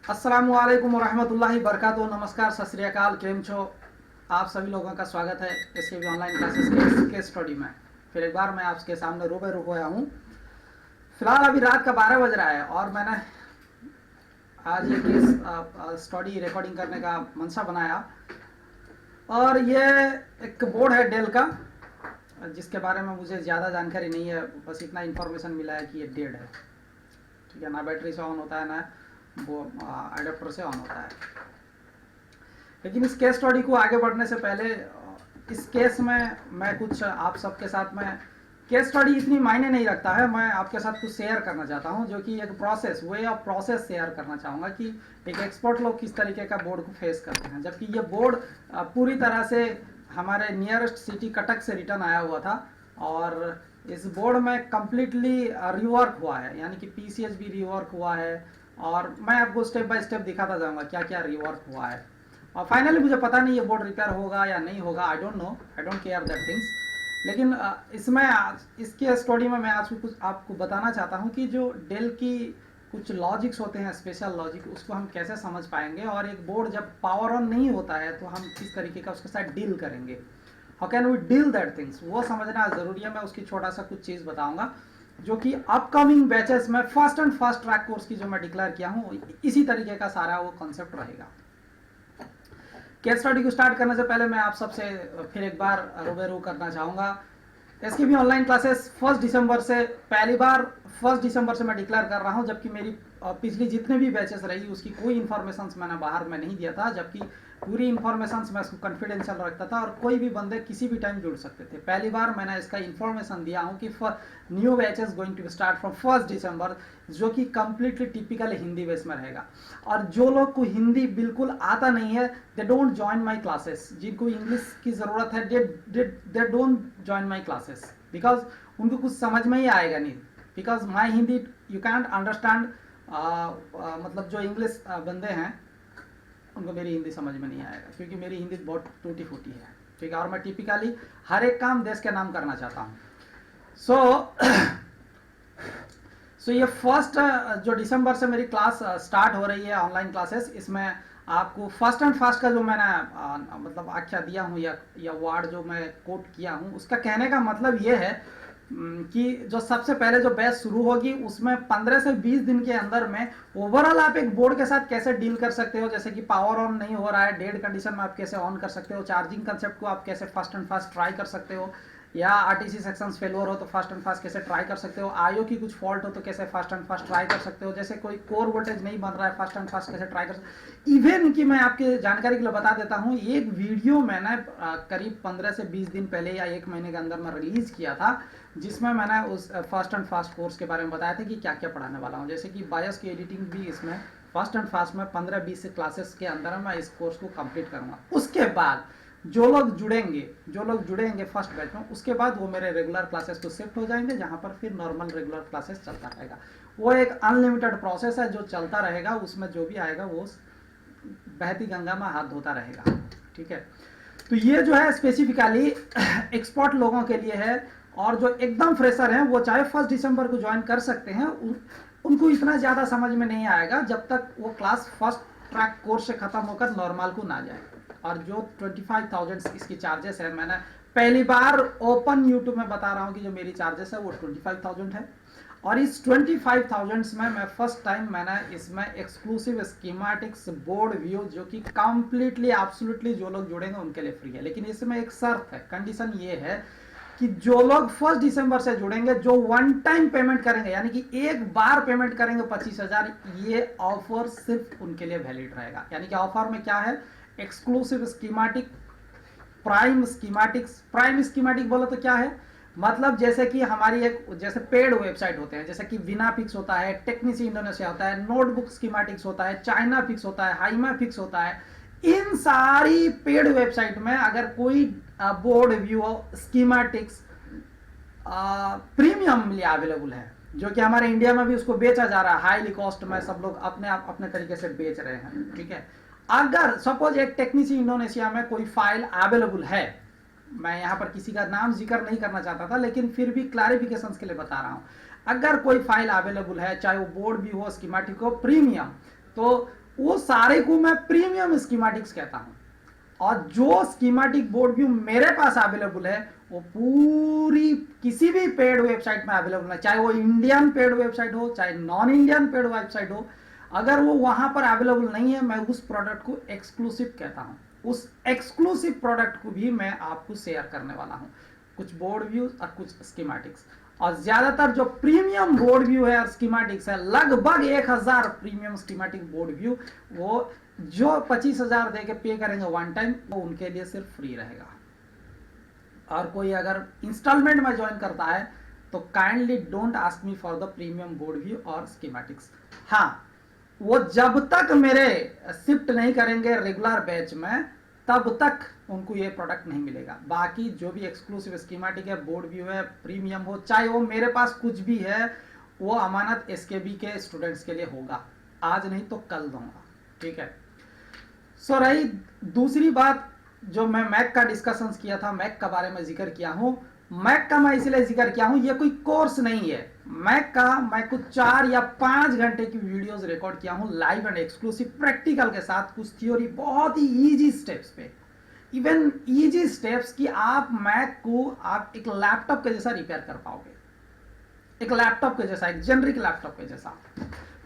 अस्सलामुअलैकुम वरहमतुल्लाहि बरकातुहू। नमस्कार, सत श्री अकाल, केम छो। आप सभी लोगों का स्वागत है इसके भी ऑनलाइन क्लासेस के स्टडी में। फिर एक बार मैं आपके सामने रूबरू हुआ हूँ। फिलहाल अभी रात का 12 बज रहा है और मैंने आज ये केस स्टडी रिकॉर्डिंग करने का मनसा बनाया। और ये एक बोर्ड है डेल का, जिसके बारे में मुझे ज़्यादा जानकारी नहीं है। बस इतना इन्फॉर्मेशन मिला है कि ये डेड है, ठीक है। ना बैटरी से ऑन होता है, ना वो अडेप्टर से ऑन होता है। लेकिन इस केस स्टडी को आगे बढ़ने से पहले इस केस में मैं कुछ आप सबके साथ में, केस स्टडी इतनी मायने नहीं रखता है, मैं आपके साथ कुछ शेयर करना चाहता हूं, जो कि एक process, way of process share करना चाहूँगा कि एक एक्सपर्ट लोग किस तरीके का बोर्ड को फेस करते हैं। जबकि ये बोर्ड पूरी तरह से हमारे नियरेस्ट सिटी कटक से रिटर्न आया हुआ था और इस बोर्ड में कम्प्लीटली रिवर्क हुआ है, यानी कि पीसीएच भी रिवर्क हुआ है। और मैं आपको स्टेप बाय स्टेप दिखाता जाऊंगा क्या क्या रिवर्क हुआ है। और फाइनली मुझे पता नहीं ये बोर्ड रिपेयर होगा या नहीं होगा, I don't know, I don't care that things. लेकिन इसमें इसके स्टडी में मैं आज कुछ आपको बताना चाहता हूँ कि जो डेल की कुछ लॉजिक्स होते हैं, स्पेशल लॉजिक, उसको हम कैसे समझ पाएंगे। और एक बोर्ड जब पावर ऑन नहीं होता है तो हम किस तरीके का उसके साथ डील करेंगे, how can we deal that things, वो समझना ज़रूरी है। मैं उसकी छोटा सा कुछ चीज़ बताऊंगा जो कि अपकमिंग बैचेस में first and fast track course की जो मैं डिक्लेयर किया हूँ, इसी तरीके का सारा वो कॉन्सेप्ट रहेगा। केस स्टडी को स्टार्ट करने से पहले मैं आप सबसे फिर एक बार रूबरू करना चाहूँगा। इसकी भी ऑनलाइन क्लासेस 1 दिसंबर से, पहली बार 1 दिसंबर से मैं डिक्लेयर कर रहा हूँ। जबकि मेरी पिछली जितने भी बैचेस रही उसकी कोई इन्फॉर्मेशन मैंने बाहर में नहीं दिया था, जबकि पूरी इन्फॉर्मेशन मैं उसको कॉन्फिडेंशियल रखता था और कोई भी बंदे किसी भी टाइम जुड़ सकते थे। पहली बार मैंने इसका इन्फॉर्मेशन दिया हूँ कि new batches going to start from 1 December, जो कि कम्प्लीटली टिपिकल हिंदी बेस में रहेगा। और जो लोग को हिंदी बिल्कुल आता नहीं है, they don't join my classes. जिनको इंग्लिश की ज़रूरत है, they don't join my classes, because उनको कुछ समझ में ही आएगा नहीं। Because my Hindi you can't understand, मतलब जो इंग्लिश बंदे हैं उनको मेरी हिंदी समझ में नहीं आएगा, क्योंकि मेरी हिंदी बहुत टूटी फूटी है, ठीक है। और मैं टिपिकली हर एक काम देश के नाम करना चाहता हूँ। सो ये फर्स्ट जो दिसंबर से मेरी क्लास स्टार्ट हो रही है, ऑनलाइन क्लासेस, इसमें आपको फर्स्ट एंड फास्ट का जो मैंने मतलब आख्या दिया हूँ या वर्ड जो मैं कोट किया हूँ, उसका कहने का मतलब ये है कि जो सबसे पहले जो बैच शुरू होगी उसमें 15 से 20 दिन के अंदर में ओवरऑल आप एक बोर्ड के साथ कैसे डील कर सकते हो। जैसे कि पावर ऑन नहीं हो रहा है, डेड कंडीशन में आप कैसे ऑन कर सकते हो, चार्जिंग कंसेप्ट को आप कैसे फर्स्ट एंड फास्ट ट्राई कर सकते हो, या आरटीसी सेक्शंस फेलियर हो तो फर्स्ट एंड फास्ट कैसे ट्राई कर सकते हो, आईओ की कुछ फॉल्ट हो तो कैसे फर्स्ट एंड फास्ट ट्राई कर सकते हो, जैसे कोई कोर वोल्टेज नहीं बन रहा है, फर्स्ट एंड फास्ट कैसे ट्राई कर सकते हो। इवन की मैं आपके जानकारी के लिए बता देता हूँ, एक वीडियो मैंने करीब 15 से 20 दिन पहले या 1 महीने के अंदर में रिलीज किया था, जिसमें मैंने उस फर्स्ट एंड फास्ट कोर्स के बारे में बताया था कि क्या क्या पढ़ाने वाला हूँ। जैसे कि बायस की एडिटिंग भी इसमें फर्स्ट एंड फास्ट में 15-20 क्लासेस के अंदर मैं इस कोर्स को कंप्लीट करूँगा। उसके बाद जो लोग जुड़ेंगे फर्स्ट बैच में, उसके बाद वो मेरे रेगुलर क्लासेस को शिफ्ट हो जाएंगे, जहाँ पर फिर नॉर्मल रेगुलर क्लासेस चलता रहेगा। वो एक अनलिमिटेड प्रोसेस है जो चलता रहेगा, उसमें जो भी आएगा वो बहती गंगा में हाथ धोता रहेगा, ठीक है। तो ये जो है स्पेसिफिकली एक्सपर्ट लोगों के लिए है, और जो एकदम फ्रेशर हैं वो चाहे 1 दिसंबर को ज्वाइन कर सकते हैं। उनको इतना ज़्यादा समझ में नहीं आएगा जब तक वो क्लास फर्स्ट ट्रैक कोर्स से ख़त्म होकर नॉर्मल को ना जाए। और जो 25,000 इसकी चार्जेस है, मैंने पहली बार ओपन यूट्यूब में बता रहा हूँ कि जो मेरी चार्जेस है वो 25,000 है। और इस 25,000 में मैं फर्स्ट टाइम मैंने इसमें एक्सक्लूसिव स्कीमेटिक्स बोर्ड व्यू, जो कि कंप्लीटली एब्सोल्युटली जो लोग जुड़ेंगे उनके लिए फ्री है। लेकिन इसमें एक शर्त है, कंडीशन ये है कि जो लोग 1 दिसंबर से जुड़ेंगे, जो वन टाइम पेमेंट करेंगे, यानी कि एक बार पेमेंट करेंगे 25,000, ये ऑफर सिर्फ उनके लिए वैलिड रहेगा। यानी कि ऑफर में क्या है, एक्सक्लूसिव स्कीमेटिक, प्राइम स्कीमेटिक बोलो तो क्या है, मतलब जैसे कि हमारी एक जैसे पेड वेबसाइट होते हैं, जैसे कि विनापिक्स होता है, टेक्निसी इंडोनेशिया होता है, नोटबुक स्कीमेटिक्स होता है, चाइना फिक्स होता है, हाइमा फिक्स होता है। इन सारी पेड वेबसाइट में अगर कोई बोर्ड व्यू स्कीमेटिक्स प्रीमियम लिए अवेलेबल है, जो कि हमारे इंडिया में भी उसको बेचा जा रहा है हाईली कॉस्ट में, सब लोग अपने तरीके से बेच रहे हैं, ठीक है। अगर सपोज एक टेक्निसी इंडोनेशिया में कोई फाइल अवेलेबल है, मैं यहाँ पर किसी का नाम जिक्र नहीं करना चाहता था, लेकिन फिर भी क्लैरिफिकेशन के लिए बता रहा हूँ, अगर कोई फाइल अवेलेबल है, चाहे वो बोर्ड भी हो, स्कीमेटिक हो, प्रीमियम, तो वो सारे को मैं प्रीमियम स्कीमेटिक्स कहता हूं। और जो स्कीमेटिक बोर्ड व्यू मेरे पास अवेलेबल है वो पूरी किसी भी पेड वेबसाइट में अवेलेबल है, चाहे वो इंडियन पेड वेबसाइट हो चाहे नॉन इंडियन पेड वेबसाइट हो। अगर वो वहां पर अवेलेबल नहीं है, मैं उस प्रोडक्ट को एक्सक्लूसिव कहता हूं। उस एक्सक्लूसिव प्रोडक्ट को भी मैं आपको शेयर करने वाला हूं, कुछ बोर्ड व्यूज और कुछ स्कीमेटिक्स। और ज्यादातर जो प्रीमियम बोर्ड व्यू है और स्कीमेटिक्स है, लगभग 1000 प्रीमियम स्कीमेटिक बोर्ड व्यू, वो जो 25,000 देके पे करेंगे वन टाइम, वो उनके लिए सिर्फ फ्री रहेगा। और कोई अगर इंस्टॉलमेंट में ज्वाइन करता है तो kindly don't ask me for the premium board view और स्कीमेटिक्स। हाँ, वो जब तक मेरे शिफ्ट नहीं करेंगे रेगुलर बैच में, तब तक उनको ये प्रोडक्ट नहीं मिलेगा। बाकी जो भी एक्सक्लूसिव स्कीमेटिक है, बोर्ड व्यू है, प्रीमियम हो, चाहे वो मेरे पास कुछ भी है, वो अमानत एसकेबी के स्टूडेंट्स के लिए होगा। आज नहीं तो कल दूंगा, ठीक है। सो रही दूसरी बात, जो मैं मैक का डिस्कशन किया था, मैक का बारे में जिक्र किया हूं। मैक का मैं इसलिए जिक्र किया हूं, ये कोई कोर्स नहीं है मैक का। मैं कुछ 4 या 5 घंटे की वीडियोस रिकॉर्ड किया हूं, लाइव एंड एक्सक्लूसिव प्रैक्टिकल के साथ, कुछ थ्योरी, बहुत ही इजी स्टेप्स पे, इवन इजी स्टेप्स कि आप मैक को आप एक लैपटॉप के जैसा रिपेयर कर पाओगे, एक लैपटॉप के जैसा, एक जेनरिक लैपटॉप के जैसा।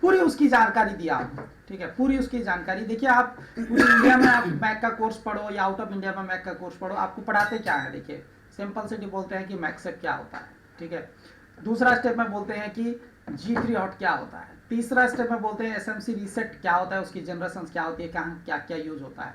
पूरी उसकी जानकारी दिया आपको, ठीक है। पूरी उसकी जानकारी देखिए, आप पूरी इंडिया में आप मैक का कोर्स पढ़ो या आउट ऑफ इंडिया में मैक का कोर्स पढ़ो, आपको पढ़ाते क्या है। देखिए, सिंपल सिटी बोलते हैं कि मैकसेप क्या होता है, ठीक है। दूसरा स्टेप में बोलते हैं कि G3 हॉट क्या होता है। तीसरा स्टेप में बोलते हैं SMC रीसेट क्या होता है, उसकी जनरेशन क्या होती है, कहाँ क्या क्या यूज होता है।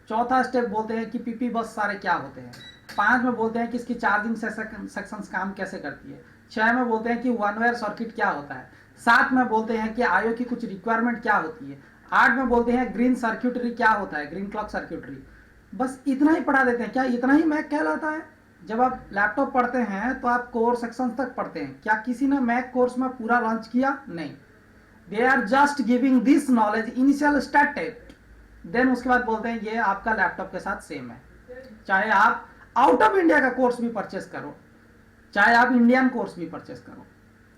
चौथा स्टेप बोलते हैं कि PP बस सारे क्या होते हैं। 5 में बोलते हैं कि इसकी चार्जिंग सेक्शंस काम कैसे करती है। 6 में बोलते हैं कि वन वायर सर्किट क्या होता है। 7 में बोलते हैं कि IO की कुछ रिक्वायरमेंट क्या होती है। 8 में बोलते हैं ग्रीन सर्क्यूटरी क्या होता है, ग्रीन क्लॉक सर्क्यूटरी। बस इतना ही पढ़ा देते हैं। क्या इतना ही मैक कहलाता है? जब आप लैपटॉप पढ़ते हैं तो आप कोर सेक्शन तक पढ़ते हैं। क्या किसी ने मैक कोर्स में पूरा लॉन्च किया? नहीं। They are just giving this knowledge initial start, then उसके बाद बोलते हैं ये आपका लैपटॉप के साथ सेम है। चाहे आप आउट ऑफ इंडिया का कोर्स भी परचेस करो, चाहे आप इंडियन कोर्स भी परचेस करो,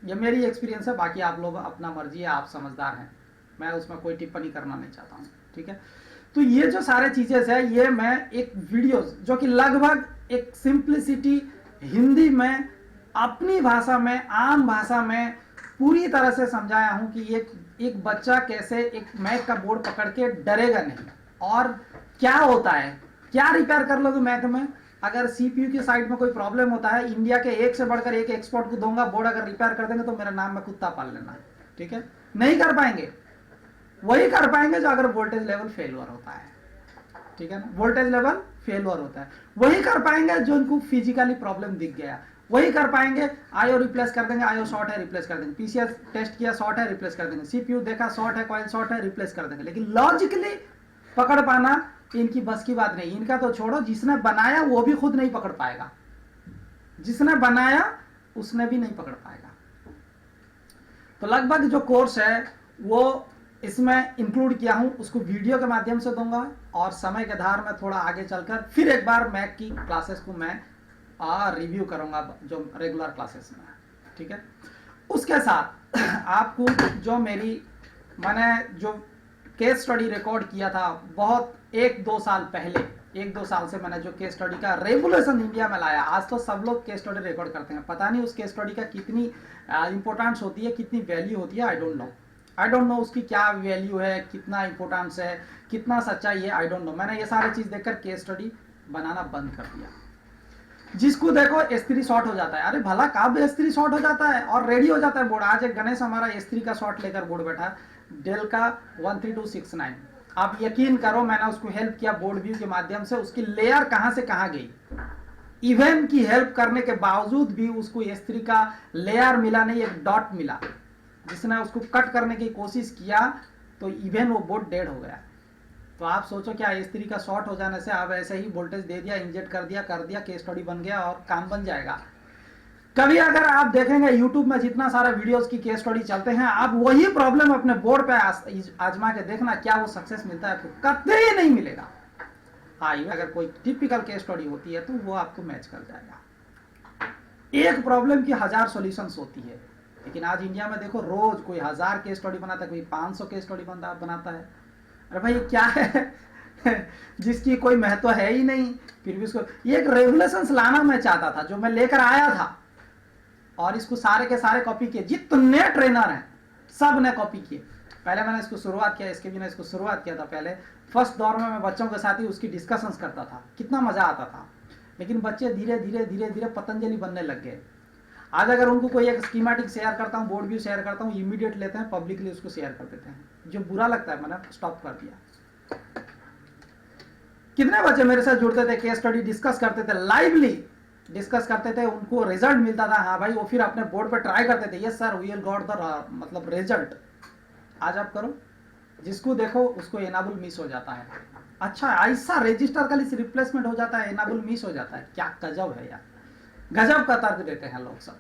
ये मेरी एक्सपीरियंस है। बाकी आप लोग अपना मर्जी है, आप समझदार हैं, मैं उसमें कोई टिप्पणी करना नहीं चाहता हूँ, ठीक है। तो ये जो सारे चीजें है, ये मैं एक वीडियो जो कि लगभग एक सिंप्लिसिटी हिंदी में, अपनी भाषा में, आम भाषा में पूरी तरह से समझाया हूं कि एक बच्चा कैसे एक मैक का बोर्ड पकड़ के डरेगा नहीं, और क्या होता है, क्या रिपेयर कर लोगे मैक में। अगर CPU की साइड में कोई प्रॉब्लम होता है, इंडिया के एक से बढ़कर एक एक्सपर्ट को दूंगा, बोर्ड अगर रिपेयर कर देंगे तो मेरा नाम में कुत्ता पाल लेना, ठीक है। नहीं कर पाएंगे, वही कर पाएंगे जो अगर वोल्टेज लेवल फेलुअर होता है, ठीक है ना। वोल्टेज लेवल फेलुअर होता है, वही कर पाएंगे जो उनको फिजिकली प्रॉब्लम दिख गया, वही कर पाएंगे। IO रिप्लेस कर देंगे, IO शॉर्ट है रिप्लेस कर देंगे, PCS टेस्ट किया शॉर्ट है रिप्लेस कर देंगे, CPU देखा शॉर्ट है, कॉइल शॉर्ट है रिप्लेस कर देंगे। लेकिन लॉजिकली पकड़ पाना इनकी बस की बात नहीं। इनका तो छोड़ो, जिसने बनाया वो भी खुद नहीं पकड़ पाएगा, जिसने बनाया उसने भी नहीं पकड़ पाएगा। तो लगभग जो कोर्स है वो इसमें इंक्लूड किया हूं, उसको वीडियो के माध्यम से दूंगा, और समय के आधार में थोड़ा आगे चलकर फिर एक बार मैक की क्लासेस को मैं रिव्यू करूंगा, जो रेगुलर क्लासेस में, ठीक है। उसके साथ आपको जो मैंने जो केस स्टडी रिकॉर्ड किया था बहुत 1-2 साल पहले, 1-2 साल से मैंने जो केस स्टडी का रेवोल्यूशन इंडिया में लाया। आज तो सब लोग केस स्टडी रिकॉर्ड करते हैं, पता नहीं उस केस स्टडी का कितनी इंपॉर्टेंस होती है, कितनी वैल्यू होती है, आई डोंट नो उसकी क्या वैल्यू है, कितना इंपॉर्टेंस है, कितना सच्चाई है, आई डोंट नो। मैंने ये सारी चीज देखकर केस स्टडी बनाना बंद कर दिया। जिसको देखो S3 शॉर्ट हो जाता है, अरे भला कब S3 शॉर्ट हो जाता है और रेडी हो जाता है बोर्ड। आज एक गणेश हमारा S3 का शॉर्ट लेकर बोर्ड बैठा, डेल का 13269। आप यकीन करो, मैंने उसको हेल्प किया बोर्ड व्यू के माध्यम से, उसकी लेयर कहां से कहां गई। इवन की हेल्प करने के बावजूद भी उसको S3 का लेयर मिला नहीं, एक डॉट मिला। जिसने उसको कट करने की कोशिश किया तो इवन वो बोर्ड डेड हो गया। तो आप सोचो क्या S3 का शॉर्ट हो जाने से आप ऐसे ही वोल्टेज दे दिया, इंजेक्ट कर दिया, केस स्टडी बन गया और काम बन जाएगा। कभी अगर आप देखेंगे यूट्यूब में जितना सारा वीडियोस की केस स्टडी चलते हैं, आप वही प्रॉब्लम अपने बोर्ड पे आजमा के देखना, क्या वो सक्सेस मिलता है? आपको कतई ही नहीं मिलेगा। हाँ, अगर कोई टिपिकल केस स्टडी होती है तो वो आपको मैच कर जाएगा। एक प्रॉब्लम की 1000 सॉल्यूशंस होती है, लेकिन आज इंडिया में देखो रोज कोई 1000 केस स्टडी बनाता है, कोई 500 केस स्टडी बनाता है। अरे भाई क्या है जिसकी कोई महत्व है ही नहीं, फिर भी उसको ये एक रेगुलेशंस लाना मैं चाहता था, जो मैं लेकर आया था, और इसको सारे के सारे कॉपी किए। जितने ट्रेनर हैं सब ने कॉपी किए। पहले मैंने इसको शुरुआत किया, इसके भी ने इसको शुरुआत किया था। पहले फर्स्ट दौर में मैं बच्चों के साथ ही उसकी डिस्कशंस करता था, कितना मजा आता था। लेकिन बच्चे धीरे धीरे धीरे धीरे पतंजलि बनने लग गए। आज अगर उनको कोई एक स्कीमेटिक शेयर करता हूँ, बोर्ड व्यू शेयर करता हूँ, इमीडिएट लेते हैं, पब्लिकली उसको शेयर कर देते हैं, जो बुरा लगता है मैंने स्टॉप कर दिया। कितने बच्चे मेरे साथ जुड़ते थे, केस स्टडी डिस्कस करते थे, लाइवली डिस्कस करते थे, उनको रिजल्ट मिलता था, हाँ भाई, वो फिर अपने बोर्ड पे ट्राई करते थे, yes sir we will got the मतलब रिजल्ट। आज आप करो, जिसको देखो उसको एनाबल मिस हो जाता है। अच्छा, ऐसा रजिस्टर का रिप्लेसमेंट हो जाता है, एनाबल मिस हो जाता है, क्या गजब है यार, गजब का तर्क देते हैं लोग सब।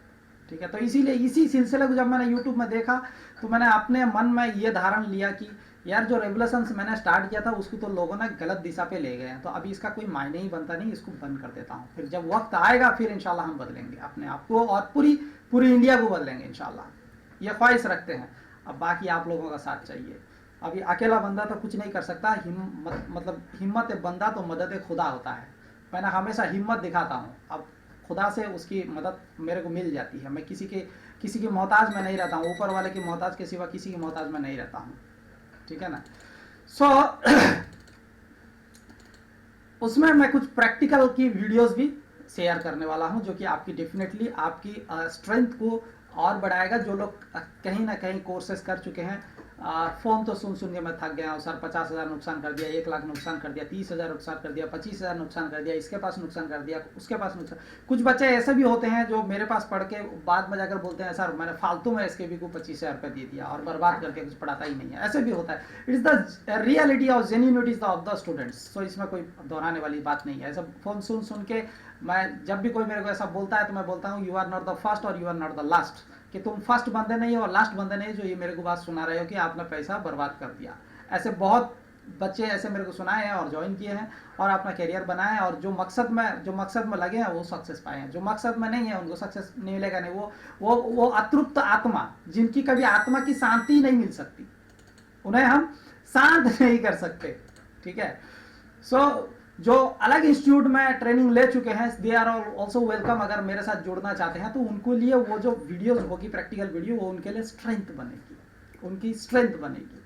ठीक है, तो इसीलिए इसी सिलसिले को जब मैंने यूट्यूब में देखा तो मैंने अपने मन में ये धारण लिया कि यार जो रेगुलेशंस मैंने स्टार्ट किया था उसको तो लोगों ने गलत दिशा पे ले गए हैं, तो अभी इसका कोई मायने ही बनता नहीं, इसको बंद कर देता हूँ। फिर जब वक्त आएगा फिर इंशाल्लाह हम बदलेंगे अपने आप को, और पूरी इंडिया को बदलेंगे इंशाल्लाह, ये ख्वाहिश रखते हैं। अब बाकी आप लोगों का साथ चाहिए। अभी अकेला बंदा तो कुछ नहीं कर सकता, मतलब हिम्मत बंदा तो मदद खुदा होता है। मैंने हमेशा हिम्मत दिखाता हूँ, अब खुदा से उसकी मदद मेरे को मिल जाती है। मैं किसी की मोहताज में नहीं रहता हूँ, ऊपर वाले की मोहताज के सिवा किसी की मोहताज में नहीं रहता हूँ। ठीक है ना। उसमें मैं कुछ प्रैक्टिकल की वीडियोस भी शेयर करने वाला हूं, जो कि आपकी डेफिनेटली आपकी स्ट्रेंथ को और बढ़ाएगा। जो लोग कहीं ना कहीं कोर्सेस कर चुके हैं, फोन तो सुन के मैं थक गया हूँ सर, 50,000 नुकसान कर दिया, 1 लाख नुकसान कर दिया, 30,000 नुकसान कर दिया, 25,000 नुकसान कर दिया, इसके पास नुकसान कर दिया, उसके पास नुकसान। कुछ बच्चे ऐसे भी होते हैं जो मेरे पास पढ़ के बाद में जाकर बोलते हैं सर मैंने फालतू में SKB को 25,000 रुपये दे दिया और बर्बाद करके कुछ पढ़ाता ही नहीं है। ऐसे भी होता है। It is the reality of genuinity of the students. So इसमें कोई दोहराने वाली बात नहीं है। ऐसा फोन सुन के मैं, जब भी कोई मेरे को ऐसा बोलता है तो मैं बोलता हूँ you are not the first और you are not the last, कि तुम फर्स्ट बंदे नहीं हो और लास्ट बंदे नहीं जो ये मेरे को बात सुना रहे हो कि आपने पैसा बर्बाद कर दिया। ऐसे बहुत बच्चे ऐसे मेरे को सुनाए हैं और ज्वाइन किए हैं और अपना करियर बनाए हैं, और जो मकसद में लगे हैं वो सक्सेस पाए हैं। जो मकसद में नहीं है उनको सक्सेस नहीं मिलेगा नहीं। वो अतृप्त आत्मा, जिनकी कभी आत्मा की शांति नहीं मिल सकती, उन्हें हम शांत नहीं कर सकते। ठीक है। सो जो अलग इंस्टीट्यूट में ट्रेनिंग ले चुके हैं, दे आर ऑल्सो वेलकम। अगर मेरे साथ जुड़ना चाहते हैं तो उनको लिए वो जो वीडियोस होगी, प्रैक्टिकल वीडियो, वो उनके लिए स्ट्रेंथ बनेगी, उनकी स्ट्रेंथ बनेगी।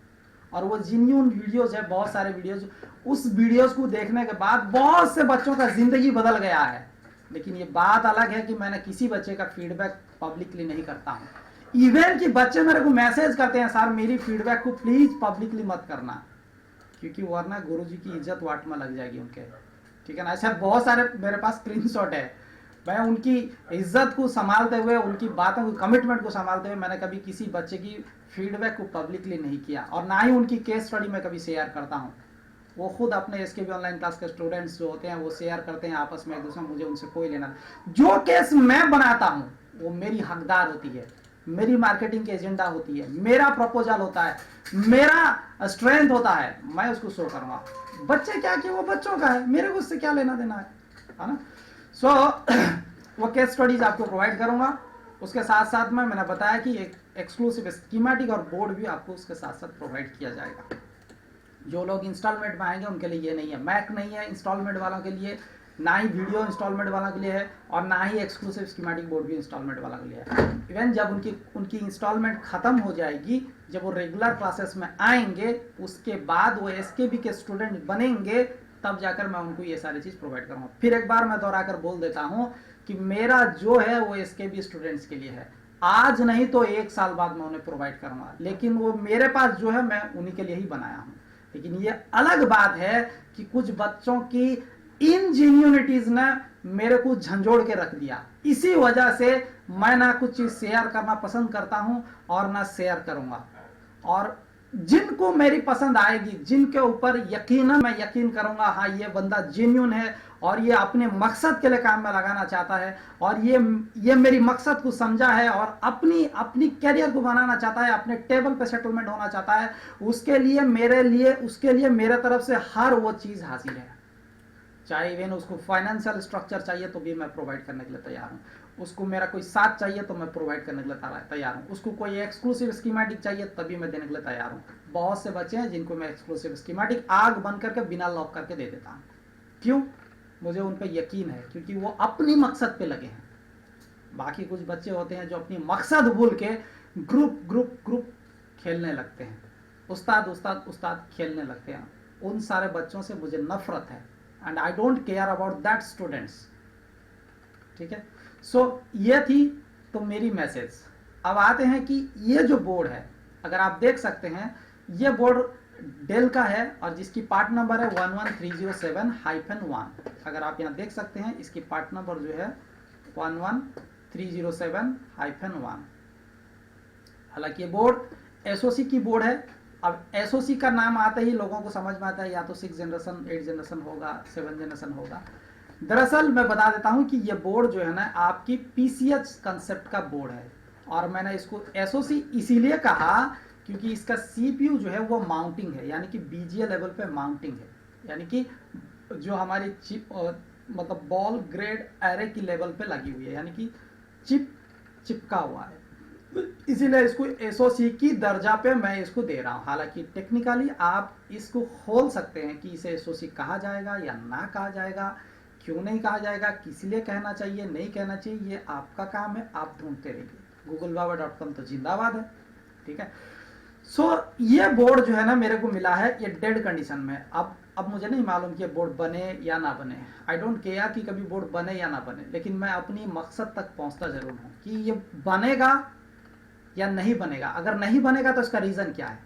और वो जेन्युइन वीडियोस है, बहुत सारे वीडियोस, उस वीडियोस को देखने के बाद बहुत से बच्चों का जिंदगी बदल गया है। लेकिन ये बात अलग है कि मैंने किसी बच्चे का फीडबैक पब्लिकली नहीं करता हूँ। इवन कि बच्चे मेरे को मैसेज करते हैं सर मेरी फीडबैक को प्लीज पब्लिकली मत करना, क्योंकि वरना गुरुजी की इज्जत वाट में लग जाएगी उनके। ठीक है ना। ऐसा बहुत सारे मेरे पास स्क्रीनशॉट है। मैं उनकी इज्जत को संभालते हुए, उनकी बातों को, कमिटमेंट को संभालते हुए मैंने कभी किसी बच्चे की फीडबैक को पब्लिकली नहीं किया, और ना ही उनकी केस स्टडी में कभी शेयर करता हूँ। वो खुद अपने SKB ऑनलाइन क्लास के स्टूडेंट्स जो होते हैं वो शेयर करते हैं आपस में एक दूसरे, मुझे उनसे कोई लेना नहीं। जो केस मैं बनाता हूँ वो मेरी हकदार होती है, मेरी मार्केटिंग की एजेंडा होती है, मेरा प्रपोजल होता है, मेरा स्ट्रेंथ होता है, मैं उसको शो करूंगा। बच्चे क्या कि वो बच्चों का है, मेरे को उससे क्या लेना देना है ना। सो वो केस स्टडीज आपको प्रोवाइड करूंगा। उसके साथ साथ में मैंने बताया कि एक एक्सक्लूसिव स्कीमेटिक और बोर्ड भी आपको उसके साथ साथ प्रोवाइड किया जाएगा। जो लोग इंस्टॉलमेंट में आएंगे उनके लिए ये नहीं है, मैक नहीं है इंस्टॉलमेंट वालों के लिए, ना ही वीडियो इंस्टॉलमेंट वाला के लिए है, और ना ही एक्सक्लूसिव स्कीमेटिक बोर्ड भी इंस्टॉलमेंट वाला के लिए है। इवन जब उनकी इंस्टॉलमेंट खत्म हो जाएगी, जब वो रेगुलर क्लासेस में आएंगे, उसके बाद वो SKB के स्टूडेंट बनेंगे, तब जाकर मैं उनको ये सारी चीज प्रोवाइड करूंगा। फिर एक बार मैं दोहराकर बोल देता हूं कि मेरा जो है वो SKB स्टूडेंट्स के लिए है। आज नहीं तो 1 साल बाद मैं उन्हें प्रोवाइड करूंगा, लेकिन वो मेरे पास जो है मैं उन्हीं के लिए ही बनाया हूं। लेकिन ये अलग बात है कि कुछ बच्चों की इनजेन्युइनिटीज ने मेरे को झंझोड़ के रख दिया। इसी वजह से मैं ना कुछ चीज शेयर करना पसंद करता हूं और ना शेयर करूंगा। और जिनको मेरी पसंद आएगी, जिनके ऊपर यकीनन मैं यकीन करूंगा हाँ ये बंदा जेन्युइन है और ये अपने मकसद के लिए काम में लगाना चाहता है, और ये मेरी मकसद को समझा है और अपनी कैरियर को बनाना चाहता है, अपने टेबल पे सेटलमेंट होना चाहता है, उसके लिए मेरे तरफ से हर वो चीज हासिल है। चाहे इवन उसको फाइनेंशियल स्ट्रक्चर चाहिए तो भी मैं प्रोवाइड करने के लिए तैयार हूं। उसको मेरा कोई साथ चाहिए तो मैं प्रोवाइड करने के लिए तैयार हूँ, उसको कोई एक्सक्लूसिव स्कीमेटिक चाहिए तभी मैं देने के लिए तैयार हूँ। बहुत से बच्चे हैं जिनको मैं एक्सक्लूसिव स्कीमेटिक आग बंद करके बिना लॉक करके दे देता हूँ। क्यों? मुझे उन पर यकीन है, क्योंकि वो अपनी मकसद पे लगे हैं। बाकी कुछ बच्चे होते हैं जो अपनी मकसद भूल के ग्रुप ग्रुप ग्रुप खेलने लगते हैं, उस्ताद उस्ताद उस्ताद खेलने लगते हैं। उन सारे बच्चों से मुझे नफरत है, and I don't care about that students. ठीक है, सो ये थी तो मेरी मैसेज। अब आते हैं कि ये जो बोर्ड है, अगर आप देख सकते हैं, ये बोर्ड डेल का है और जिसकी पार्ट नंबर है 11307-1। अगर आप यहाँ देख सकते हैं, इसकी पार्ट नंबर जो है 11307-1। हालांकि ये बोर्ड एसओसी की बोर्ड है। अब एसओसी का नाम आते ही लोगों को समझ में आता है या तो 6 जनरेशन, 8 जनरेशन होगा, 7 जनरेशन होगा। दरअसल मैं बता देता हूं कि ये बोर्ड जो है ना आपकी पीसीएच कंसेप्ट का बोर्ड है, और मैंने इसको एसओसी इसीलिए कहा क्योंकि इसका सीपीयू जो है वो माउंटिंग है, यानी कि बीजीए लेवल पे माउंटिंग है, यानी कि जो हमारी चिप मतलब बॉल ग्रेड एरे की लेवल पे लगी हुई है, यानी कि चिप चिपका हुआ है। इसीलिए इसको एसओसी की दर्जा पे मैं इसको दे रहा हूं। हालांकि टेक्निकली आप इसको खोल सकते हैं कि इसे एसओसी कहा जाएगा या ना कहा जाएगा, क्यों नहीं कहा जाएगा, किस लिए कहना चाहिए, नहीं कहना चाहिए, ये आपका काम है, आप ढूंढते रहिए। googlebaba.com तो जिंदाबाद है। ठीक है, सो ये बोर्ड जो है ना मेरे को मिला है ये डेड कंडीशन में। अब मुझे नहीं मालूम कि ये बोर्ड बने या ना बने, आई डोंट केयर कि कभी बोर्ड बने या ना बने, लेकिन मैं अपनी मकसद तक पहुंचता जरूर हूं कि ये बनेगा या नहीं बनेगा। अगर नहीं बनेगा तो इसका रीजन क्या है,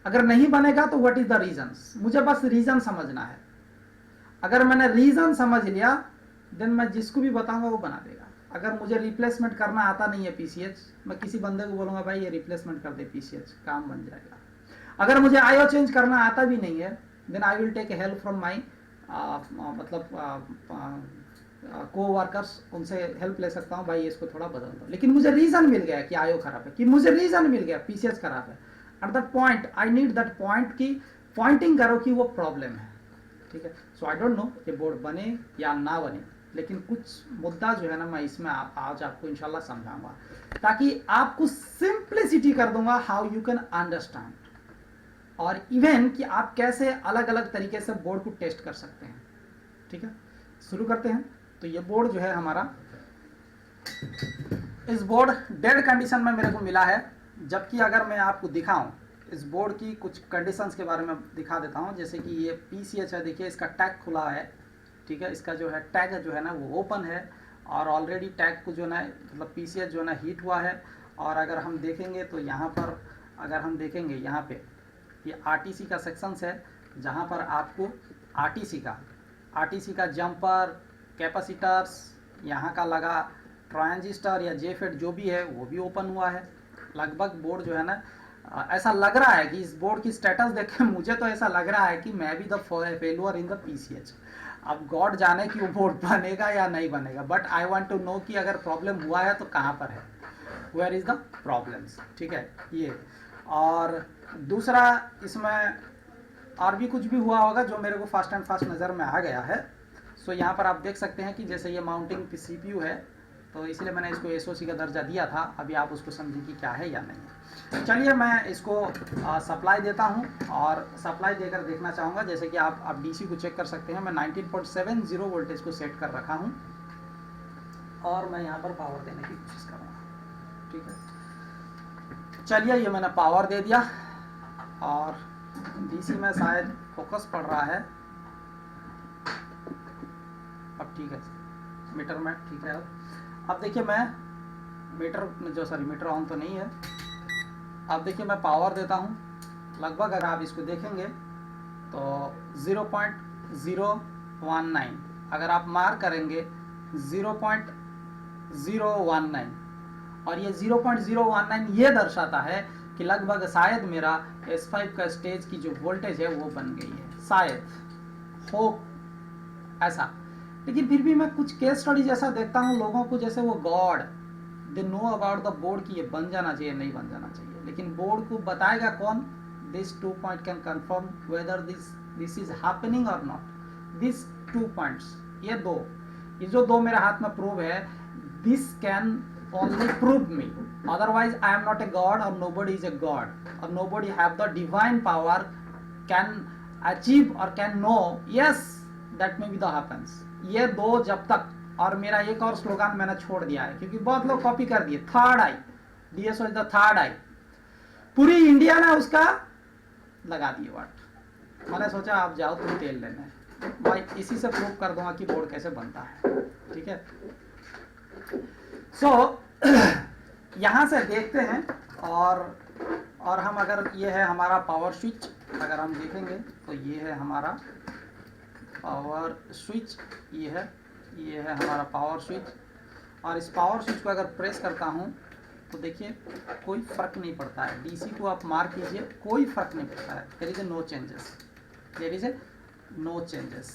अगर नहीं बनेगा तो व्हाट इज द रीजन, मुझे बस रीजन समझना है। अगर मैंने रीजन समझ लिया देन मैं जिसको भी बताऊंगा वो बना देगा। अगर मुझे रिप्लेसमेंट करना आता नहीं है पीसीएच, मैं किसी बंदे को बोलूंगा भाई ये रिप्लेसमेंट कर दे पीसीएच, काम बन जाएगा। अगर मुझे आईओ चेंज करना आता भी नहीं है then I will take help from my मतलब को वर्कर्स, उनसे हेल्प ले सकता हूँ, भाई इसको थोड़ा बदल दो। लेकिन मुझे रीजन मिल गया कि आईओ खराब है, कि मुझे रीजन मिल गया पीसीएच खराब है, at that point I need that point की पॉइंटिंग करो कि वो प्रॉब्लम है। ठीक है, सो आई डोंट नो ये बोर्ड बने या ना बने, लेकिन कुछ मुद्दा जो है ना मैं इसमें आज आपको इंशाल्लाह समझाऊंगा, ताकि आपको सिंप्लिसिटी कर दूंगा हाउ यू कैन अंडरस्टैंड, और इवन कि आप कैसे अलग अलग तरीके से बोर्ड को टेस्ट कर सकते हैं। ठीक है, शुरू करते हैं। तो ये बोर्ड जो है हमारा, इस बोर्ड डेड कंडीशन में मेरे को मिला है, जबकि अगर मैं आपको दिखाऊं इस बोर्ड की कुछ कंडीशंस के बारे में दिखा देता हूं। जैसे कि ये पीसीएच है, देखिए इसका टैग खुला है। ठीक है, इसका जो है टैग जो है ना वो ओपन है, और ऑलरेडी टैग को जो ना मतलब पीसीएच जो है ना हीट हुआ है। और अगर हम देखेंगे तो यहाँ पर, अगर हम देखेंगे यहाँ पे ये आरटीसी का सेक्शंस है, जहाँ पर आपको आरटीसी का जंपर, कैपेसिटर्स, यहाँ का लगा ट्रांजिस्टर या जेफेट जो भी है वो भी ओपन हुआ है। लगभग बोर्ड जो है ना ऐसा लग रहा है कि इस बोर्ड की स्टेटस देख के मुझे तो ऐसा लग रहा है कि मैं भी the failure in the PCH. अब गॉड जाने कि वो बोर्ड बनेगा या नहीं बनेगा, but I want to know कि अगर प्रॉब्लम हुआ है तो कहाँ पर है, वेयर इज द प्रॉब्लम्स। ठीक है, ये और दूसरा इसमें और भी कुछ भी हुआ होगा जो मेरे को फास्ट एंड फास्ट नज़र में आ गया है। सो यहाँ पर आप देख सकते हैं कि जैसे ये माउंटिंग सीपीयू है, तो इसलिए मैंने इसको एसओसी का दर्जा दिया था। अभी आप उसको समझिए कि क्या है या नहीं। चलिए मैं इसको सप्लाई देता हूं, और सप्लाई देकर देखना चाहूँगा। जैसे कि आप डीसी को चेक कर सकते हैं, मैं 19.70 वोल्टेज को सेट कर रखा हूं, और मैं यहाँ पर पावर देने की कोशिश करूँगा। ठीक है, चलिए ये मैंने पावर दे दिया, और डीसी में शायद फोकस पड़ रहा है। अब ठीक है, मीटर में ठीक है। अब देखिए मैं मीटर ऑन तो नहीं है। अब देखिए मैं पावर देता हूँ, लगभग अगर आप इसको देखेंगे तो 0.019, अगर आप मार्क करेंगे 0.019, और ये 0.019 ये दर्शाता है कि लगभग शायद मेरा S5 का स्टेज की जो वोल्टेज है वो बन गई है, शायद हो ऐसा। लेकिन फिर भी मैं कुछ केस स्टडी जैसा देखता हूँ लोगों को, जैसे वो God they know about the board कि ये बन जाना चाहिए नहीं बन जाना चाहिए, लेकिन बोर्ड को बताएगा कौन? This 2 point can confirm whether this is happening और नॉट। दिस 2 पॉइंट्स, ये जो दो मेरे हाथ में प्रूव है, this can only prove me, otherwise I am not a god or nobody is a god or nobody have the divine power can achieve or can know. Yes, that may be the happens. ये दो जब तक, और मेरा एक और slogan मैंने छोड़ दिया है क्योंकि बहुत लोग कॉपी कर दिए, third eye, DSO is the third eye, पूरी इंडिया ने उसका लगा दिए वर्ड। मैंने सोचा आप जाओ तुम तेल लेने, भाई इसी से प्रूव कर दूंगा कि बोर्ड कैसे बनता है। ठीक है, सो यहां से देखते हैं, और हम अगर ये है हमारा पावर स्विच, अगर हम देखेंगे तो ये है हमारा पावर स्विच, ये है हमारा पावर स्विच, और इस पावर स्विच को अगर प्रेस करता हूं तो देखिए कोई फर्क नहीं पड़ता है। डीसी को आप मार्क कीजिए, कोई फर्क नहीं पड़ता है, there is a no changes, there is a no changes.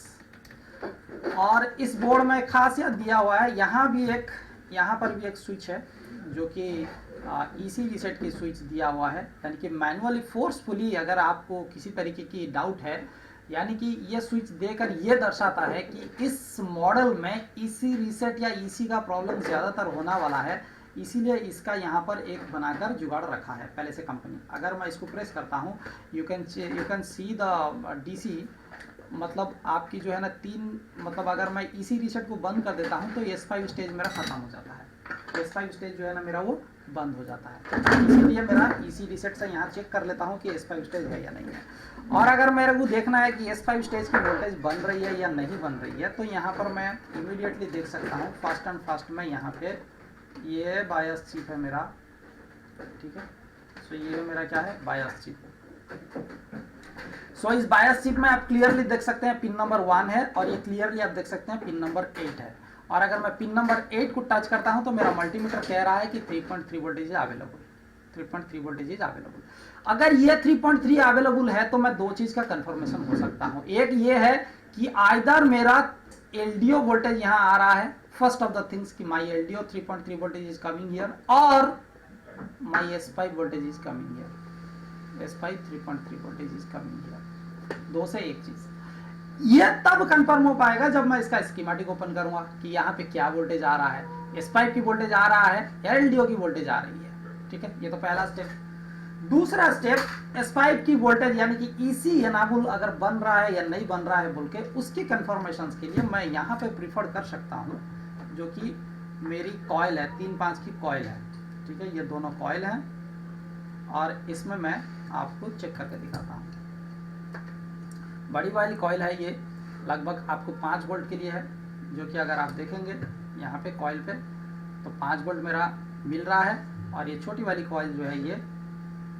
और इस बोर्ड में एक खासियत दिया हुआ है, यहाँ पर भी एक स्विच है जो कि ईसी रीसेट की स्विच दिया हुआ है, यानी कि मैनुअली फोर्सफुली अगर आपको किसी तरीके की डाउट है, यानी कि ये स्विच देकर ये दर्शाता है कि इस मॉडल में ईसी रीसेट या ईसी का प्रॉब्लम ज़्यादातर होना वाला है, इसीलिए इसका यहाँ पर एक बनाकर जुगाड़ रखा है पहले से कंपनी। अगर मैं इसको प्रेस करता हूँ, you can see the DC, मतलब आपकी जो है ना मतलब अगर मैं ईसी रीसेट को बंद कर देता हूँ तो S5 स्टेज मेरा खत्म हो जाता है, S5 स्टेज जो है ना मेरा वो बंद हो जाता है। इसीलिए मेरा ईसी रीसेट से यहाँ चेक कर लेता हूँ कि S5 स्टेज है या नहीं है। और अगर मेरे को देखना है कि S5 स्टेज की वोल्टेज बन रही है या नहीं बन रही है, तो यहाँ पर मैं इमीडिएटली देख सकता हूँ फास्ट एंड फास्ट में। यहाँ पे ये बायस चिप है मेरा, ठीक है, सो ये मेरा क्या है, बायस चिप। सो इस बायस चिप में आप क्लियरली देख सकते हैं पिन नंबर 1 है, और ये क्लियरली आप देख सकते हैं पिन नंबर 8 है। और अगर मैं पिन नंबर 8 को टच करता हूं तो मेरा मल्टीमीटर कह रहा है कि 3.3 voltage available, 3.3 voltage is available. अगर ये 3.3 अवेलेबल है तो मैं दो चीज का कंफर्मेशन हो सकता हूं। एक ये है कि आइदर मेरा एलडीओ वोल्टेज यहां आ रहा है, फर्स्ट ऑफ द थिंग्स कि my LDO 3.3 voltage is coming here, और my S5 voltage is coming here, S5 3.3 voltage is coming here. दो से एक चीज ये तब कंफर्म हो पाएगा जब मैं इसका स्कीमेटिक ओपन करूंगा कि यहाँ पे क्या वोल्टेज आ रहा है, S5 की वोल्टेज आ रहा है, एलडीओ की वोल्टेज आ रही है। ठीक है, ये तो पहला स्टेप। दूसरा स्टेप, S5 की वोल्टेज यानी कि ईसी एनाबल अगर बन रहा है या नहीं बन रहा है बोल के उसकी कंफर्मेशन के लिए मैं यहाँ पे प्रीफर कर सकता हूँ, जो कि मेरी कॉइल है, 3-5 की कॉइल है। ठीक है, ये दोनों कॉइल हैं, और इसमें मैं आपको चेक करके दिखाता हूँ। बड़ी वाली कॉइल है ये, लगभग आपको 5 वोल्ट के लिए है, जो कि अगर आप देखेंगे यहाँ पे कॉइल पे तो 5 वोल्ट मेरा मिल रहा है, और ये छोटी वाली कॉइल जो है ये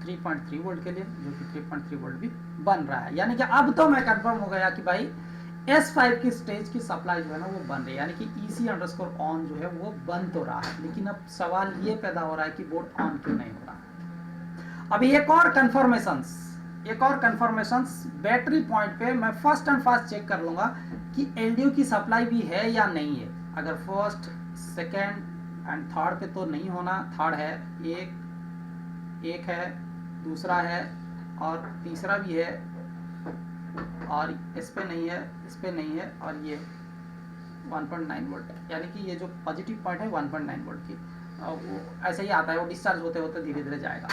3.3 वोल्ट के लिए, जो कि 3.3 वोल्ट भी बन रहा है। यानी कि अब तो मैं कंफर्म हो गया कि भाई S5 की स्टेज की सप्लाई जो है ना वो बन रही है, यानी कि EC_ON जो है वो बन तो रहा है। लेकिन अब सवाल ये पैदा हो रहा है कि बोर्ड ऑन क्यों नहीं हो रहा। अभी एक और कंफर्मेशंस बैटरी पॉइंट पे मैं फर्स्ट एंड फास्ट चेक कर लूंगा कि एलडीओ की सप्लाई भी है या नहीं है। अगर फर्स्ट, सेकेंड एंड थर्ड पे तो नहीं होना, थर्ड है, एक है, दूसरा है, और तीसरा भी है, और इस पे नहीं है, इस पे नहीं है, और ये 1.9 वोल्ट है, यानी कि ये जो पॉजिटिव पॉइंट है 1.9 वोल्ट की, वो ऐसे ही आता है, वो डिस्चार्ज होते होते धीरे धीरे जाएगा।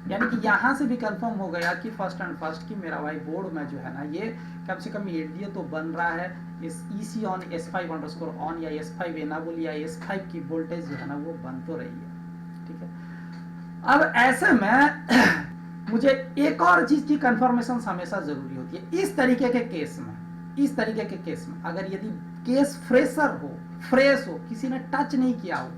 यानी कि यहाँ से भी कंफर्म हो गया कि फर्स्ट एंड फर्स्ट की मेरा भाई बोर्ड में जो है ना ये कम से कम एलडीओ तो बन रहा है, इस EC ऑन S5_ON या S5 एनाबल या S5 की वोल्टेज जो है ना वो बन तो रही है। ठीक है, अब ऐसे में मुझे एक और चीज की कंफर्मेशन हमेशा जरूरी होती है इस तरीके के केस में। अगर यदि केस फ्रेश हो, किसी ने टच नहीं किया हो,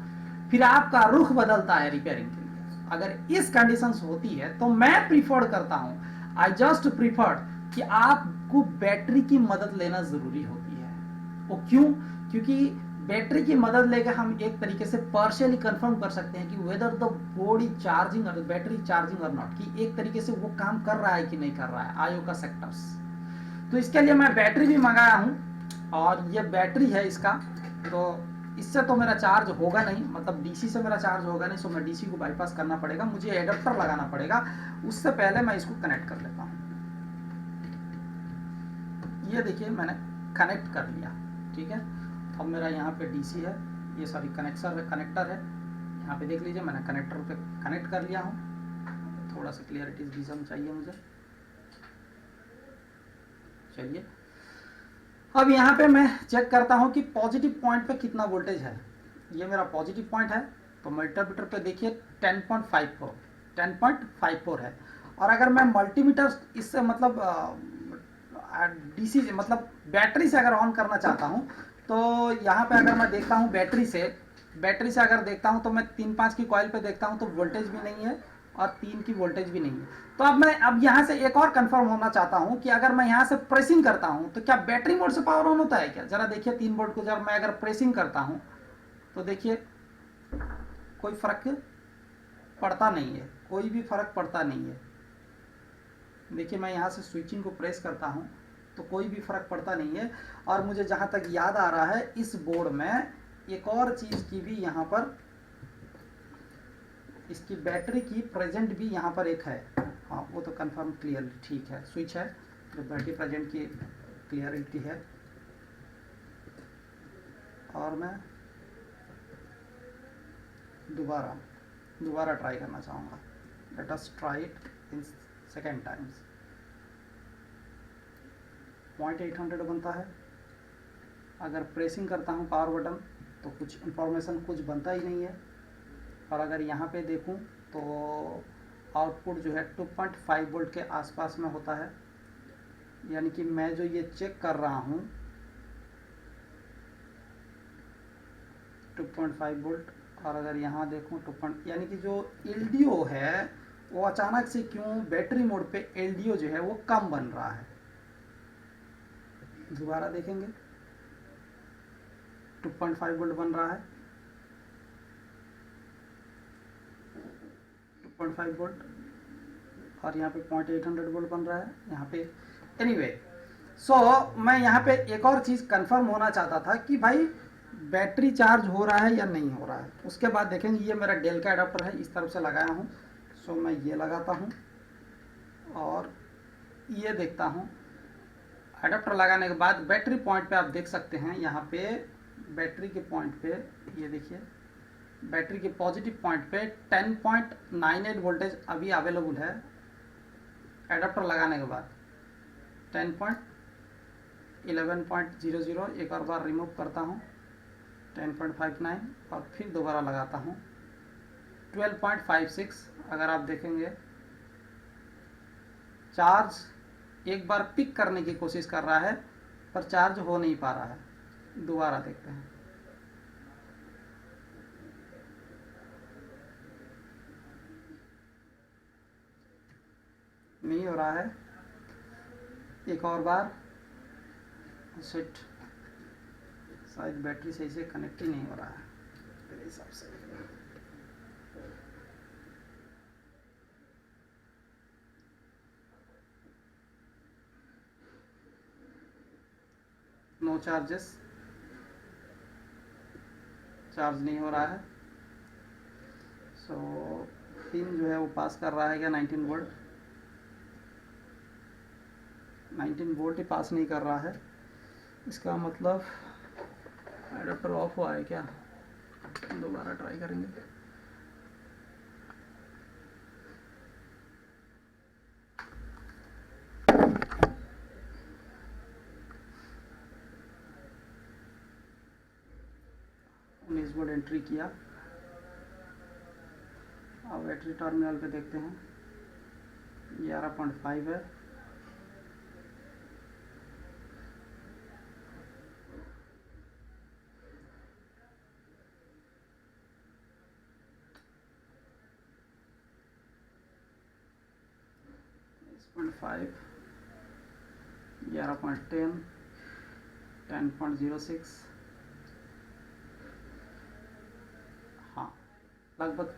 फिर आपका रुख बदलता है रिपेयरिंग के लिए। अगर इस कंडीशंस होती है तो मैं प्रीफर करता हूं, आई जस्ट प्रीफर कि आपको बैटरी की मदद लेना जरूरी होती है। वो क्यों? क्योंकि बैटरी की मदद लेकर हम एक तरीके से पार्शियली कंफर्म कर सकते हैं कि वेदर द बॉडी चार्जिंग और बैटरी चार्जिंग और नॉट, कि एक तरीके से वो काम कर रहा है कि नहीं कर रहा है, आयो का सेक्टर्स। तो इसके लिए मैं बैटरी भी मंगाया हूं, और ये बैटरी है इसका, तो इससे तो मेरा चार्ज होगा नहीं, मतलब डीसी से मेरा चार्ज होगा नहीं, सो मैं डीसी को बाईपास करना पड़ेगा, मुझे एडाप्टर लगाना पड़ेगा। उससे पहले मैं इसको कनेक्ट कर लेता हूं। ये देखिए मैंने कनेक्ट कर लिया। ठीक है, अब मेरा यहाँ पे डीसी है, ये सॉरी कनेक्टर है। यहाँ पे देख लीजिए मैंने कनेक्टर पे कनेक्ट कर लिया हूँ। थोड़ा सा क्लियरिटी विजन चाहिए मुझे। चलिए अब यहाँ पे मैं चेक करता हूँ कि पॉजिटिव पॉइंट पे कितना वोल्टेज है। ये मेरा पॉजिटिव पॉइंट है, तो मल्टीमीटर पे देखिए 10.54 है। और अगर मैं मल्टीमीटर इससे मतलब डीसी मतलब बैटरी से अगर ऑन करना चाहता हूँ, तो यहाँ पे अगर मैं देखता हूँ बैटरी से अगर देखता हूँ तो मैं 3-5 की कॉइल पे देखता हूँ तो वोल्टेज भी नहीं है और 3 की वोल्टेज भी नहीं है। तो अब यहाँ से एक और कंफर्म होना चाहता हूँ कि अगर मैं यहाँ से प्रेसिंग करता हूँ तो क्या बैटरी मोड से पावर ऑन होता है क्या। जरा देखिए 3 वोल्ट को जब मैं अगर प्रेसिंग करता हूँ तो देखिए कोई फर्क पड़ता नहीं है, कोई भी फर्क पड़ता नहीं है। देखिए मैं यहाँ से स्विचिंग को प्रेस करता हूँ तो कोई भी फर्क पड़ता नहीं है। और मुझे जहाँ तक याद आ रहा है इस बोर्ड में एक और चीज़ की भी यहाँ पर इसकी बैटरी की प्रेजेंट भी यहाँ पर एक है। हाँ वो तो कंफर्म क्लियर ठीक है, स्विच है जो बैटरी प्रेजेंट की क्लियरिटी है। और मैं दोबारा ट्राई करना चाहूँगा। Let us try it in second times. 0.800 बनता है। अगर प्रेसिंग करता हूँ पावर बटन तो कुछ इंफॉर्मेशन कुछ बनता ही नहीं है। और अगर यहाँ पे देखूँ तो आउटपुट जो है 2.5 वोल्ट के आसपास में होता है। यानी कि मैं जो ये चेक कर रहा हूँ 2.5 वोल्ट, और अगर यहाँ देखूँ यानी कि जो LDO है वो अचानक से क्यों बैटरी मोड पे LDO जो है वो कम बन रहा है। दोबारा देखेंगे 2.5 वोल्ट बन रहा है, 2.5 वोल्ट, और यहाँ पे 0.800 वोल्ट बन रहा है यहाँ पे। एनीवे मैं यहाँ पे एक और चीज़ कंफर्म होना चाहता था कि भाई बैटरी चार्ज हो रहा है या नहीं हो रहा है। उसके बाद देखेंगे ये मेरा डेल का एडाप्टर है, इस तरफ से लगाया हूँ। मैं ये लगाता हूँ और ये देखता हूँ। एडाप्टर लगाने के बाद बैटरी पॉइंट पे आप देख सकते हैं यहाँ पे बैटरी के पॉइंट पे ये देखिए बैटरी के पॉजिटिव पॉइंट पे 10.98 वोल्टेज अभी अवेलेबल है। एडाप्टर लगाने के बाद 11.00 एक और बार रिमूव करता हूँ 10.59 और फिर दोबारा लगाता हूँ 12.56। अगर आप देखेंगे चार्ज एक बार पिक करने की कोशिश कर रहा है पर चार्ज हो नहीं पा रहा है। दोबारा देखते हैं। नहीं हो रहा है। एक और बार सेट, शायद बैटरी सही से कनेक्ट ही नहीं हो रहा है मेरे हिसाब से। नो चार्जेस, चार्ज नहीं हो रहा है। पिन जो है वो पास कर रहा है क्या 19 वोल्ट, 19 वोल्ट ही पास नहीं कर रहा है। इसका मतलब एडाप्टर ऑफ हुआ है क्या। दोबारा ट्राई करेंगे। बोर्ड एंट्री किया। अब बैटरी टर्मिनल पे देखते हैं 11.5 है। .5 11.10 10.06। हाँ लगभग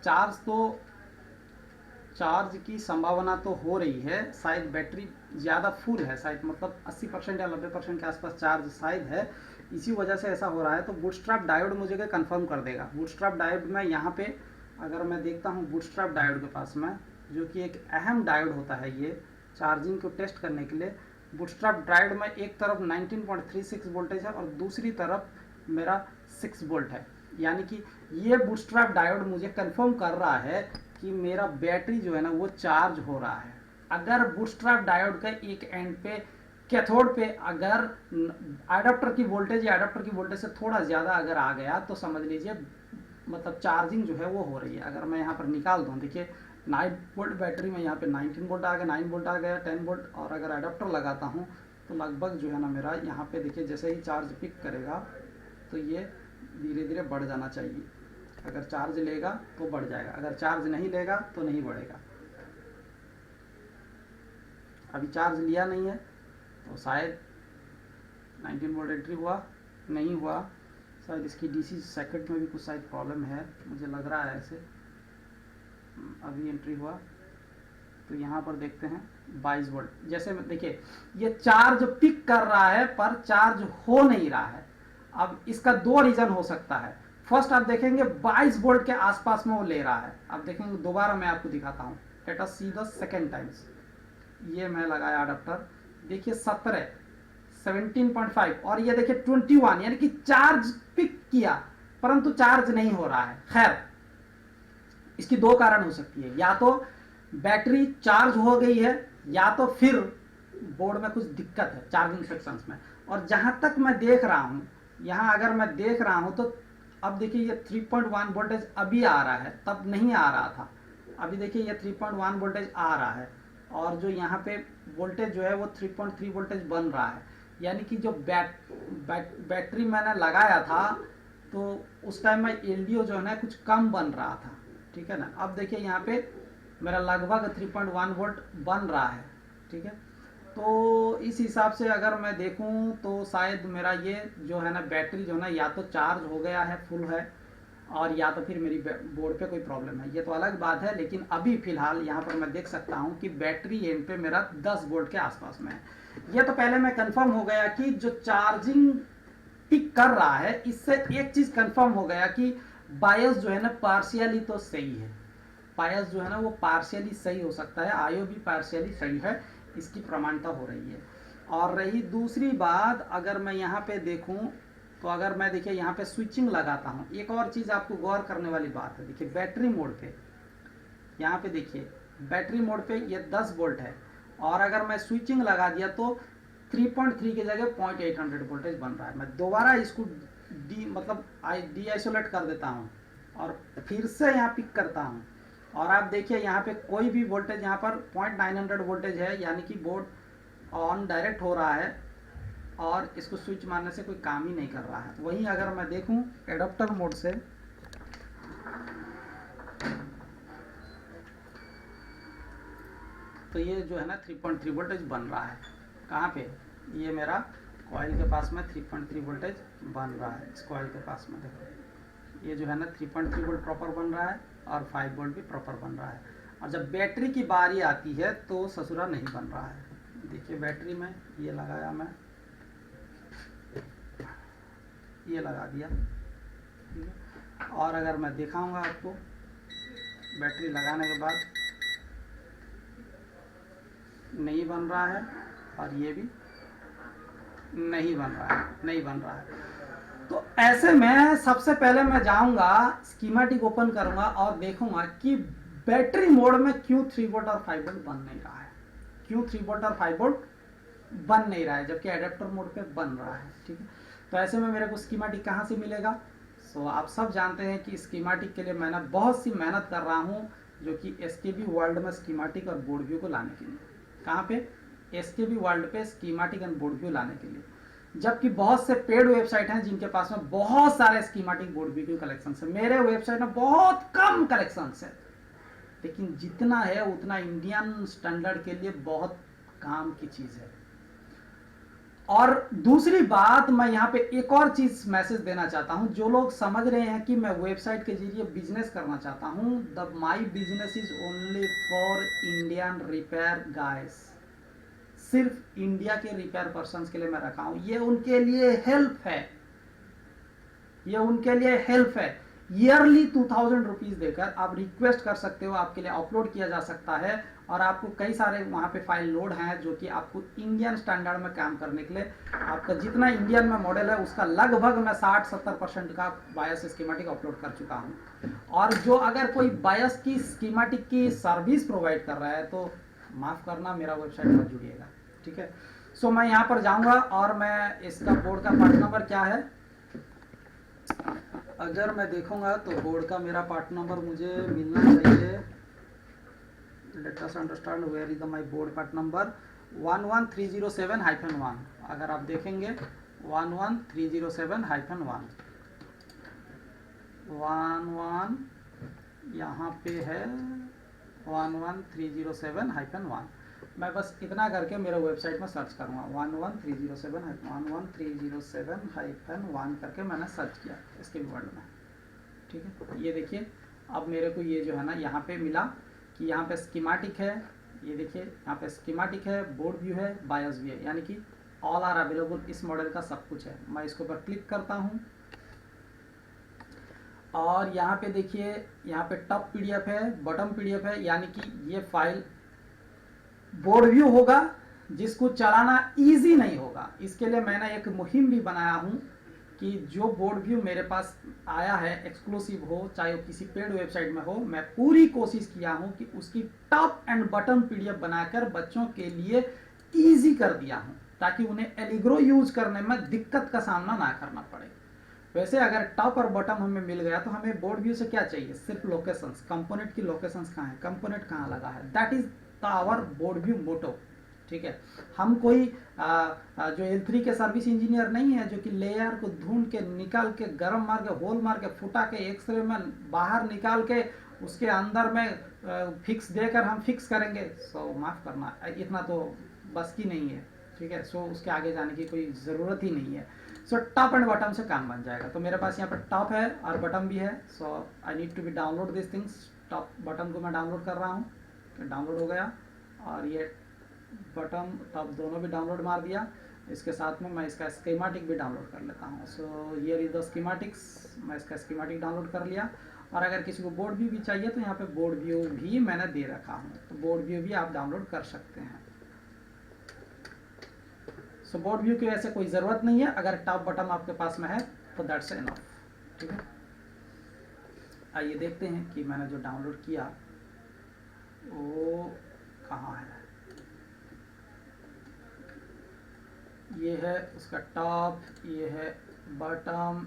चार्ज की संभावना तो हो रही है। शायद बैटरी ज़्यादा फुल है, शायद मतलब 80% या 90% के आसपास चार्ज शायद है, इसी वजह से ऐसा हो रहा है। तो बूटस्ट्रैप डायोड मुझे कंफर्म कर देगा। बूटस्ट्रैप डायोड में यहाँ पे अगर मैं देखता हूँ बूटस्ट्रैप डायोड के पास में, जो कि एक अहम डायोड होता है ये चार्जिंग को टेस्ट करने के लिए। बूटस्ट्रैप डायोड में एक तरफ 19.36 वोल्टेज है और दूसरी तरफ मेरा 6 वोल्ट है। यानी कि ये बूटस्ट्रैप डायोड मुझे कंफर्म कर रहा है कि मेरा बैटरी जो है ना वो चार्ज हो रहा है। अगर बूटस्ट्रैप डायोड का एक एंड पे कैथोड पे अगर एडाप्टर की वोल्टेज या एडाप्टर की वोल्टेज से थोड़ा ज़्यादा अगर आ गया तो समझ लीजिए मतलब चार्जिंग जो है वो हो रही है। अगर मैं यहाँ पर निकाल दूँ, देखिए 9 वोल्ट बैटरी में यहाँ पे 19 वोल्ट आ गया, 9 वोल्ट आ गया, 10 वोल्ट, और अगर एडाप्टर लगाता हूँ तो लगभग जो है ना मेरा यहाँ पे देखिए जैसे ही चार्ज पिक करेगा तो ये धीरे धीरे बढ़ जाना चाहिए। अगर चार्ज लेगा तो बढ़ जाएगा, अगर चार्ज नहीं लेगा तो नहीं बढ़ेगा। अभी चार्ज लिया नहीं है तो शायद 19 वोल्ट एंट्री हुआ, नहीं हुआ, शायद इसकी डीसी सर्किट में भी कुछ शायद प्रॉब्लम है, मुझे लग रहा है ऐसे। अभी एंट्री हुआ तो यहाँ पर देखते हैं 22 वोल्ट। जैसे देखिए ये चार्ज पिक कर रहा है पर चार्ज हो नहीं रहा है। अब इसका दो रीजन हो सकता है। फर्स्ट आप देखेंगे 22 वोल्ट के आसपास में वो ले रहा है। अब देखेंगे दोबारा मैं आपको दिखाता हूँ, let us see the second times. ये मैं लगाया अडाप्टर, देखिए 17.5 और ये देखिए 21, यानी कि चार्ज पिक किया परंतु चार्ज नहीं हो रहा है। खैर इसकी दो कारण हो सकती है, या तो बैटरी चार्ज हो गई है या तो फिर बोर्ड में कुछ दिक्कत है चार्जिंग सेक्शंस में। और जहां तक मैं देख रहा हूं, यहां अगर मैं देख रहा हूं तो अब देखिए ये 3.1 वोल्टेज अभी आ रहा है, तब नहीं आ रहा था। अभी देखिए ये 3.1 वोल्टेज आ रहा है और जो यहाँ पे वोल्टेज जो है वो 3.3 वोल्टेज बन रहा है। यानी कि जो बैटरी मैंने लगाया था तो उस टाइम में एलडीओ जो है ना कुछ कम बन रहा था, ठीक है ना। अब देखिए यहाँ पे मेरा लगभग 3.1 वोल्ट बन रहा है, ठीक है। तो इस हिसाब से अगर मैं देखूं तो शायद मेरा ये जो है ना बैटरी जो है ना या तो चार्ज हो गया है, फुल है, और या तो फिर मेरी बोर्ड पे कोई प्रॉब्लम है, ये तो अलग बात है। लेकिन अभी फिलहाल यहाँ पर मैं देख सकता हूँ कि बैटरी एंड पे मेरा 10 वोल्ट के आसपास में है। ये तो पहले मैं कंफर्म हो गया कि जो चार्जिंग पिक कर रहा है, इससे एक चीज कंफर्म हो गया कि बायस जो है ना पार्शियली तो सही है। बायस जो है ना वो पार्शियली सही हो सकता है, आईओ भी पार्शियली सही है, इसकी प्रमाणता हो रही है। और रही दूसरी बात, अगर मैं यहाँ पे देखूं तो अगर मैं देखिए यहाँ पे स्विचिंग लगाता हूँ, एक और चीज़ आपको गौर करने वाली बात है। देखिए बैटरी मोड पे, यहाँ पे देखिए बैटरी मोड पे ये 10 वोल्ट है और अगर मैं स्विचिंग लगा दिया तो 3.3 की जगह 0.800 वोल्टेज बन रहा है। मैं दोबारा इसको डी आइसोलेट कर देता हूँ और फिर से यहाँ पिक करता हूँ और आप देखिए यहाँ पे कोई भी वोल्टेज यहाँ पर 0.900 वोल्टेज है, यानी कि बोर्ड ऑन डायरेक्ट हो रहा है और इसको स्विच मारने से कोई काम ही नहीं कर रहा है। वहीं अगर मैं देखूं एडाप्टर मोड से, तो ये जो है ना 3.3 वोल्टेज बन रहा है। कहाँ पे? ये मेरा कॉइल के पास में 3.3 वोल्टेज बन रहा है। इस कॉइल के पास में देखो ये जो है ना 3.3 वोल्ट प्रॉपर बन रहा है और 5 वोल्ट भी प्रॉपर बन रहा है। और जब बैटरी की बारी आती है तो ससुरा नहीं बन रहा है। देखिए बैटरी में ये लगाया, मैं ये लगा दिया, ठीक है। और अगर मैं दिखाऊंगा आपको बैटरी लगाने के बाद नहीं बन रहा है और ये भी नहीं बन रहा है, नहीं बन रहा है। तो ऐसे में सबसे पहले मैं जाऊंगा स्कीमेटिक ओपन करूंगा और देखूंगा कि बैटरी मोड में क्यों 3 वोल्ट और 5 वोल्ट बन नहीं रहा है, क्यों 3 वोल्ट और 5 वोल्ट बन नहीं रहा है जबकि एडेप्टर मोड पे बन रहा है, ठीक है। तो ऐसे में मेरे को स्कीमेटिक कहाँ से मिलेगा? सो आप सब जानते हैं कि स्कीमेटिक के लिए मैंने बहुत सी मेहनत कर रहा हूँ, जो कि एसकेबी वर्ल्ड में स्कीमेटिक और बोर्ड व्यू को लाने के लिए। कहाँ पे? एसकेबी वर्ल्ड पे स्कीमेटिक एंड बोर्ड व्यू लाने के लिए। जबकि बहुत से पेड वेबसाइट हैं जिनके पास में बहुत सारे स्कीमेटिक बोर्ड व्यू कलेक्शन है। मेरे वेबसाइट में बहुत कम कलेक्शन है, लेकिन जितना है उतना इंडियन स्टैंडर्ड के लिए बहुत काम की चीज है। और दूसरी बात, मैं यहाँ पे एक और चीज मैसेज देना चाहता हूँ। जो लोग समझ रहे हैं कि मैं वेबसाइट के जरिए बिजनेस करना चाहता हूँ, the my business is only for Indian repair guys. सिर्फ इंडिया के रिपेयर पर्सन के लिए मैं रखा हूँ। ये उनके लिए हेल्प है, ये उनके लिए हेल्प है। ईयरली 2000 रुपीज देकर आप रिक्वेस्ट कर सकते हो, आपके लिए अपलोड किया जा सकता है। और आपको कई सारे वहाँ पे फाइल लोड हैं जो कि आपको इंडियन स्टैंडर्ड में काम करने के लिए, आपका जितना इंडियन में मॉडल है उसका लगभग मैं 60-70% का बायस स्कीमेटिक अपलोड कर चुका हूँ। और जो अगर कोई बायस की स्कीमेटिक की सर्विस प्रोवाइड कर रहा है तो माफ़ करना, मेरा वेबसाइट पर जुड़िएगा, ठीक है। सो मैं यहाँ पर जाऊँगा और मैं इसका बोर्ड का पार्ट नंबर क्या है, अगर मैं देखूंगा तो बोर्ड का मेरा पार्ट नंबर मुझे मिलना चाहिए। Let us understand where is my board part number 11307-1। अगर आप देखेंगे 11307-1 11 यहाँ पे है 11307-1। मैं बस इतना करके मेरे वेबसाइट में सर्च करूँगा 11307-1 करके मैंने सर्च किया इसके वर्ड में, ठीक है। ये देखिए अब मेरे को ये जो है ना यहाँ पे मिला कि यहाँ पे स्कीमेटिक है, ये देखिए यहाँ पे स्कीमेटिक है, बोर्ड व्यू है, बायस भी है, यानी कि ऑल आर अवेलेबल, इस मॉडल का सब कुछ है। मैं इसके ऊपर क्लिक करता हूँ और यहाँ पे देखिए यहाँ पे टॉप पीडीएफ है, बॉटम पीडीएफ है, यानी कि ये फाइल बोर्ड व्यू होगा जिसको चलाना इजी नहीं होगा। इसके लिए मैंने एक मुहिम भी बनाया हूं कि जो बोर्ड व्यू मेरे पास आया है एक्सक्लूसिव हो, चाहे वो किसी पेड वेबसाइट में हो, मैं पूरी कोशिश किया हूं कि उसकी टॉप एंड बॉटम पीडीएफ बनाकर बच्चों के लिए इजी कर दिया हूं ताकि उन्हें एलिग्रो यूज करने में दिक्कत का सामना ना करना पड़े। वैसे अगर टॉप और बॉटम हमें मिल गया तो हमें बोर्ड व्यू से क्या चाहिए, सिर्फ लोकेशंस, कंपोनेंट की लोकेशंस कहाँ है, कंपोनेंट कहाँ लगा है, that is our board view मोटो, ठीक है। हम कोई जो L3 के सर्विस इंजीनियर नहीं है जो कि लेयर को ढूंढ के निकाल के गरम मार के होल मार के फुटा के एक्सरे में बाहर निकाल के उसके अंदर में फिक्स देकर हम फिक्स करेंगे। सो माफ करना, इतना तो बस की नहीं है, ठीक है। सो उसके आगे जाने की कोई ज़रूरत ही नहीं है। सो टॉप एंड बॉटम से काम बन जाएगा। तो मेरे पास यहाँ पर टॉप है और बॉटम भी है। So I need to be download this things. Top bottom को मैं डाउनलोड कर रहा हूँ, डाउनलोड हो गया और ये बटन टॉप दोनों भी डाउनलोड मार दिया। इसके साथ में मैं इसका स्कीमेटिक भी डाउनलोड कर लेता हूँ। So here is the schematics, मैं इसका स्कीमेटिक डाउनलोड कर लिया। और अगर किसी को बोर्ड व्यू भी चाहिए तो यहाँ पे बोर्ड व्यू भी मैंने दे रखा हूँ, तो बोर्ड व्यू भी आप डाउनलोड कर सकते हैं। सो बोर्ड व्यू की ऐसे कोई ज़रूरत नहीं है, अगर टॉप बटन आपके पास में है तो दैट्स इनफ, ठीक है। आइए देखते हैं कि मैंने जो डाउनलोड किया वो कहाँ है। ये है उसका टॉप, ये है बॉटम,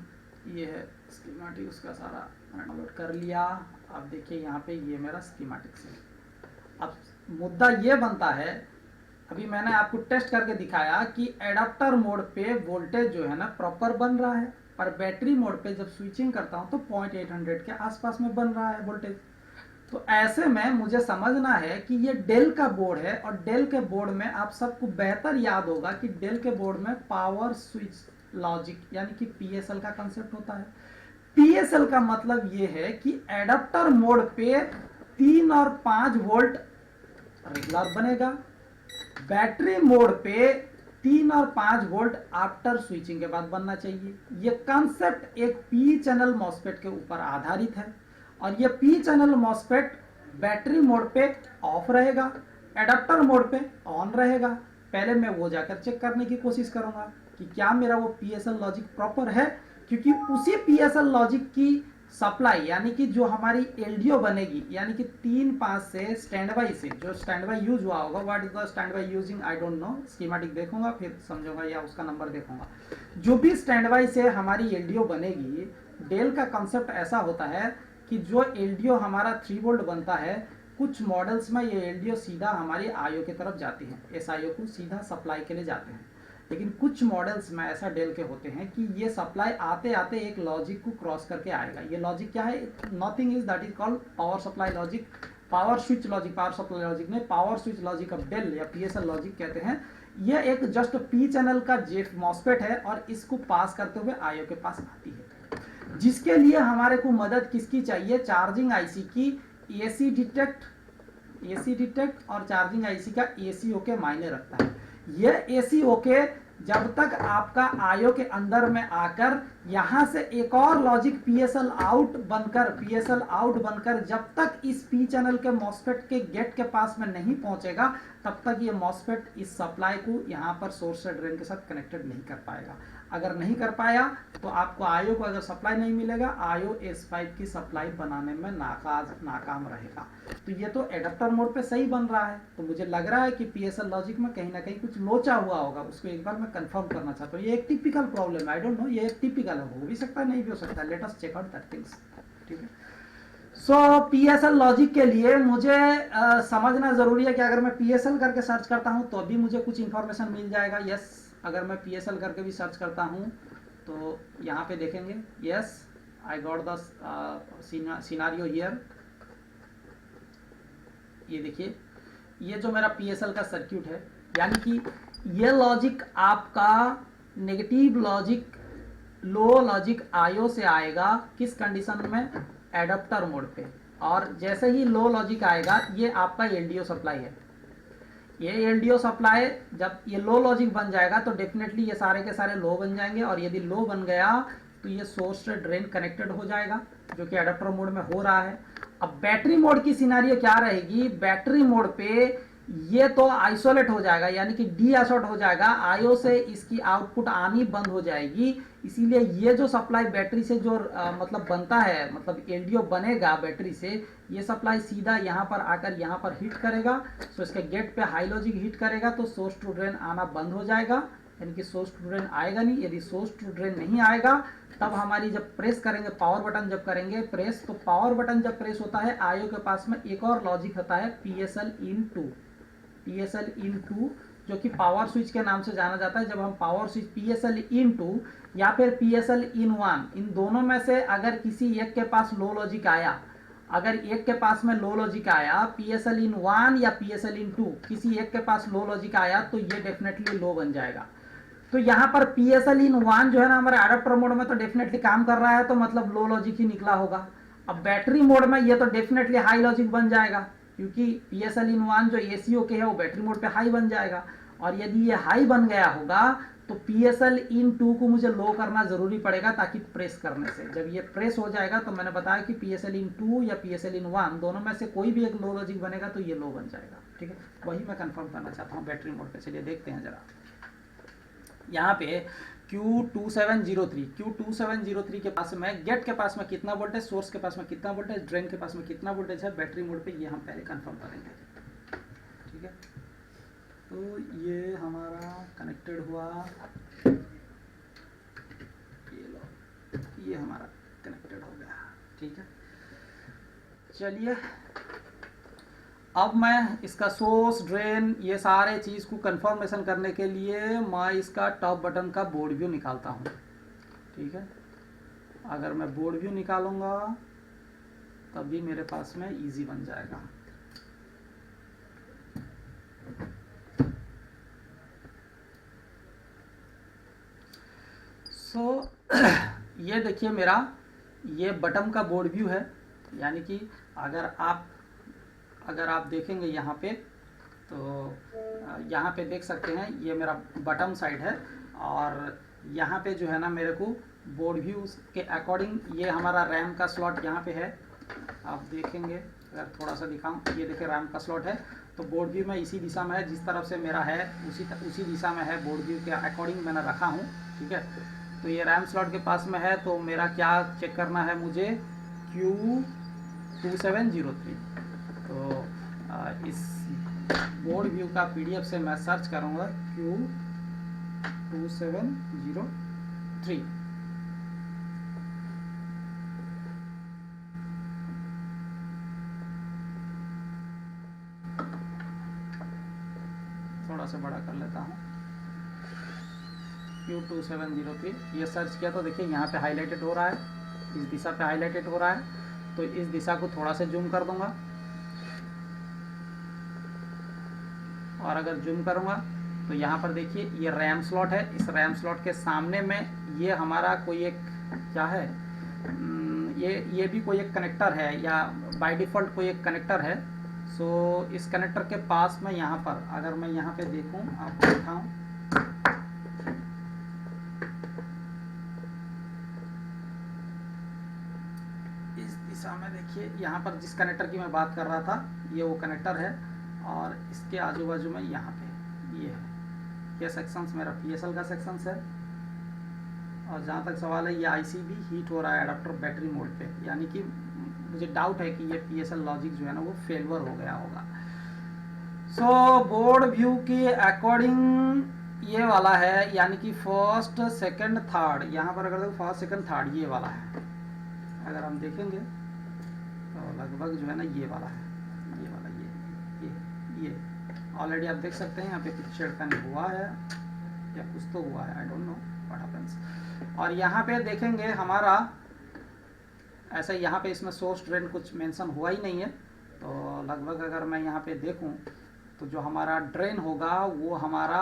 ये है स्कीमेटिक, उसका सारा मैंने डाउनलोड कर लिया। अब देखिए यहाँ पे ये मेरा स्कीमेटिक है। अब मुद्दा ये बनता है, अभी मैंने आपको टेस्ट करके दिखाया कि एडाप्टर मोड पे वोल्टेज जो है ना प्रॉपर बन रहा है, पर बैटरी मोड पे जब स्विचिंग करता हूँ तो 0.800 के आसपास में बन रहा है वोल्टेज। तो ऐसे में मुझे समझना है कि ये डेल का बोर्ड है और डेल के बोर्ड में आप सबको बेहतर याद होगा कि डेल के बोर्ड में पावर स्विच लॉजिक यानी कि पीएसएल का कंसेप्ट होता है। पीएसएल का मतलब ये है कि एडाप्टर मोड पे 3 और 5 वोल्ट रेगुलर बनेगा, बैटरी मोड पे 3 और 5 वोल्ट आफ्टर स्विचिंग के बाद बनना चाहिए। ये कंसेप्ट एक पी चैनल मॉसफेट के ऊपर आधारित है और ये P channel MOSFET battery mode पे ऑफ रहेगा, एडाप्टर मोड पे ऑन रहेगा। पहले मैं वो जाकर चेक करने की कोशिश करूंगा कि क्या मेरा वो पीएसएल लॉजिक प्रॉपर है, क्योंकि उसी पीएसएल लॉजिक की सप्लाई यानी कि जो हमारी एलडीओ बनेगी, यानी कि 3-5 से स्टैंड बाई से जो स्टैंड बाई यूज हुआ होगा, what is the stand by using I don't know, schematic देखूंगा फिर समझूंगा या उसका नंबर देखूंगा। जो भी स्टैंड बाई से हमारी एलडीओ बनेगी, डेल का कंसेप्ट ऐसा होता है कि जो एलडीओ हमारा 3 वोल्ट बनता है, कुछ मॉडल्स में ये एलडीओ सीधा हमारी आईओ की तरफ जाती है, एसआईओ को सीधा सप्लाई के लिए जाते हैं। लेकिन कुछ मॉडल्स में ऐसा डेल के होते हैं कि ये सप्लाई आते आते एक लॉजिक को क्रॉस करके आएगा। ये लॉजिक क्या है, nothing is that is called power supply logic, power switch logic, power supply logic ने power switch logic of Dell या पीएसएल लॉजिक कहते हैं। ये एक जस्ट पी चैनल का जेफ मॉसफेट है और इसको पास करते हुए आईओ के पास आती है, जिसके लिए हमारे को मदद किसकी चाहिए, चार्जिंग आईसी की। एसी डिटेक्ट और चार्जिंग आईसी का एसी ओके मायने रखता है। ये एसी ओके जब तक आपका आईओ के अंदर में आकर यहां से एक और लॉजिक पीएसएल आउट बनकर जब तक इस पी चैनल के मॉसफेट के गेट के पास में नहीं पहुंचेगा तब तक ये मॉसफेट इस सप्लाई को यहां पर सोर्स से ड्रेन के साथ कनेक्टेड नहीं कर पाएगा। अगर नहीं कर पाया तो आपको आईओ को अगर सप्लाई नहीं मिलेगा, आईओ S5 की सप्लाई बनाने में नाकाम रहेगा। तो ये तो एडाप्टर मोड पे सही बन रहा है, तो मुझे लग रहा है कि पीएसएल लॉजिक में कहीं ना कहीं कुछ लोचा हुआ होगा, उसको एक बार मैं कंफर्म करना चाहता हूँ। ये एक typical problem, I don't know, ये एक टिपिकल है, हो भी सकता है नहीं भी हो सकता है, let us check out that things. ठीक है, सो पीएसएल लॉजिक के लिए मुझे समझना जरूरी है कि अगर मैं पीएसएल करके सर्च करता हूं तो भी मुझे कुछ इंफॉर्मेशन मिल जाएगा। यस, अगर मैं पीएसएल करके भी सर्च करता हूं तो यहाँ पे देखेंगे, yes I got the scenario here. ये देखिए, ये जो मेरा पीएसएल का सर्किट है, यानी कि ये लॉजिक आपका नेगेटिव लॉजिक, लो लॉजिक आईओ से आएगा किस कंडीशन में, एडाप्टर मोड पे। और जैसे ही लो लॉजिक आएगा, ये आपका एलडीओ सप्लाई है, ये एलडीओ सप्लाई जब ये लो लॉजिक बन जाएगा तो डेफिनेटली ये सारे के सारे लो बन जाएंगे, और यदि लो बन गया तो ये सोर्स से ड्रेन कनेक्टेड हो जाएगा, जो कि एडाप्टर मोड में हो रहा है। अब बैटरी मोड की सिनारियो क्या रहेगी, बैटरी मोड पे ये तो आइसोलेट हो जाएगा, यानी कि डी आइसोलेट हो जाएगा, आईओ से इसकी आउटपुट आनी बंद हो जाएगी। इसीलिए ये जो सप्लाई बैटरी से जो मतलब बनता है, मतलब एलडीओ बनेगा बैटरी से, ये सप्लाई सीधा यहाँ पर आकर यहाँ पर हिट करेगा, तो इसके गेट पे हाई लॉजिक हिट करेगा तो सोर्स टू ड्रेन आना बंद हो जाएगा, यानी कि सोर्स टू ड्रेन आएगा नहीं। यदि सोर्स टू ड्रेन नहीं आएगा तब हमारी जब प्रेस करेंगे, पावर बटन जब करेंगे प्रेस, तो पावर बटन जब प्रेस होता है आईओ के पास में एक और लॉजिक होता है पीएसएल इन टू, जो कि पावर स्विच के नाम से जाना जाता है। जब हम power switch PSL into या फिर पीएसएल इन वन, इन दोनों में से अगर किसी एक के पास लो लॉजिक आया, अगर एक के पास में लो लॉजिक आया, पीएसएल इन वन या पीएसएल इन टू, किसी एक के पास लो लॉजिक आया तो ये डेफिनेटली लो बन जाएगा। तो यहाँ पर पीएसएल इन वन जो है ना हमारे एडाप्टर मोड में तो डेफिनेटली काम कर रहा है, तो मतलब लो लॉजिक ही निकला होगा। अब बैटरी मोड में ये तो डेफिनेटली हाई लॉजिक बन जाएगा, क्योंकि पीएसएल इन वन जो एसीओ के है वो बैटरी मोड पे हाई बन जाएगा, और यदि ये हाई बन गया होगा तो पीएसएल इन टू को मुझे लो करना जरूरी पड़ेगा, ताकि प्रेस करने से जब ये प्रेस हो जाएगा तो मैंने बताया कि पीएसएल इन टू या पीएसएल इन वन दोनों में से कोई भी एक लो लॉजिक बनेगा तो ये लो बन जाएगा। ठीक है, वही मैं कंफर्म करना चाहता हूँ बैटरी मोड पे। चलिए देखते हैं जरा, यहाँ पे Q2703 के पास में, गेट के पास में कितना वोल्टेज, सोर्स के पास में कितना वोल्टेज, ड्रेन के पास में कितना वोल्टेज है बैटरी मोड पे, ये हम पहले कंफर्म करेंगे। ठीक है, तो ये हमारा कनेक्टेड हुआ, ये हमारा कनेक्टेड हो गया। ठीक है, चलिए अब मैं इसका सोर्स, ड्रेन, ये सारे चीज़ को कंफर्मेशन करने के लिए मैं इसका टॉप बटन का बोर्ड व्यू निकालता हूँ। ठीक है, अगर मैं बोर्ड व्यू निकालूंगा तब भी मेरे पास में इजी बन जाएगा। ये देखिए मेरा ये बटन का बोर्ड व्यू है, यानी कि अगर आप देखेंगे यहाँ पे तो यहाँ पे देख सकते हैं ये मेरा बटन साइड है, और यहाँ पे जो है ना मेरे को बोर्ड व्यू के अकॉर्डिंग ये हमारा रैम का स्लॉट यहाँ पे है। आप देखेंगे, अगर थोड़ा सा दिखाऊं, ये देखिए रैम का स्लॉट है, तो बोर्ड व्यू में इसी दिशा में है, जिस तरफ से मेरा है उसी दिशा में है, बोर्ड व्यू के अकॉर्डिंग मैंने रखा हूँ। ठीक है, तो ये रैम स्लॉट के पास में है, तो मेरा क्या चेक करना है मुझे, Q2703। तो इस बोर्ड व्यू का पीडीएफ से मैं सर्च करूंगा Q2703। थोड़ा सा बड़ा कर लेता हूँ, Q2703 ये सर्च किया तो देखिए यहाँ पे हाईलाइटेड हो रहा है, इस दिशा पे हाईलाइटेड हो रहा है, तो इस दिशा को थोड़ा सा जूम कर दूंगा, और अगर जूम करूंगा तो यहाँ पर देखिए ये रैम स्लॉट है, इस रैम स्लॉट के सामने में ये हमारा कोई एक क्या है, ये भी कोई एक कनेक्टर है, या बाय डिफ़ॉल्ट कोई एक कनेक्टर है। सो इस कनेक्टर के पास में यहाँ पर अगर मैं यहाँ पे देखूँ, आपको दिखाऊँ, में देखिए यहाँ पर जिस कनेक्टर की मैं बात कर रहा था ये वो कनेक्टर है, और इसके आजू बाजू में यहाँ पे ये है, ये सेक्शंस मेरा PSL का सेक्शंस है। और जहाँ तक सवाल है ये IC भी हीट हो रहा है एडाप्टर बैटरी मोड पे, यानी कि मुझे डाउट है कि ये PSL लॉजिक जो है ना वो फेलवर हो गया होगा। सो बोर्ड व्यू के अकॉर्डिंग ये वाला है, यानी कि फर्स्ट सेकंड थर्ड, यहाँ पर अगर देखो फर्स्ट सेकंड थर्ड ये वाला है, अगर हम देखेंगे तो लगभग जो है ना ये वाला है, ये वाला ये ऑलरेडी आप देख सकते हैं यहाँ पे कुछ छेड़खानी हुआ है या कुछ तो हुआ है, I don't know what happens. और यहाँ पे देखेंगे हमारा ऐसा, यहाँ पे इसमें सोर्स ड्रेन कुछ मेंशन हुआ ही नहीं है, तो लगभग अगर मैं यहाँ पे देखूँ तो जो हमारा ड्रेन होगा वो हमारा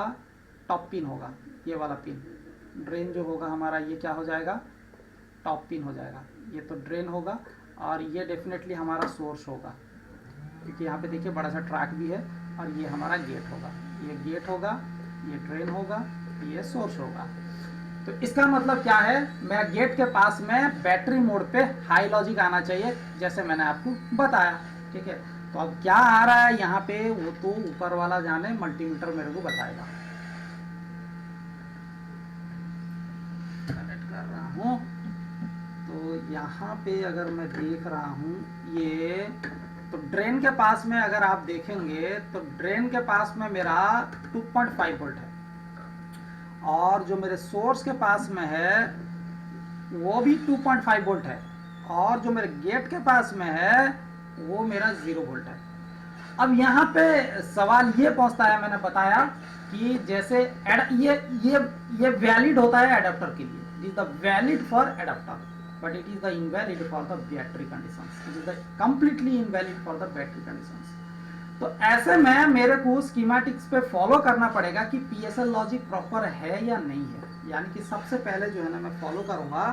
टॉप पिन होगा, ये वाला पिन ड्रेन जो होगा हमारा ये क्या हो जाएगा, टॉप पिन हो जाएगा। ये तो ड्रेन होगा और ये डेफिनेटली हमारा सोर्स होगा, क्योंकि यहाँ पे देखिए बड़ा सा ट्रैक भी है, और ये हमारा गेट होगा, ये गेट होगा, ये ड्रेन होगा, ये सोर्स होगा। तो इसका मतलब क्या है, मेरा गेट के पास में बैटरी मोड पे हाई लॉजिक आना चाहिए, जैसे मैंने आपको बताया। ठीक है, तो अब क्या आ रहा है यहाँ पे वो तो ऊपर वाला जाने, मल्टीमीटर मेरे को बताएगा। कनेक्ट कर रहा हूँ तो यहाँ पे अगर मैं देख रहा हूँ ये, तो ड्रेन के पास में अगर आप देखेंगे तो ड्रेन के पास में मेरा 2.5 वोल्ट है, और जो मेरे सोर्स के पास में है वो भी 2.5 वोल्ट है, और जो मेरे गेट के पास में है वो मेरा 0 वोल्ट है। अब यहाँ पे सवाल ये पहुंचता है, मैंने बताया कि जैसे ये वैलिड होता है एडाप्टर के लिए, it is the valid for adapter, but it is the invalid for the battery conditions, it is the completely invalid for the battery conditions। तो ऐसे में मेरे को स्कीमेटिक्स पे फॉलो करना पड़ेगा कि PSL लॉजिक प्रॉपर है या नहीं है, यानी कि सबसे पहले जो है ना मैं फॉलो करूंगा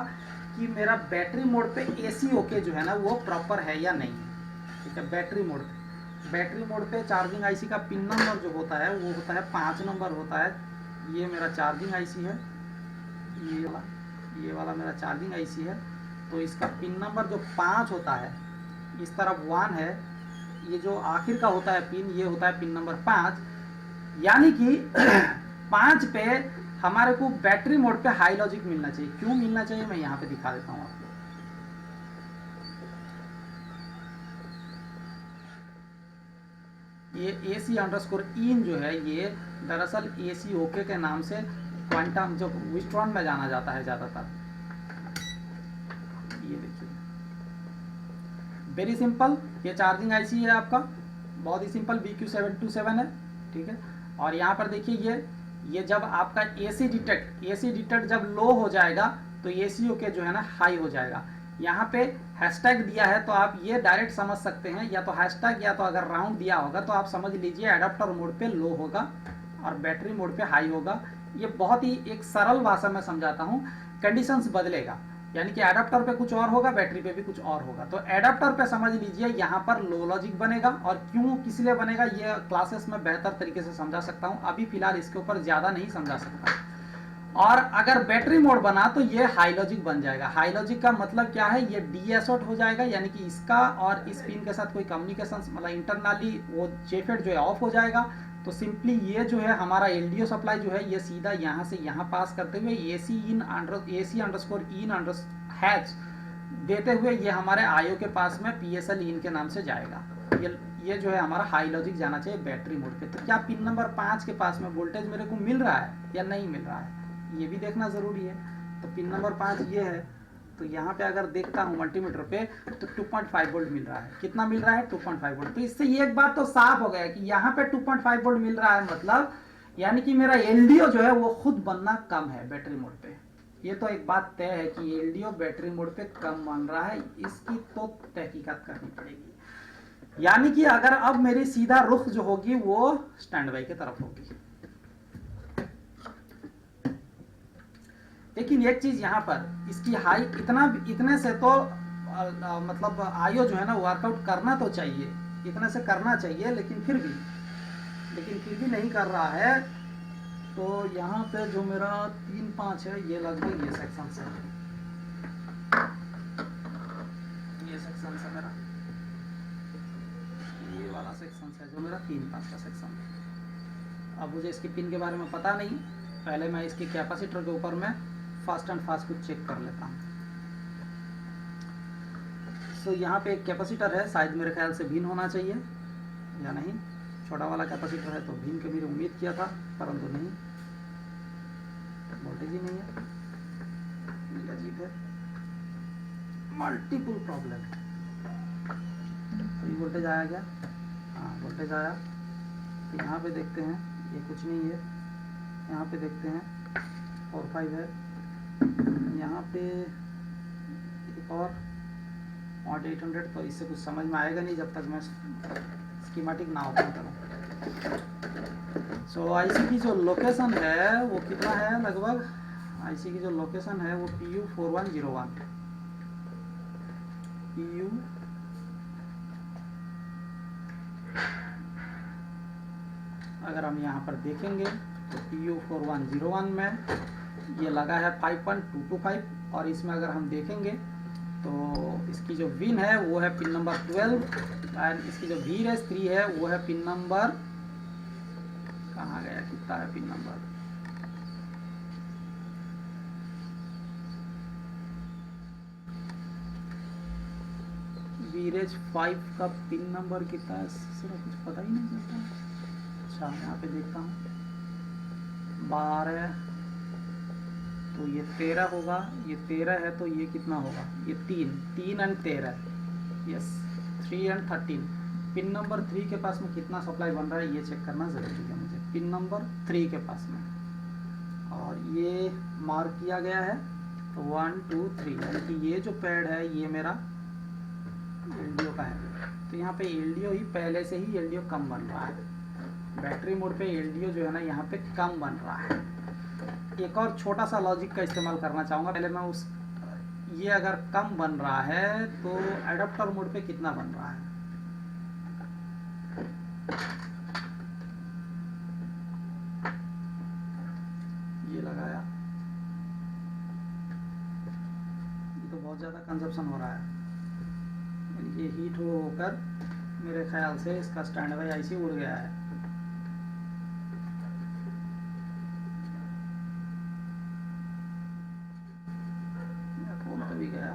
कि मेरा बैटरी मोड पे AC ओके जो है ना वो प्रॉपर है या नहीं है। ठीक है, बैटरी मोड पे चार्जिंग IC का पिन नंबर जो होता है वो होता है 5 नंबर होता है। ये मेरा चार्जिंग IC है, ये वाला मेरा चार्जिंग IC है, तो इसका पिन नंबर जो 5 होता है, इस तरफ 1 है, ये जो आखिर का होता है पिन ये होता है पिन नंबर 5, यानी कि 5 पे हमारे को बैटरी मोड पे हाई लॉजिक मिलना चाहिए। क्यों मिलना चाहिए मैं यहाँ पे दिखा देता हूँ आपको। ये AC_in जो है ये दरअसल AC ओके के नाम से क्वांटम जो विस्ट्रॉन में जाना जाता है ज्यादातर। ये देखिए वेरी सिंपल, ये चार्जिंग IC है आपका, बहुत ही सिंपल BQ727 है। ठीक है, और यहाँ पर देखिए ये जब आपका AC डिटेक्ट जब लो हो जाएगा तो AC ओके जो है ना हाई हो जाएगा। यहाँ पे हैशटैग दिया है तो आप ये डायरेक्ट समझ सकते हैं, या तो हैशटैग या तो अगर राउंड दिया होगा तो आप समझ लीजिए एडाप्टर मोड पे लो होगा और बैटरी मोड पे हाई होगा। ये बहुत ही एक सरल भाषा में समझाता हूँ, कंडीशंस बदलेगा, यानी कि एडाप्टर पे कुछ और होगा, बैटरी पे भी कुछ और होगा। तो एडाप्टर पे समझ लीजिए यहाँ पर लो लॉजिक बनेगा, और क्यों किस लिए बनेगा ये क्लासेस में बेहतर तरीके से समझा सकता हूँ, अभी फिलहाल इसके ऊपर ज्यादा नहीं समझा सकता। और अगर बैटरी मोड बना तो ये हाई लॉजिक बन जाएगा। हाई लॉजिक का मतलब क्या है, ये डीएसओट हो जाएगा, यानी कि इसका और इस पिन के साथ कोई कम्युनिकेशन मतलब इंटरनली वो जेफेट जो है ऑफ हो जाएगा। तो सिंपली ये जो है हमारा LDO सप्लाई जो है ये सीधा यहाँ से यहाँ पास करते हुए AC_in हैच देते हुए ये हमारे IO के पास में PSL in के नाम से जाएगा। ये जो है हमारा हाई लॉजिक जाना चाहिए बैटरी मोड पे। तो क्या पिन नंबर 5 के पास में वोल्टेज मेरे को मिल रहा है या नहीं मिल रहा है, ये भी देखना जरूरी है। तो पिन नंबर 5 ये है, तो यहाँ पे अगर देखता हूँ मल्टीमीटर पे तो 2.5 वोल्ट मिल रहा है। कितना मिल रहा है, 2.5 वोल्ट। तो इससे ये एक बात तो साफ हो गया कि यहाँ पे 2.5 वोल्ट मिल रहा है, मतलब यानी कि मेरा LDO जो है वो खुद बनना कम है बैटरी मोड पे। ये तो एक बात तय है कि LDO बैटरी मोड पे कम बन रहा है, इसकी तो तहकीकात करनी पड़ेगी। यानी कि अगर अब मेरी सीधा रुख जो होगी वो स्टैंड बाई की तरफ होगी। लेकिन एक चीज यहाँ पर इसकी हाई इतने से तो मतलब IO जो है ना वर्कआउट करना तो चाहिए, इतने से करना चाहिए, लेकिन फिर भी नहीं कर रहा है। तो यहाँ पे जो मेरा 3-5 है ये लगभग ये सेक्शन सेक्शन है मेरा, ये वाला सेक्शन है जो मेरा 3 5 का सेक्शन है। अब मुझे इसकी पिन के बारे में पता नहीं, पहले मैं इसकी कैपेसिटर के ऊपर में फास्ट एंड फास्ट कुछ चेक कर लेता हूँ। सो यहाँ पे एक कैपेसिटर है, शायद मेरे ख्याल से भिन्न होना चाहिए या नहीं, छोटा वाला कैपेसिटर है तो भिन्न की मेरी उम्मीद किया था, परंतु नहीं, वोल्टेज ही नहीं है, ये अजीब है, मल्टीपल प्रॉब्लम। तो ये वोल्टेज आया क्या? हाँ वोल्टेज आया। तो यहाँ पे देखते हैं, ये कुछ नहीं है, यहाँ पे देखते हैं 4 5 है, यहाँ पे एक और 800, तो इससे कुछ समझ में आएगा नहीं जब तक मैं स्कीमेटिक ना ओपन करूँ। सो आईसी की जो लोकेशन है वो कितना है, लगभग आईसी की जो लोकेशन है वो PU4101, PU अगर हम यहाँ पर देखेंगे तो PU4101 में ये लगा है 5.225, और इसमें अगर हम देखेंगे तो इसकी जो विन है वो है पिन नंबर 12, एंड इसकी जो VRS3 है वो है पिन नंबर, कहाँ गया, कितना है पिन नंबर, VRS5 का पिन नंबर कितना है, सिर्फ कुछ पता ही नहीं चलता। अच्छा यहाँ पे देखता हूँ 12, तो ये 13 होगा, ये 13 है तो ये कितना होगा, ये 3 and 13, yes 3 and 13। Pin number 3 के पास में कितना सप्लाई बन रहा है ये चेक करना ज़रूरी है मुझे, पिन नंबर 3 के पास में, और ये मार्क किया गया है तो 1 2 3, यानी कि ये जो पैड है ये मेरा LDO का है। तो यहाँ पे LDO ही पहले से ही LDO कम बन रहा है, बैटरी मोड पे LDO जो है ना यहाँ पे कम बन रहा है। एक और छोटा सा लॉजिक का इस्तेमाल करना चाहूँगा, पहले मैं उस, ये अगर कम बन रहा है तो एडाप्टर मोड पे कितना बन रहा है, ये लगाया, ये तो बहुत ज़्यादा कंजप्शन हो रहा है, यानी कि हीट होकर मेरे ख्याल से इसका स्टैंड बाई आईसी उड़ गया है। भी गया।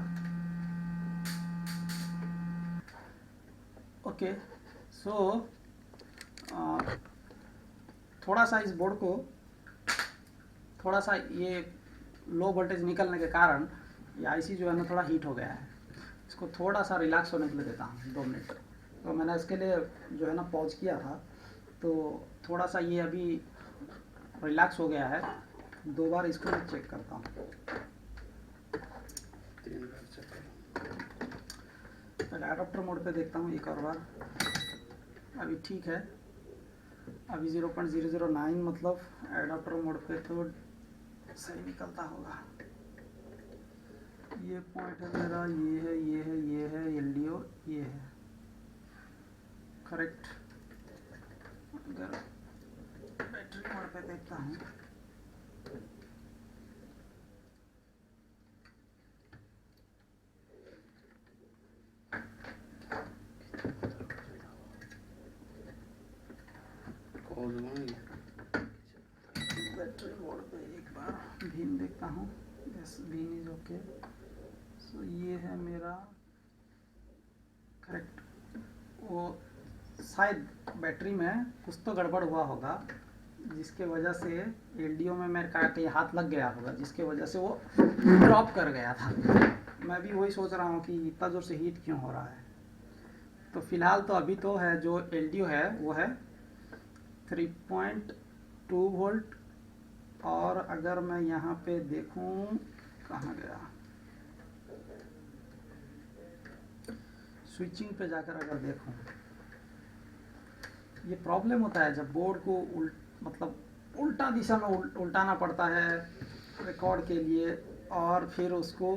ओके सो थोड़ा सा इस बोर्ड को, थोड़ा सा ये लो वोल्टेज निकलने के कारण ये आईसी जो है ना थोड़ा हीट हो गया है, इसको थोड़ा सा रिलैक्स होने के लिए देता हूँ 2 मिनट। तो मैंने इसके लिए जो है ना पॉज किया था, तो थोड़ा सा ये अभी रिलैक्स हो गया है, 2 बार इसको मैं चेक करता हूँ, 3 बार चेक करूँ। एडाप्टर मोड पे देखता हूँ एक और बार, अभी ठीक है, अभी 0.009, मतलब एडाप्टर मोड पे तो सही निकलता होगा। ये पॉइंट है मेरा, ये है, ये है, ये है LDO, ये है करेक्ट। अगर बैटरी मोड पे देखता हूँ, बैटरी मोड पे एक बार भिन देखता हूँ, यस भिन इज ओके। सो ये है मेरा करेक्ट, वो शायद बैटरी में कुछ तो गड़बड़ हुआ होगा जिसके वजह से LDO में मेरे कहीं हाथ लग गया होगा, जिसके वजह से वो ड्रॉप कर गया था। मैं भी वही सोच रहा हूँ कि इतना जोर से हीट क्यों हो रहा है। तो फिलहाल तो अभी तो है जो LDO है वो है 3.2 वोल्ट, और अगर मैं यहाँ पे देखूँ, कहाँ गया, स्विचिंग पे जाकर अगर देखूँ, ये प्रॉब्लम होता है जब बोर्ड को मतलब उल्टा दिशा में उल्टाना पड़ता है रिकॉर्ड के लिए, और फिर उसको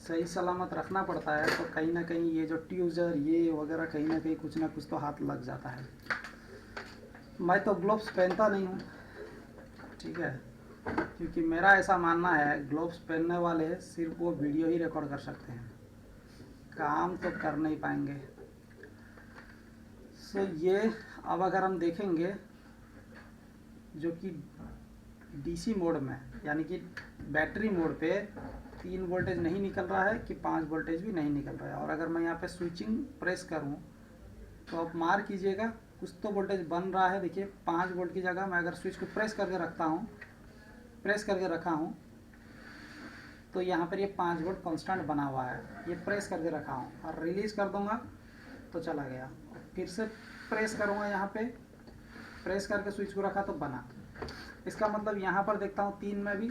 सही सलामत रखना पड़ता है, तो कहीं ना कहीं ये जो ट्यूजर ये वगैरह कहीं ना कहीं कुछ ना कुछ तो हाथ लग जाता है। मैं तो ग्लोव्स पहनता नहीं हूँ, ठीक है, क्योंकि मेरा ऐसा मानना है ग्लोव्स पहनने वाले सिर्फ वो वीडियो ही रिकॉर्ड कर सकते हैं, काम तो कर नहीं पाएंगे। सो ये अब अगर हम देखेंगे जो कि डीसी मोड में, यानी कि बैटरी मोड पे 3 वोल्टेज नहीं निकल रहा है कि 5 वोल्टेज भी नहीं निकल रहा है। और अगर मैं यहाँ पे स्विचिंग प्रेस करूँ तो आप मार कीजिएगा कुछ तो वोल्टेज बन रहा है। देखिए 5 वोल्ट की जगह मैं अगर स्विच को प्रेस करके रखा हूँ तो यहाँ पर ये 5 वोल्ट कांस्टेंट बना हुआ है। ये प्रेस करके रखा हूँ और रिलीज कर दूंगा तो चला गया। फिर से प्रेस करूँगा, यहाँ पे प्रेस करके स्विच को रखा तो बना। इसका मतलब यहाँ पर देखता हूँ 3 में भी,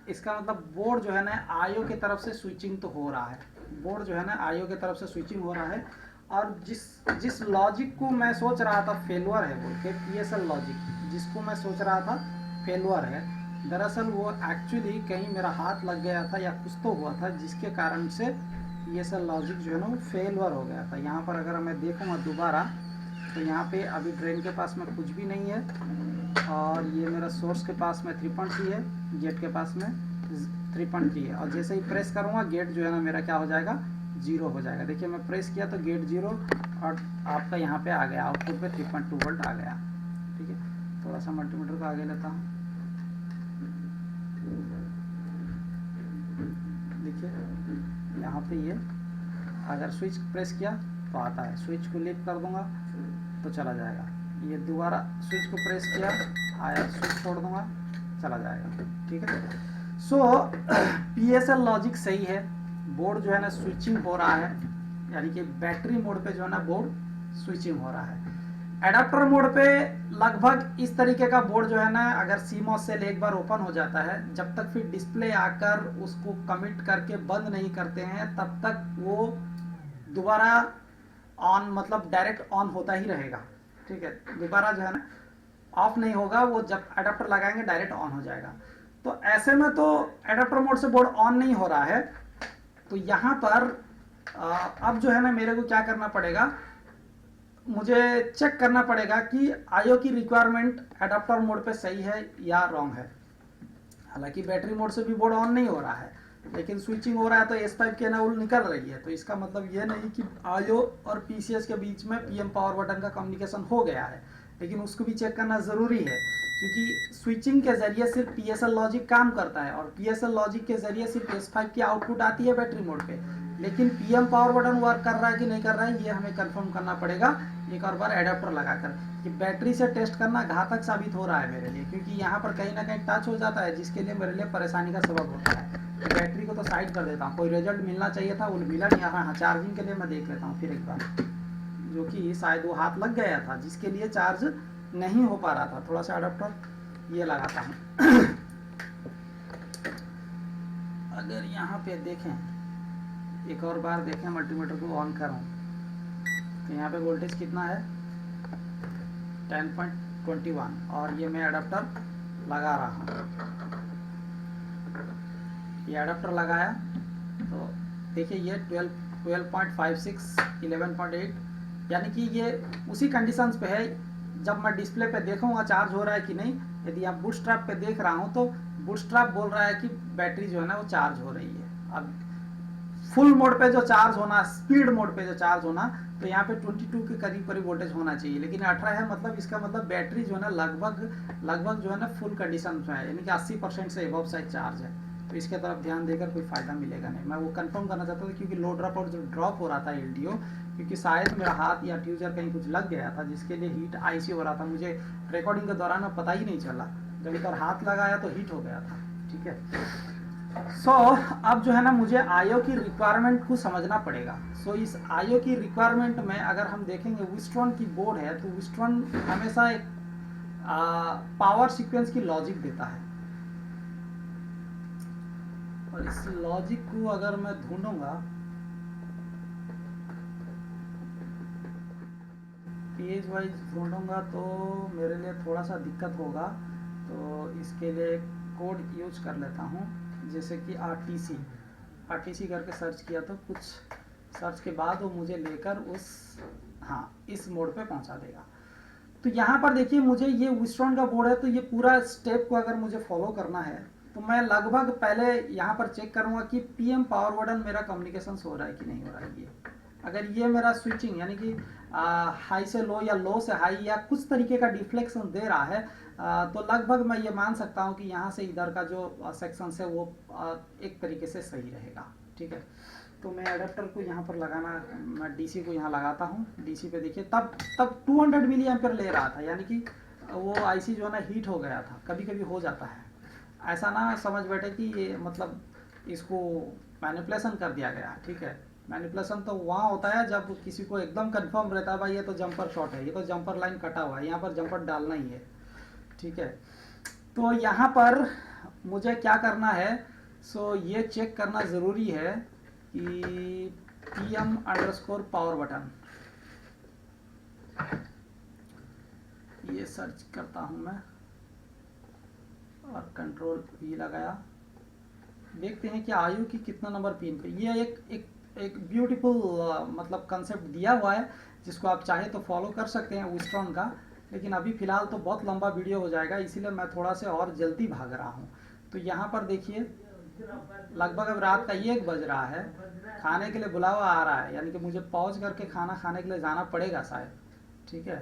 इसका मतलब बोर्ड जो है ना आईओ की तरफ से स्विचिंग तो हो रहा है। बोर्ड जो है ना आईओ की तरफ से स्विचिंग हो रहा है। और जिस लॉजिक को मैं सोच रहा था फेलुअर है बोल के, पीएसएल लॉजिक जिसको मैं सोच रहा था फेलुअर है, दरअसल वो एक्चुअली कहीं मेरा हाथ लग गया था या कुछ तो हुआ था जिसके कारण से पीएसएल लॉजिक जो है ना वो फेलुअर हो गया था। यहाँ पर अगर मैं देखूँगा दोबारा तो यहाँ पे अभी ड्रेन के पास में कुछ भी नहीं है और ये मेरा सोर्स के पास में 3.3 है, गेट के पास में 3.3 है। और जैसे ही प्रेस करूँगा गेट जो है ना मेरा क्या हो जाएगा, 0 हो जाएगा। देखिए मैं प्रेस किया तो गेट 0 और आपका यहाँ पे आ गया, आउटपुट पे 3.2 वोल्ट आ गया। ठीक है, थोड़ा सा मल्टीमीटर को आगे लेता हूँ। देखिए यहाँ पे ये अगर स्विच प्रेस किया तो आता है, स्विच को लिफ्ट कर दूंगा तो चला जाएगा। ये दोबारा स्विच को प्रेस किया आया, स्विच छोड़ दूंगा चला जाएगा। ठीक है, सो पीएसएल लॉजिक सही है। बोर्ड जो है ना स्विचिंग हो रहा है, यानी कि बैटरी मोड पे जो है ना बोर्ड स्विचिंग हो रहा है। एडाप्टर मोड पे लगभग इस तरीके का बोर्ड जो है ना, अगर सीमॉस सेल एक बार ओपन हो जाता है, जब तक फिर डिस्प्ले आकर उसको कमिट करके बंद नहीं करते हैं तब तक वो दोबारा ऑन, मतलब डायरेक्ट ऑन होता ही रहेगा। ठीक है, दोबारा जो है ना ऑफ नहीं होगा, वो जब एडाप्टर लगाएंगे डायरेक्ट ऑन हो जाएगा। तो ऐसे में तो एडाप्टर मोड से बोर्ड ऑन नहीं हो रहा है। तो यहाँ पर अब जो है ना मेरे को क्या करना पड़ेगा, मुझे चेक करना पड़ेगा कि आईओ की रिक्वायरमेंट एडाप्टर मोड पे सही है या रॉन्ग है। हालांकि बैटरी मोड से भी बोर्ड ऑन नहीं हो रहा है, लेकिन स्विचिंग हो रहा है तो S5 की एनाउल निकल रही है। तो इसका मतलब ये नहीं कि आईओ और पीसीएस के बीच में पीएम पावर बटन का कम्युनिकेशन हो गया है, लेकिन उसको भी चेक करना ज़रूरी है क्योंकि स्विचिंग के जरिए सिर्फ पीएसएल लॉजिक काम करता है और पीएसएल लॉजिक के जरिए सिर्फ S5 की आउटपुट आती है बैटरी मोड पे। लेकिन पीएम पावर बटन वर्क कर रहा है कि नहीं कर रहा है ये हमें कंफर्म करना पड़ेगा एक और बार एडाप्टर लगाकर। कि बैटरी से टेस्ट करना घातक साबित हो रहा है मेरे लिए, क्योंकि यहाँ पर कहीं ना कहीं टच हो जाता है जिसके लिए मेरे लिए परेशानी का सबब होता है। तो बैटरी को तो साइड कर देता हूँ, कोई रिजल्ट मिलना चाहिए था वो मिला नहीं। हाँ, चार्जिंग के लिए मैं देख लेता हूँ फिर एक बार, जो कि शायद वो हाथ लग गया था जिसके लिए चार्ज नहीं हो पा रहा था। थोड़ा सा एडाप्टर ये लगाता हूँ। अगर यहाँ पे देखें, एक और बार देखें, मल्टीमीटर को ऑन करूँ तो यहाँ पे वोल्टेज कितना है 10.21 और ये मैं एडाप्टर लगा रहा हूँ। ये एडाप्टर लगाया तो देखिए ये 12.56 11.8, यानी कि ये उसी कंडीशंस पे है। जब मैं डिस्प्ले पे देखूंगा चार्ज हो रहा है कि नहीं, यदि आप बूटस्ट्रैप पे देख रहा हूँ तो बूटस्ट्रैप बोल रहा है कि बैटरी जो है ना वो चार्ज हो रही है। अब फुल मोड पे जो चार्ज होना, स्पीड मोड पे जो चार्ज होना, तो यहाँ पे 22 के करीब वोल्टेज होना चाहिए, लेकिन 18 है। मतलब इसका मतलब बैटरी जो है ना लगभग जो है ना फुल कंडीशन में है, यानी कि 80% से एबव साइड चार्ज है। तो इसके तरफ ध्यान देकर कोई फायदा मिलेगा नहीं। मैं वो कंफर्म करना चाहता था क्योंकि लो ड्रॉप आउट जो ड्रॉप हो रहा था एलडीओ, क्योंकि शायद मेरा हाथ या ट्यूजर कहीं कुछ लग गया था जिसके लिए हीट आईसी हो रहा था। मुझे रिकॉर्डिंग के दौरान में पता ही नहीं चला, जब इधर हाथ लगाया तो हीट हो गया था। ठीक है, सो अब जो है ना मुझे आईओ की रिक्वायरमेंट को समझना पड़ेगा। सो इस आईओ की रिक्वायरमेंट में अगर हम देखेंगे, विस्ट्रॉन की बोर्ड है तो विस्ट्रॉन हमेशा एक पावर सीक्वेंस की लॉजिक देता है और इस लॉजिक को अगर मैं ढूंढूंगा पेज वाइज ढूंढूंगा तो मेरे लिए थोड़ा सा दिक्कत होगा। तो इसके लिए कोड यूज कर लेता हूँ, जैसे कि आरटीसी करके सर्च किया तो कुछ सर्च के बाद वो मुझे लेकर इस मोड पे पहुंचा देगा। तो यहाँ पर देखिए मुझे ये विस्ट्रॉन का बोर्ड है, तो ये पूरा स्टेप को अगर मुझे फॉलो करना है तो मैं लगभग पहले यहाँ पर चेक करूँगा कि पीएम पावर बटन मेरा कम्युनिकेशन हो रहा है कि नहीं हो रहा है। ये अगर ये मेरा स्विचिंग यानी कि हाई से लो या लो से हाई या कुछ तरीके का डिफ्लेक्शन दे रहा है, तो लगभग मैं ये मान सकता हूँ कि यहाँ से इधर का जो सेक्शन है वो एक तरीके से सही रहेगा। ठीक है, तो मैं एडेप्टर को यहाँ पर लगाना, मैं डीसी को यहाँ लगाता हूँ। डीसी पे देखिए तब 200 मिली एम्पियर ले रहा था, यानी कि वो आईसी जो है ना हीट हो गया था। कभी कभी हो जाता है ऐसा, ना समझ बैठे कि ये मतलब इसको मैनिपुलेशन कर दिया गया। ठीक है, मैनिपुलेशन तो वहाँ होता है जब किसी को एकदम कंफर्म रहता है भाई ये तो जंपर शॉट है, ये तो जंपर लाइन कटा हुआ है, यहाँ पर जंपर डालना ही है। ठीक है, तो यहाँ पर मुझे क्या करना है, सो ये चेक करना ज़रूरी है कि PM_ पावर बटन, ये सर्च करता हूँ मैं और कंट्रोल V लगाया। देखते हैं कि आयु की कितना नंबर पिन पे। ये एक ब्यूटीफुल मतलब कंसेप्ट दिया हुआ है जिसको आप चाहे तो फॉलो कर सकते हैं विस्ट्रॉन का, लेकिन अभी फ़िलहाल तो बहुत लंबा वीडियो हो जाएगा, इसीलिए मैं थोड़ा से और जल्दी भाग रहा हूँ। तो यहाँ पर देखिए लगभग अब रात का 1 बज रहा है, खाने के लिए बुलावा आ रहा है, यानी कि मुझे पॉज करके खाना खाने के लिए जाना पड़ेगा शायद। ठीक है,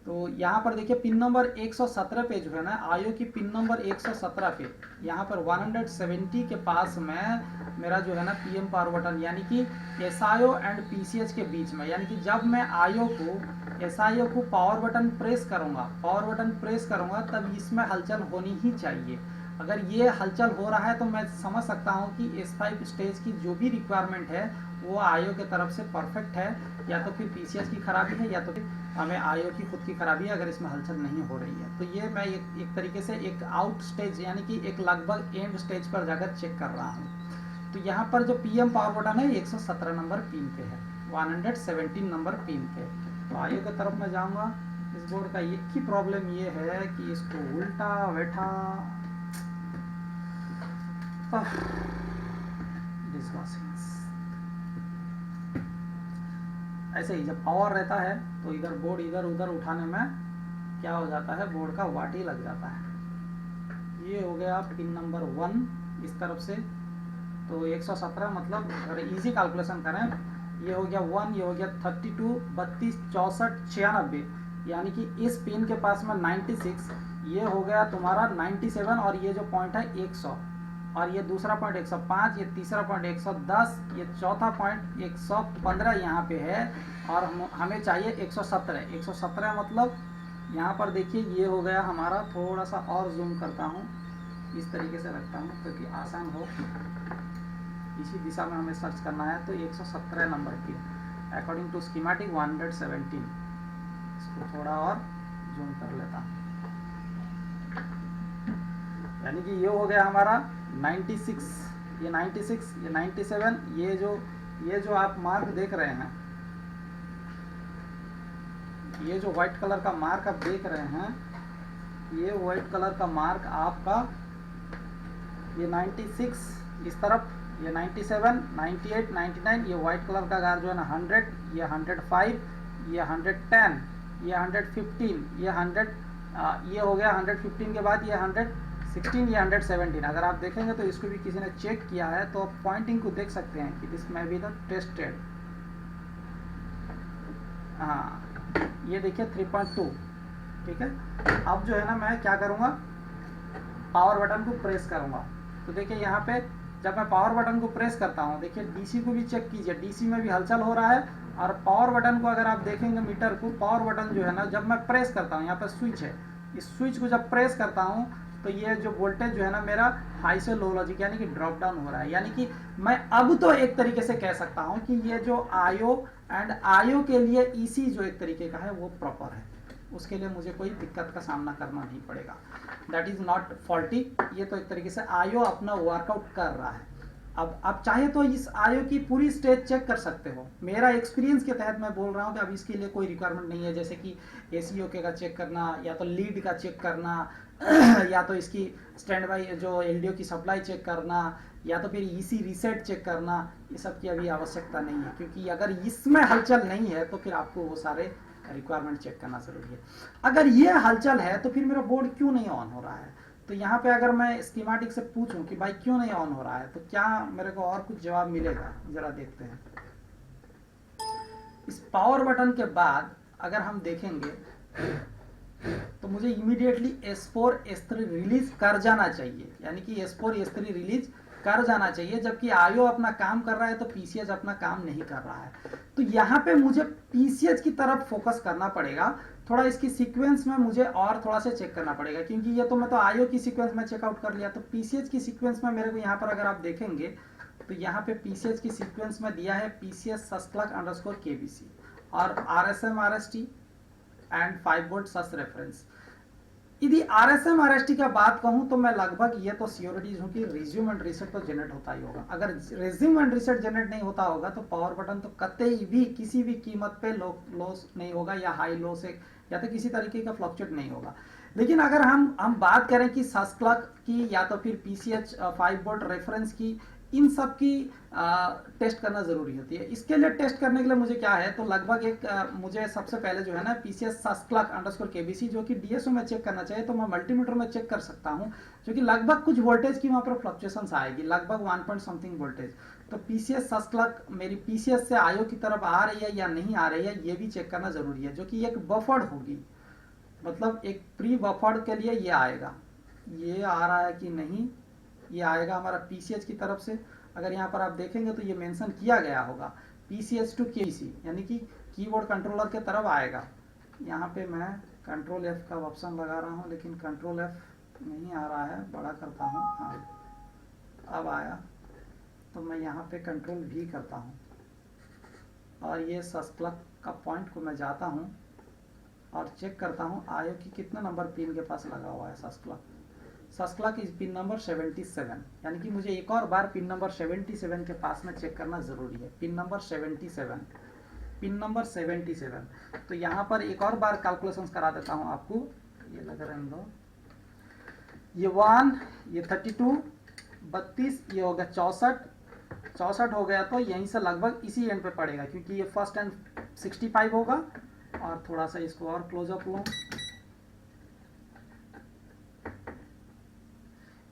तो यहाँ पर देखिए पिन नंबर 117 पे जो है ना, आयो की पिन नंबर 117 पे यहाँ पर 170 के पास में मेरा जो है ना पीएम पावर बटन, यानी कि एसआईओ एंड पीसीएच के बीच में, यानी कि जब मैं आयो को एसआईओ को पावर बटन प्रेस करूँगा तब इसमें हलचल होनी ही चाहिए। अगर ये हलचल हो रहा है तो मैं समझ सकता हूँ कि S5 स्टेज की जो भी रिक्वायरमेंट है वो आयो के तरफ से परफेक्ट है, या तो फिर पीसीएच की खराबी है या तो फिर हमें आयो की खुद की खराबी है अगर इसमें हलचल नहीं हो रही है। तो ये मैं एक तरीके से एक आउट स्टेज यानी कि एक लगभग एंड स्टेज पर जाकर चेक कर रहा हूँ। तो यहाँ पर जो पीएम पावर बटन है 117 नंबर पिन पे है, 117 नंबर पिन पे। तो आयो की तरफ मैं जाऊँगा। इस बोर्ड का एक ही प्रॉब्लम ये है कि इसको उल्टा बैठा ऐसे ही जब पावर रहता है तो इधर बोर्ड इधर उधर उठाने में क्या हो जाता है, बोर्ड का वाट ही लग जाता है। ये हो गया पिन नंबर 1 इस तरफ से, तो 117 मतलब अगर इजी कैलकुलेशन करें, ये हो गया 1, ये हो गया 32, 32, 64, 96, यानी कि इस पिन के पास में 96, ये हो गया तुम्हारा 97, और ये जो पॉइंट है 100, और ये दूसरा पॉइंट 105, ये तीसरा पॉइंट 110, ये चौथा पॉइंट 115 यहाँ पे है, और हमें चाहिए 117। 117 मतलब यहाँ पर देखिए ये हो गया हमारा, थोड़ा सा और जूम करता हूँ, इस तरीके से रखता हूँ ताकि आसान हो, इसी दिशा में हमें सर्च करना है। तो 117 नंबर की अकॉर्डिंग टू स्कीमेटिक 117, इसको थोड़ा और जूम कर लेता हूँ, यानी कि ये हो गया हमारा 96, ये 96, ये 97, ये जो आप मार्क देख रहे हैं, ये जो व्हाइट कलर का मार्क आप देख रहे हैं, ये व्हाइट कलर का मार्क आपका ये 96 इस तरफ, ये 97, 98, 99, ये व्हाइट कलर का गार जो है ना 100, ये 105, ये 110, ये 115, ये 100, ये हो गया 115 के बाद ये 116, ये 117। अगर आप देखेंगे तो इसको भी किसी ने चेक किया है, तो आप पॉइंटिंग को देख सकते हैं कि दिस में बी द टेस्टेड। हाँ, ये देखिए 3.2। ठीक है, अब जो है ना मैं क्या करूँगा, पावर बटन को प्रेस करूँगा। तो देखिए यहाँ पे जब मैं पावर बटन को प्रेस करता हूँ, देखिए डीसी को भी चेक कीजिए, डीसी में भी हलचल हो रहा है, और पावर बटन को अगर आप देखेंगे मीटर को, पावर बटन जो है ना जब मैं प्रेस करता हूँ, यहाँ पर स्विच है, इस स्विच को जब प्रेस करता हूँ तो ये जो वोल्टेज जो है ना मेरा हाई से लो लॉजिक यानी कि ड्रॉप डाउन हो रहा है। यानी कि मैं अब तो एक तरीके से कह सकता हूँ कि ये जो आयो एंड आयो के लिए ईसी जो एक तरीके का है वो प्रॉपर है, उसके लिए मुझे कोई दिक्कत का सामना करना नहीं पड़ेगा, दैट इज नॉट फॉल्टी। ये तो एक तरीके से आयो अपना वर्कआउट कर रहा है। अब आप चाहे तो इस आयो की पूरी स्टेज चेक कर सकते हो, मेरा एक्सपीरियंस के तहत मैं बोल रहा हूँ कि अब इसके लिए कोई रिक्वायरमेंट नहीं है, जैसे कि एसीओके का चेक करना, या तो लीड का चेक करना, या तो इसकी स्टैंड बाई जो एलडीओ की सप्लाई चेक करना, या तो फिर ईसी रीसेट चेक करना, ये सब की अभी आवश्यकता नहीं है, क्योंकि अगर इसमें हलचल नहीं है तो फिर आपको वो सारे रिक्वायरमेंट चेक करना जरूरी है। अगर ये हलचल है तो फिर मेरा बोर्ड क्यों नहीं ऑन हो रहा है, तो यहाँ पे अगर मैं स्कीमेटिक से पूछूं कि भाई क्यों नहीं ऑन हो रहा है, तो क्या मेरे को और कुछ जवाब मिलेगा, जरा देखते हैं। इस पावर बटन के बाद अगर हम देखेंगे तो मुझे इमीडिएटली S4 S3 रिलीज कर जाना चाहिए, यानी कि S4 S3 रिलीज कर जाना चाहिए, जबकि आईओ अपना काम कर रहा है तो पीसीएच अपना काम नहीं कर रहा है। तो यहाँ पे मुझे पीसीएच की तरफ फोकस करना पड़ेगा, थोड़ा इसकी सीक्वेंस में मुझे और थोड़ा सा चेक करना पड़ेगा, क्योंकि ये तो मैं तो आईओ की सीक्वेंस में चेकआउट कर लिया, तो पीसीएच की सीक्वेंस में मेरे को यहाँ पर अगर आप देखेंगे तो यहाँ पे पीसीएच की सीक्वेंस में दिया है पीसीएच /KBC और RSM RST and 5 volt sauce reference. यदि RSM RST का बात कहूं तो मैं लगभग ये तो श्योरिटीज हूं कि रिज्यूम एंड रीसेट तो जनरेट होता ही होगा। अगर रिज्यूम एंड रीसेट जनरेट नहीं होता होगा तो पावर बटन तो कतई भी किसी भी कीमत पे लो नहीं होगा, या हाई लो से या तो किसी तरीके का फ्लक्चुएट नहीं होगा। लेकिन अगर हम बात करें कि सस क्लॉक की या तो फिर पीसीएच 5 वोल्ट रेफरेंस की, इन सब की टेस्ट करना जरूरी होती है। इसके लिए टेस्ट करने के लिए मुझे क्या है, तो लगभग एक मुझे सबसे पहले जो है ना पीसीएच /KBC जो कि डीएसओ में चेक करना चाहिए, तो मैं मल्टीमीटर में चेक कर सकता हूं, जो कि लगभग कुछ वोल्टेज की वहां पर फ्लक्चुएशंस आएगी, लगभग 1 पॉइंट समथिंग वोल्टेज। तो पीसीएच सस्क्लॉक मेरी पीसीएच से आईओ की तरफ आ रही है या नहीं आ रही है, ये भी चेक करना जरूरी है, जो कि एक बफर्ड होगी, मतलब एक प्री बफर्ड के लिए ये आएगा, ये आ रहा है कि नहीं, ये आएगा हमारा पीसीएच की तरफ से। अगर यहाँ पर आप देखेंगे तो ये मेंशन किया गया होगा पीसीएच टू केसी, यानी कि कीबोर्ड कंट्रोलर के तरफ आएगा। यहाँ पे मैं कंट्रोल F का ऑप्शन लगा रहा हूँ, लेकिन कंट्रोल F नहीं आ रहा है, बड़ा करता हूँ, हाँ अब आया। तो मैं यहाँ पे कंट्रोल V करता हूँ और ये सस्क्लॉक का पॉइंट को मैं जाता हूँ और चेक करता हूँ आईओ की कितना नंबर पिन के पास लगा हुआ है सस्क्लॉक इज पिन नंबर 77, यानी कि मुझे एक और बार पिन नंबर 77 के पास में चेक करना जरूरी है। Pin number 77। तो यहाँ पर एक और बार कैलकुलेशन करा देता हूँ आपको, ये लगा रहने दो, ये 1, ये 32, 32, ये हो गया 64 हो गया, तो यहीं से लगभग इसी एंड पे पड़ेगा, क्योंकि ये फर्स्ट एंड 65 होगा। और थोड़ा सा इसको और क्लोजअप लूँ,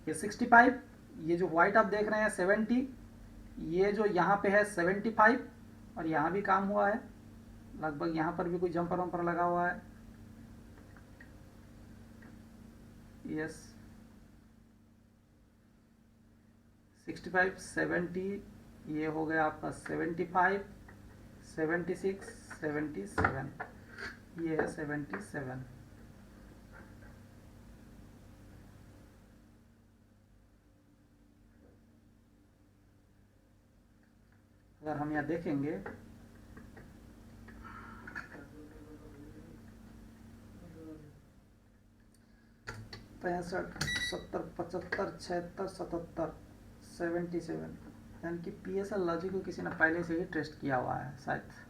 ये 65, ये जो व्हाइट आप देख रहे हैं 70, ये जो यहाँ पे है 75, और यहाँ भी काम हुआ है, लगभग यहाँ पर भी कोई जंपर वंपर लगा हुआ है, यस 65, 70, ये हो गया आपका 75, 76, 77, ये है 77। अगर हम यहाँ देखेंगे 65, 70, 75, 76, 77, 77, यानी कि पीएसएल लॉजिक को किसी ने पहले से ही टेस्ट किया हुआ है शायद।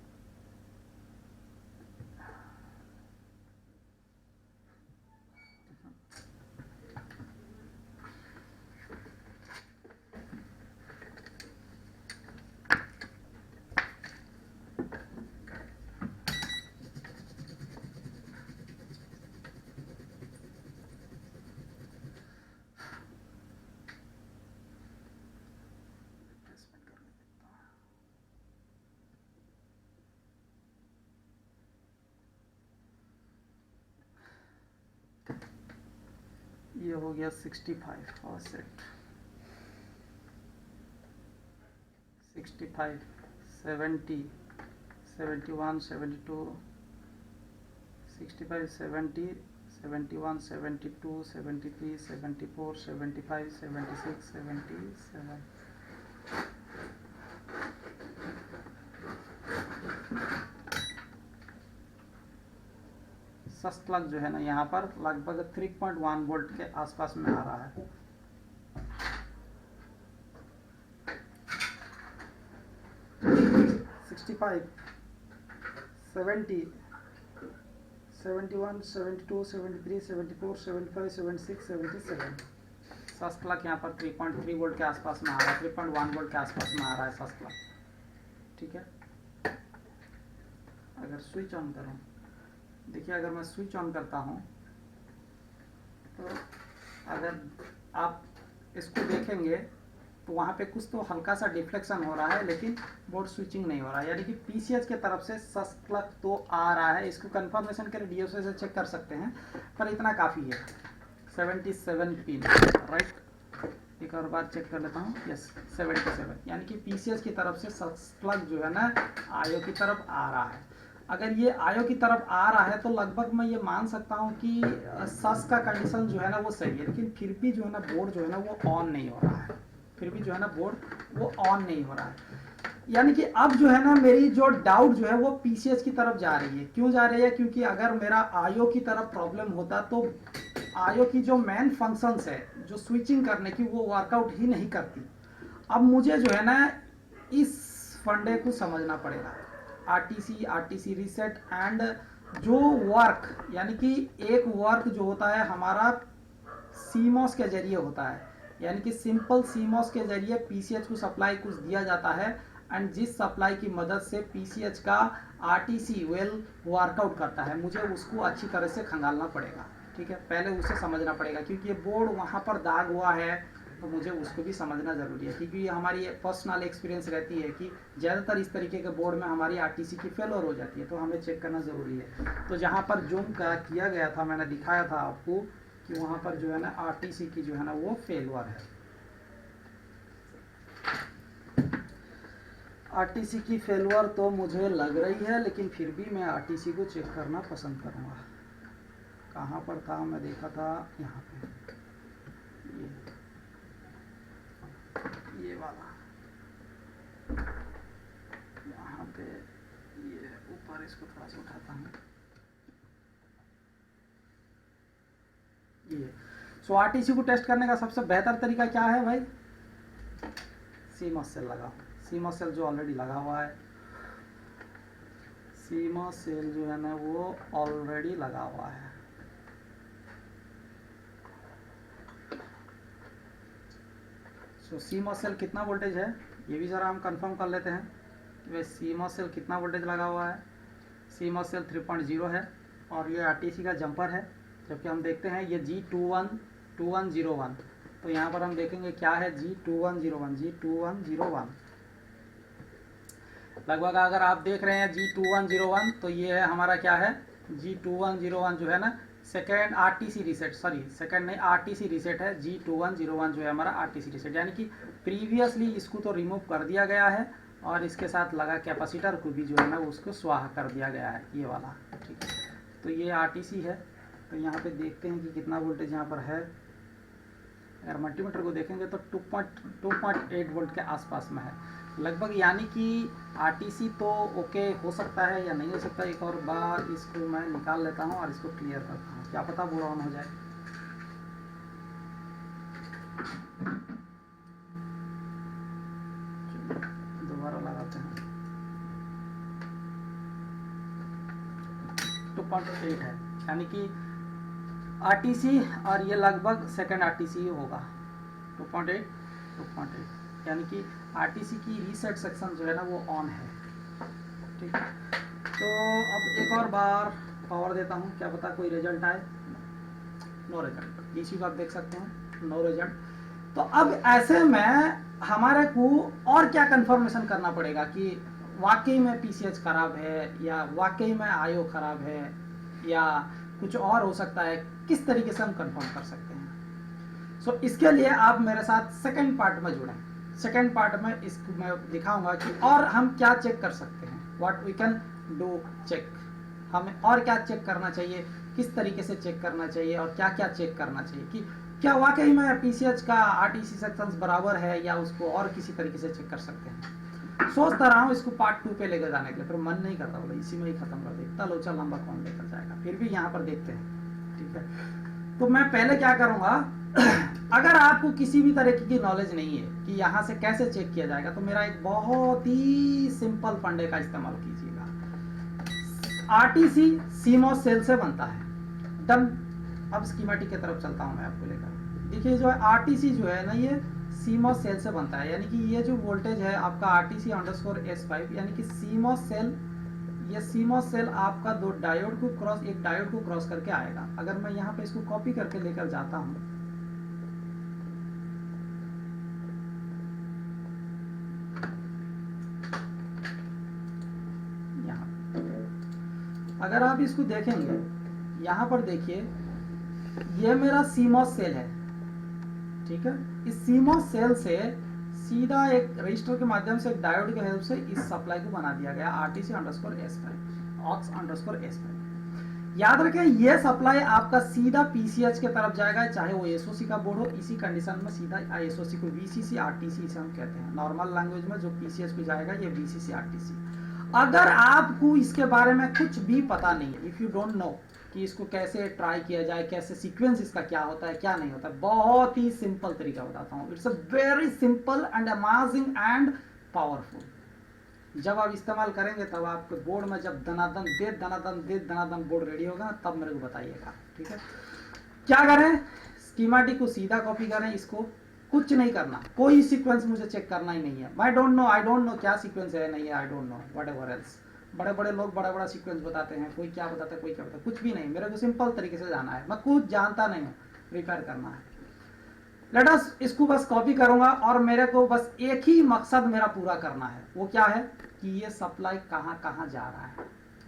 ये हो गया 65 और सेट 65, 70, 71, 72, 65, 70, 71, 72, 73, 74, 75, 76, 77। सस्क्लॉक जो है ना यहाँ पर लगभग 3.1 वोल्ट के आसपास में आ रहा है। $65, 70, 71, 72, 73, 74, 75, 76, 77। सस्क्लॉक यहाँ पर 3.3 वोल्ट के आसपास में आ रहा है, 3.1 वोल्ट के आसपास में आ रहा है सस्क्लॉक। ठीक है, अगर स्विच ऑन करूँ, देखिए अगर मैं स्विच ऑन करता हूँ तो अगर आप इसको देखेंगे तो वहाँ पे कुछ तो हल्का सा डिफ्लेक्शन हो रहा है, लेकिन बोर्ड स्विचिंग नहीं हो रहा है, यानी कि पीसीएच के तरफ से सस्क्लक तो आ रहा है। इसको कंफर्मेशन के लिए डीओसी से चेक कर सकते हैं, पर इतना काफ़ी है। 77 पिन, राइट। एक और बार चेक कर लेता हूँ। यस, 77, यानी कि पीसीएच की तरफ से सस्क्लक जो है ना आयो की तरफ आ रहा है। अगर ये आयो की तरफ आ रहा है तो लगभग मैं ये मान सकता हूँ कि सस का कंडीशन जो है ना वो सही है, लेकिन फिर भी जो है ना बोर्ड जो है ना वो ऑन नहीं हो रहा है, फिर भी जो है ना बोर्ड वो ऑन नहीं हो रहा है। यानी कि अब जो है ना मेरी जो डाउट जो है वो पीसीएच की तरफ जा रही है। क्यों जा रही है? क्योंकि अगर मेरा आईओ की तरफ प्रॉब्लम होता तो आईओ की जो मेन फंक्शंस है जो स्विचिंग करने की वो वर्कआउट ही नहीं करती। अब मुझे जो है ना इस फंडे को समझना पड़ेगा, आरटीसी रीसेट एंड जो वर्क, यानी कि एक वर्क जो होता है हमारा सीमॉस के जरिए होता है, यानी कि सिंपल सीमॉस के जरिए पीसीएच को सप्लाई कुछ दिया जाता है, एंड जिस सप्लाई की मदद से पीसीएच का आरटीसी वेल वर्कआउट करता है, मुझे उसको अच्छी तरह से खंगालना पड़ेगा। ठीक है, पहले उसे समझना पड़ेगा, क्योंकि ये बोर्ड वहाँ पर दाग हुआ है तो मुझे उसको भी समझना ज़रूरी है, क्योंकि हमारी पर्सनल एक्सपीरियंस रहती है कि ज़्यादातर इस तरीके के बोर्ड में हमारी आरटीसी की फेलोर हो जाती है, तो हमें चेक करना ज़रूरी है। तो जहाँ पर जूम किया गया था, मैंने दिखाया था आपको कि वहाँ पर जो है ना आरटीसी की जो है ना वो फेलवर है। आरटीसी की फेलवर तो मुझे लग रही है, लेकिन फिर भी मैं आरटीसी को चेक करना पसंद करूँगा। कहाँ पर था? मैं देखा था यहाँ पे, ये वाला, यहाँ पे ये ऊपर, इसको थोड़ा सा उठाता हूँ। ये सो आरटीसी को टेस्ट करने का सबसे बेहतर तरीका क्या है भाई? सीमॉस सेल लगाओ। सीमॉस सेल जो ऑलरेडी लगा हुआ है, सीमॉस सेल जो है ना वो ऑलरेडी लगा हुआ है। सो सीमॉस सेल कितना वोल्टेज है ये भी ज़रा हम कंफर्म कर लेते हैं कि भाई सीमॉस सेल कितना वोल्टेज लगा हुआ है। सीमॉस सेल 3.0 है और ये आरटीसी का जंपर है, जबकि हम देखते हैं ये G2101, तो यहाँ पर हम देखेंगे क्या है G2101 लगभग। अगर आप देख रहे हैं G2101 तो ये है हमारा क्या है G2101 जो है ना second RTC reset, sorry second नहीं आरटीसी रीसेट है। G2101 जो है हमारा आरटीसी रीसेट, यानी कि प्रीवियसली इसको तो रिमूव कर दिया गया है और इसके साथ लगा कैपेसिटर को भी जो है ना उसको स्वाह कर दिया गया है, ये वाला। ठीक है, तो ये आरटीसी है। तो यहाँ पे देखते हैं कि कितना वोल्टेज यहाँ पर है। अगर मल्टीमीटर को देखेंगे तो 2.8 वोल्ट के आसपास में है लगभग, यानी कि आरटीसी तो ओके हो सकता है या नहीं हो सकता। एक और बार इसको मैं निकाल लेता हूँ और इसको क्लियर करता हूँ, क्या पता बोर्ड ऑन हो जाए। दोबारा लगाते हैं। 2.8 है, यानी कि आरटीसी, और ये लगभग सेकंड आरटीसी होगा। 2.8 यानी कि आरटीसी की रीसेट सेक्शन जो है ना वो ऑन है। ठीक है, तो अब एक और बार पावर देता हूँ, क्या पता कोई रिजल्ट आए। नो रिजल्ट, डीसी को आप देख सकते हैं, नो रिजल्ट। तो अब ऐसे में हमारे को और क्या कंफर्मेशन करना पड़ेगा कि वाकई में पीसीएच खराब है या वाकई में आईओ खराब है या कुछ और हो सकता है, किस तरीके से हम कंफर्म कर सकते हैं। सो इसके लिए आप मेरे साथ सेकंड पार्ट में जुड़ें। सेकंड पार्ट में इसको मैं दिखाऊंगा कि और हम क्या चेक कर सकते हैं, what we can do check, हमें और क्या चेक करना चाहिए, किस तरीके से चेक करना चाहिए और क्या क्या चेक करना चाहिए कि क्या वाकई में पीसीएच का आरटीसी सेक्शंस बराबर है या उसको और किसी तरीके से चेक कर सकते हैं। सोचता रहा हूँ इसको पार्ट 2 पे लेकर जाने के लिए, फिर मन नहीं करता, बोला इसी में ही खत्म कर दे, इतना लोचा लंबा कौन लेकर जाएगा। फिर भी यहाँ पर देखते हैं। ठीक है, तो मैं पहले क्या करूँगा, अगर आपको किसी भी तरीके की नॉलेज नहीं है कि यहाँ से कैसे चेक किया जाएगा, तो मेरा एक बहुत ही सिंपल फंडे का इस्तेमाल कीजिएगा। आरटीसी सीमॉस सेल से बनता है, डन। अब स्कीमेटिक की तरफ चलता हूँ मैं आपको लेकर। देखिए जो है आरटीसी जो है ना ये सीमॉस सेल से बनता है, यानी कि ये जो वोल्टेज है आपका RTC_S5, यानी कि सीमॉस सेल, ये सीमॉस सेल आपका एक डायोड को क्रॉस करके आएगा। अगर मैं यहाँ पे इसको कॉपी करके लेकर जाता हूँ अगर आप इसको देखेंगे, यहाँ पर देखिए ये मेरा सीमॉस सेल है, ठीक है। इस सीमॉस सेल से सीधा एक रजिस्टर के माध्यम से, एक डायोड के हेल्प से इस सप्लाई को बना दिया गया RTC_S5 aux_S5। याद रखें ये सप्लाई आपका सीधा PCH के तरफ जाएगा, चाहे वो SOC का बोर्ड हो। इसी कंडीशन में सीधा SOC को VCC RTC इसे हम कहते हैं नॉर्मल लैंग्वेज में। जो PCH पे जाएगा ये VCC RTC। अगर आपको इसके बारे में कुछ भी पता नहीं है, इफ यू डोंट नो कि इसको कैसे ट्राई किया जाए, कैसे सीक्वेंस इसका क्या होता है क्या नहीं होता है, बहुत ही सिंपल तरीका बताता हूँ। It's a very simple and amazing and powerful. जब आप इस्तेमाल करेंगे तब आपके बोर्ड में जब दनादन बोर्ड रेडी होगा तब मेरे को बताइएगा, ठीक है। क्या करें, स्कीमेटिक को सीधा कॉपी करें, इसको कुछ नहीं करना, कोई सीक्वेंस मुझे चेक करना ही नहीं है। आई डोंट नो क्या सीक्वेंस है नहीं है, I don't know whatever else. बड़े बड़े लोग बड़ा बड़ा सीक्वेंस बताते हैं, कोई क्या बताता है कोई क्या बताता है, कुछ भी नहीं। मेरे को सिंपल तरीके से जाना है, मैं कुछ जानता नहीं हूँ, रिपेयर करना है। लेट अस इसको बस कॉपी करूंगा और मेरे को बस एक ही मकसद मेरा पूरा करना है। वो क्या है कि ये सप्लाई कहाँ कहाँ जा रहा है।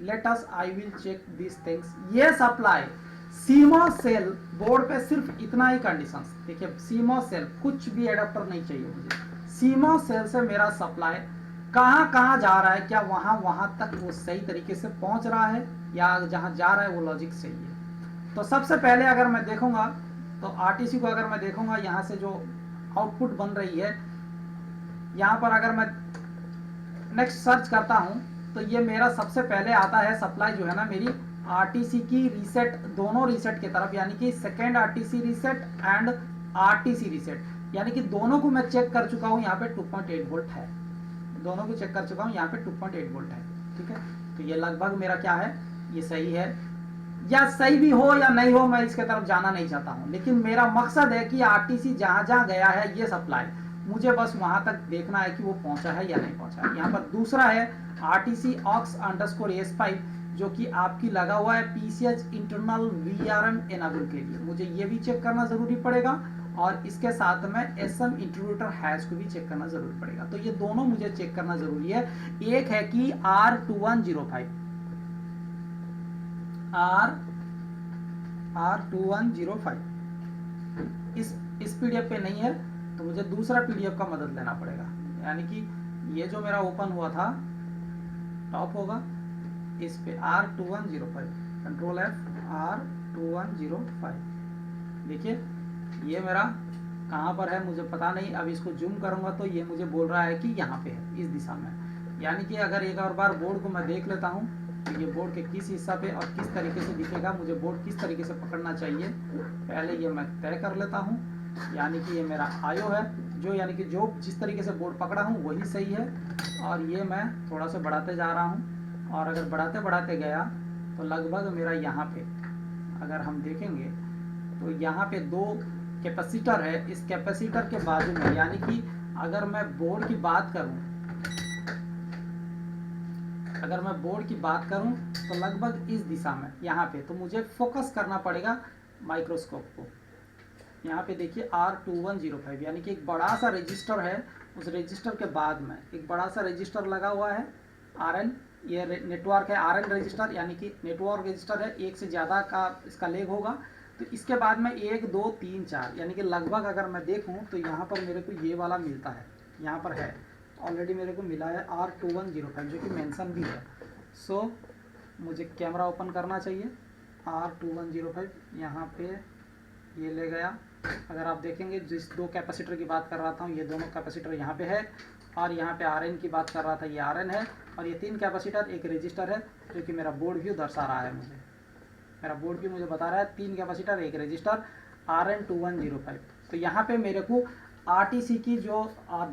Let us I will check this things. ये सप्लाई सीमॉस सेल बोर्ड पे सिर्फ इतना ही कंडीशन देखिए, सीमॉस सेल कुछ भी एडाप्टर नहीं चाहिए मुझे। सीमॉस सेल से मेरा सप्लाई कहाँ कहाँ जा रहा है, क्या वहां तक वो सही तरीके से पहुंच रहा है या जहां जा रहा है वो लॉजिक सही है। तो सबसे पहले अगर मैं देखूंगा तो आरटीसी को अगर मैं देखूंगा, यहाँ से जो आउटपुट बन रही है, यहाँ पर अगर मैं नेक्स्ट सर्च करता हूं तो ये मेरा सबसे पहले आता है सप्लाई जो है ना मेरी आरटीसी की रीसेट, दोनों रीसेट की तरफ, यानी कि second RTC reset and RTC reset, यानी कि दोनों को मैं चेक कर चुका हूं। यहाँ पे 2.8 वोल्ट है, दोनों को चेक कर चुका हूं, यहाँ पे 2.8 वोल्ट है, ठीक है। तो ये लगभग मेरा क्या है, ये सही है। या सही भी हो या नहीं हो, मैं इसके तरफ जाना नहीं चाहता हूं, लेकिन मेरा मकसद है कि आरटीसी जहां जहां गया है ये सप्लाई, मुझे बस वहां तक देखना है कि वो पहुंचा है या नहीं पहुंचा है। यहाँ पर दूसरा है RTC aux_S5 जो कि आपकी लगा हुआ है PCH इंटरनल VRM एनेबल के लिए, मुझे ये भी चेक करना जरूरी पड़ेगा और इसके साथ में SM इंट्रीब्यूटर हैश को भी चेक करना जरूरी पड़ेगा। तो ये दोनों मुझे चेक करना जरूरी है। एक है कि R2105 इस PDF पे नहीं है तो मुझे दूसरा PDF का मदद लेना पड़ेगा, यानी कि ये जो मेरा ओपन हुआ था टॉप होगा, इस पे R2105, कंट्रोल F R2105, देखिए ये मेरा कहाँ पर है मुझे पता नहीं। अब इसको जूम करूंगा तो ये मुझे बोल रहा है कि यहाँ पे है, इस दिशा में। यानी कि अगर एक और बार बोर्ड को मैं देख लेता हूँ तो ये बोर्ड के किस हिस्सा पे और किस तरीके से दिखेगा, मुझे बोर्ड किस तरीके से पकड़ना चाहिए, पहले ये मैं तय कर लेता हूँ। यानी कि ये मेरा आयो है, जो यानी कि जो जिस तरीके से बोर्ड पकड़ा हूँ वही सही है। और ये मैं थोड़ा सा बढ़ाते जा रहा हूँ, और अगर बढ़ाते बढ़ाते गया तो लगभग मेरा यहाँ पे अगर हम देखेंगे तो यहाँ पे 2 कैपेसिटर है। इस कैपेसिटर के बाजू में, यानी कि अगर मैं बोर्ड की बात करूं तो लगभग इस दिशा में यहाँ पे, तो मुझे फोकस करना पड़ेगा माइक्रोस्कोप को। यहाँ पे देखिए R2105, यानी कि एक बड़ा सा रजिस्टर है, उस रजिस्टर के बाद में एक बड़ा सा रजिस्टर लगा हुआ है RN, ये नेटवर्क है RN रजिस्टर, यानी कि नेटवर्क रजिस्टर है, एक से ज़्यादा का इसका लेग होगा। तो इसके बाद में 1 2 3 4, यानी कि लगभग अगर मैं देखूं तो यहाँ पर मेरे को ये वाला मिलता है, यहाँ पर है ऑलरेडी मेरे को मिला है R2105 जो कि मेंशन भी है। सो मुझे कैमरा ओपन करना चाहिए, R2105 यहाँ पे ये ले गया। अगर आप देखेंगे जिस 2 कैपेसिटर की बात कर रहा था ये दोनों कैपेसिटर यहाँ पे है, और यहाँ पे RN की बात कर रहा था ये RN है, और ये 3 कैपेसिटर एक रजिस्टर है जो कि मेरा बोर्ड व्यू दर्शा रहा है। मेरा बोर्ड व्यू मुझे बता रहा है 3 कैपेसिटर एक रजिस्टर RN2105। तो यहाँ पे मेरे को RTC की जो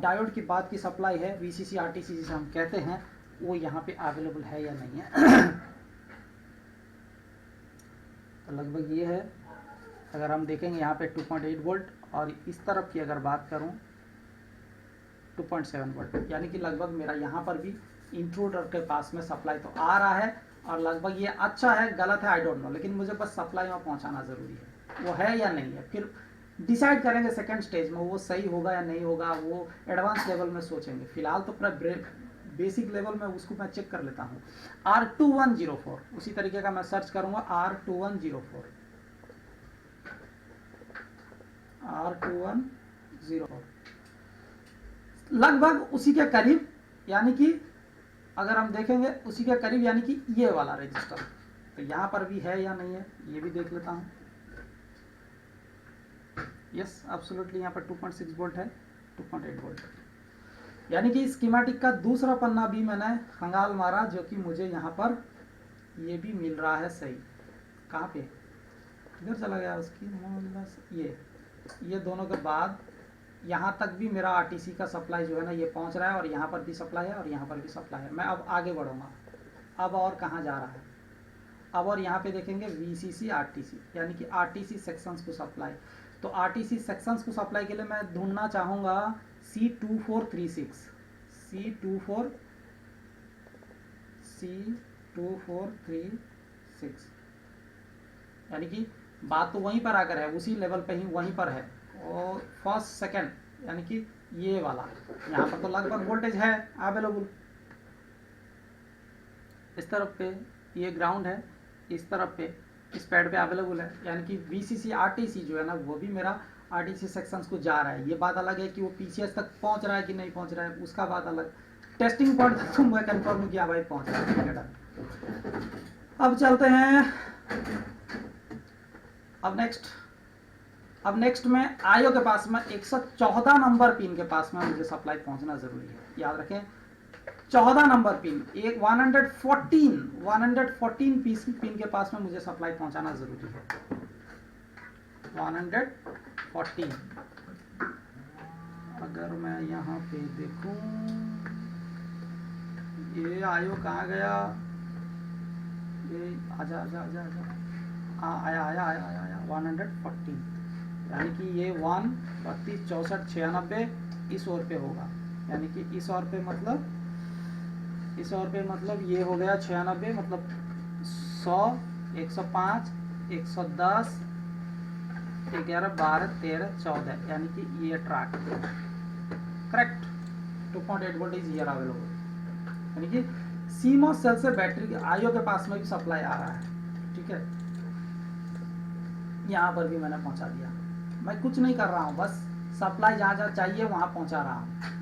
डायोड की बात की सप्लाई है, VCC RTC जिसे हम कहते हैं, वो यहाँ पे अवेलेबल है या नहीं है। तो लगभग ये है। अगर हम देखेंगे यहाँ पे 2.8 वोल्ट, और इस तरफ की अगर बात करूँ 2.7 वोल्ट, यानी कि लगभग मेरा यहाँ पर भी इंट्रूडर के पास में सप्लाई तो आ रहा है, और लगभग ये अच्छा है गलत है आई डोंट नो, लेकिन मुझे बस सप्लाई में पहुँचाना ज़रूरी है, वो है या नहीं है। फिर डिसाइड करेंगे सेकेंड स्टेज में वो सही होगा या नहीं होगा, वो एडवांस लेवल में सोचेंगे। फिलहाल तो पूरा बेसिक लेवल में उसको मैं चेक कर लेता हूँ। R2104 उसी तरीके का मैं सर्च करूंगा, R2104 लगभग उसी के करीब, यानी कि अगर हम देखेंगे उसी के करीब, यानी कि ये वाला रजिस्टर। तो यहाँ पर भी है या नहीं है ये भी देख लेता हूँ। यस एब्सोल्युटली यहाँ पर 2.6 वोल्ट है, 2.8 वोल्ट, यानी कि स्कीमेटिक का दूसरा पन्ना भी मैंने खंगाल मारा, जो कि मुझे यहाँ पर ये भी मिल रहा है सही। कहाँ पे इधर चला गया उसकी, ये दोनों के बाद यहाँ तक भी मेरा आरटीसी का सप्लाई जो है ना ये पहुँच रहा है, और यहाँ पर भी सप्लाई है और यहाँ पर भी सप्लाई है। मैं अब आगे बढ़ूँगा, अब और कहाँ जा रहा है अब, और यहाँ पे देखेंगे वीसीसी आरटीसी, यानी कि आरटीसी सेक्शंस को सप्लाई। तो आरटीसी सेक्शंस को सप्लाई के लिए मैं ढूंढना चाहूँगा C2436, C2436, यानी कि बात तो वहीं पर आकर है, उसी लेवल पे ही वहीं पर है। और फर्स्ट सेकंड, यानी कि ये वाला, यहाँ पर तो लगभग वोल्टेज है अवेलेबल। इस तरफ पे ये ग्राउंड है, इस तरफ पे इस पैड पे अवेलेबल है, यानी कि वीसीसी आरटीसी जो है ना वो भी मेरा आरटीसी सेक्शंस को जा रहा है। ये बात अलग है कि वो पीसीएस तक पहुंच रहा है कि नहीं पहुंच रहा है, उसका बात अलग। टेस्टिंग पॉइंट तक तो मैं कंफर्म किया भाई पहुंच रहा है। अब चलते हैं, अब नेक्स्ट में आईओ के पास में 114 नंबर पिन के पास में मुझे सप्लाई पहुंचना जरूरी है। याद रखें 14 नंबर पिन, एक 114 पिन के पास में मुझे सप्लाई पहुंचाना जरूरी है। 114, अगर मैं यहाँ पे देखूं ये आयो कहाँ गया, ये आजा आजा आजा आजा, हाँ आया आया आया आया आया 114, यानी कि ये 1 32 64 96 इस ओर पे होगा, यानी कि इस ओर पे मतलब ये हो गया 96, मतलब 100 105 110 11 12 13 14, यानी कि ये track correct. 2.8 volt is here available, यानी कि सीमॉस सेल से बैटरी आईओ के पास में भी सप्लाई आ रहा है। ठीक है, यहाँ पर भी मैंने पहुंचा दिया। मैं कुछ नहीं कर रहा हूँ, बस सप्लाई जहाँ जहाँ चाहिए वहाँ पहुंचा रहा हूँ।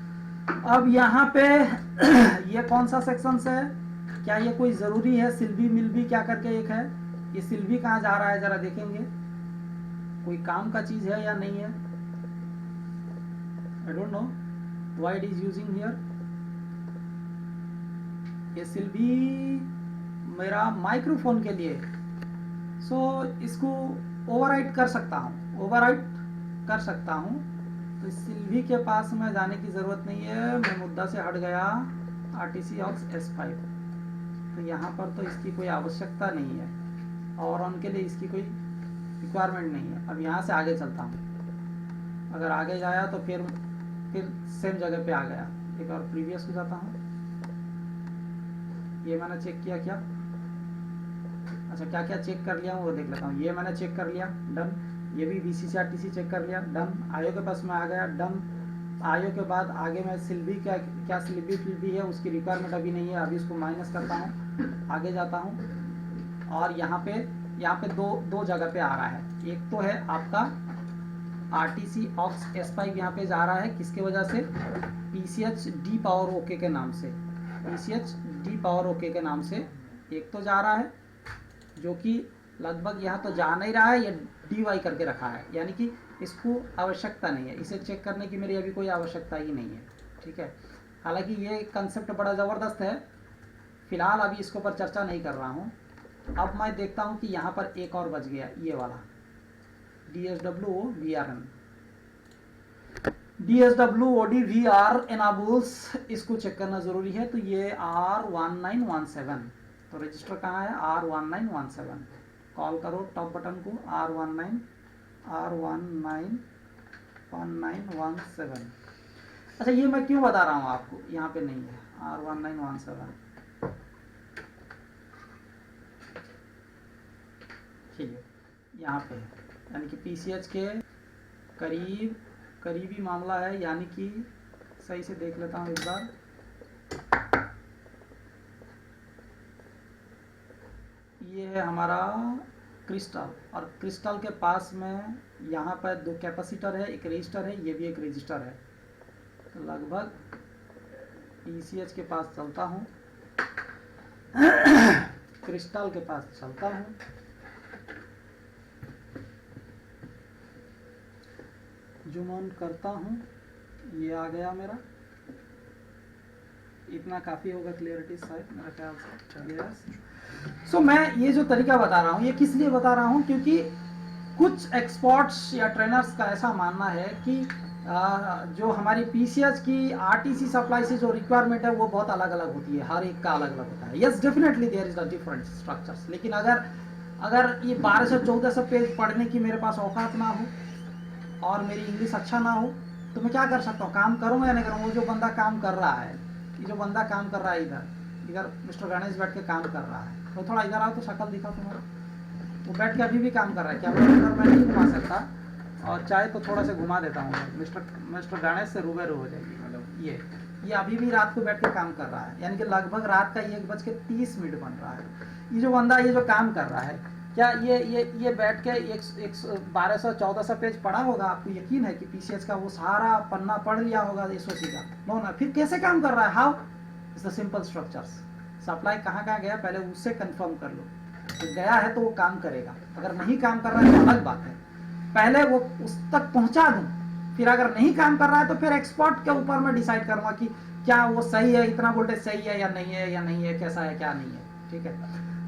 अब यहाँ पे ये कौन सा सेक्शन है, क्या ये कोई जरूरी है? सिल्वी मिल्वी क्या करके एक है, ये सिल्वी कहाँ जा रहा है जरा देखेंगे, कोई काम का चीज है या नहीं है। I don't know why it is using here. ये सिल्वी मेरा माइक्रोफोन के लिए, सो इसको ओवरराइट कर सकता हूँ, तो सिल्वी के पास में जाने की जरूरत नहीं है। मैं मुद्दा से हट गया, आरटीसी ऑक्स S5, तो यहाँ पर तो इसकी कोई आवश्यकता नहीं है और उनके लिए इसकी कोई रिक्वायरमेंट नहीं है। अब यहाँ से आगे चलता हूँ, अगर आगे जाया तो फिर सेम जगह पे आ गया। एक और प्रीवियस को जाता हूँ, ये मैंने चेक किया क्या, अच्छा क्या क्या चेक कर लिया हूँ वो देख लेता हूँ। ये मैंने चेक कर लिया, डन। ये भी वीसीसी आरटीसी चेक कर लिया, डन। आईओ के पास में आ गया, डन। आईओ के बाद आगे मैं सिल्वी क्या सिल्वी है उसकी रिक्वायरमेंट अभी नहीं है, अभी इसको माइनस करता हूँ, आगे जाता हूँ। और यहाँ पे दो जगह पे आ रहा है। एक तो है आपका आरटीसी ऑक्स S5 यहाँ पे जा रहा है, किसके वजह से, पीसीएच डी पावर ओके के नाम से, पीसीएच डी पावर ओके के नाम से एक तो जा रहा है, जो कि लगभग यहाँ तो जा नहीं रहा है, ये DY करके रखा है, यानी कि इसको आवश्यकता नहीं है, इसे चेक करने की मेरी अभी कोई आवश्यकता ही नहीं है। ठीक है, हालांकि ये कंसेप्ट बड़ा ज़बरदस्त है, फिलहाल अभी इसके ऊपर चर्चा नहीं कर रहा हूँ। अब मैं देखता हूँ कि यहाँ पर एक और बच गया, ये वाला DSW VRN, DSW OD VR enables, इसको चेक करना ज़रूरी है। तो ये R1917, तो रजिस्टर कहाँ है, R1917, कॉल करो टॉप बटन को, R1917। अच्छा ये मैं क्यों बता रहा हूँ आपको, यहाँ पे नहीं है R1917, ठीक है यहाँ पे है, यानी कि पीसीएच के करीबी मामला है, यानी कि सही से देख लेता हूँ एक बार, ये है हमारा क्रिस्टल, और क्रिस्टल के पास में यहाँ पर दो कैपेसिटर है, एक रजिस्टर है, ये भी एक रजिस्टर है। तो लगभग PCH के पास चलता हूँ, क्रिस्टल के पास चलता हूँ, जूम ऑन करता हूँ, ये आ गया मेरा। इतना काफ़ी होगा क्लियरिटी शायद मेरा ख्याल से। यस। सो मैं ये जो तरीका बता रहा हूँ ये किस लिए बता रहा हूँ, क्योंकि कुछ एक्सपर्ट्स या ट्रेनर्स का ऐसा मानना है कि जो हमारी PCH की RTC सप्लाई से जो रिक्वायरमेंट है वो बहुत अलग अलग होती है, हर एक का अलग अलग होता है। Yes, definitely there is a different structures, लेकिन अगर ये 1200-1400 पेज पढ़ने की मेरे पास औकात ना हो और मेरी इंग्लिश अच्छा ना हो तो मैं क्या कर सकता हूँ, काम करूँगा या नहीं करूँगा। वो जो बंदा काम कर रहा है, ये जो बंदा काम कर रहा है इधर मिस्टर गणेश बैठ के काम कर रहा है, तो थोड़ा इधर आओ तो शक्ल दिखा तुम्हारा। वो बैठ के अभी भी काम कर रहा है, क्या मैं नहीं घुमा सकता, और चाहे तो थोड़ा सा घुमा देता हूँ। मिस्टर गणेश से रूबरू हो जाएगी। ये अभी भी रात को बैठ के काम कर रहा है, यानी कि लगभग रात का 1:30 बन रहा है। ये जो बंदा ये जो काम कर रहा है, क्या ये बैठ के 1200-1400 पेज पढ़ा होगा? आपको यकीन है कि PCH का वो सारा पन्ना पढ़ लिया होगा SOC का? नो ना। फिर कैसे काम कर रहा है? How? It's the simple structures. Supply कहाँ गया पहले उससे कंफर्म कर लो, तो गया है तो वो काम करेगा, अगर नहीं काम कर रहा है तो अलग बात है। पहले वो उस तक पहुंचा दूं, फिर अगर नहीं काम कर रहा है तो फिर एक्सपर्ट के ऊपर मैं डिसाइड करूंगा कि क्या वो सही है, इतना वोल्टेज सही है या नहीं है, कैसा है क्या नहीं है। ठीक है,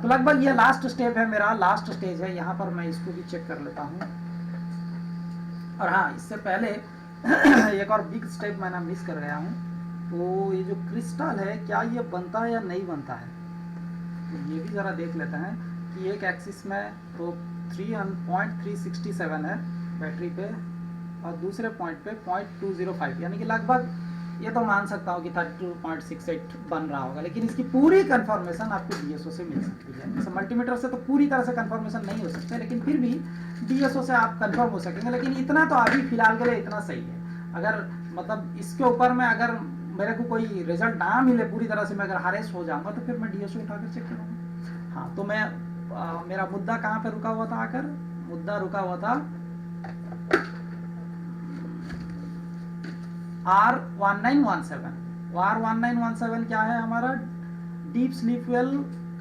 तो लगभग ये लास्ट स्टेप है, मेरा लास्ट स्टेज है। यहाँ पर मैं इसको भी चेक कर लेता हूँ। और हाँ, इससे पहले एक और बिग स्टेप मैंने मिस कर गया हूँ। तो ये जो क्रिस्टल है क्या ये बनता है या नहीं बनता है, तो ये भी ज़रा देख लेते हैं कि एक एक्सिस में तो 3.367 है बैटरी पे, और दूसरे पॉइंट पे 0.205, यानी कि लगभग ये तो मान सकता हूँ कि 32.68 बन रहा होगा। लेकिन इसकी पूरी कंफर्मेशन आपको DSO से मिल सकती है। जैसे मल्टीमीटर से तो पूरी तरह से कंफर्मेशन नहीं हो सकते, लेकिन फिर भी DSO से आप कंफर्म हो सकेंगे। लेकिन इतना तो अभी फिलहाल के लिए इतना सही है। अगर मतलब इसके ऊपर में अगर मेरे को कोई रिजल्ट ना मिले पूरी तरह से, मैं अगर हारेस हो जाऊंगा तो फिर मैं DSO उठाकर चेक करूँगा। हाँ, तो मैं मेरा मुद्दा कहाँ पे रुका हुआ था? आकर मुद्दा रुका हुआ था R1917। R1917 क्या है? हमारा डीप स्लीप वेल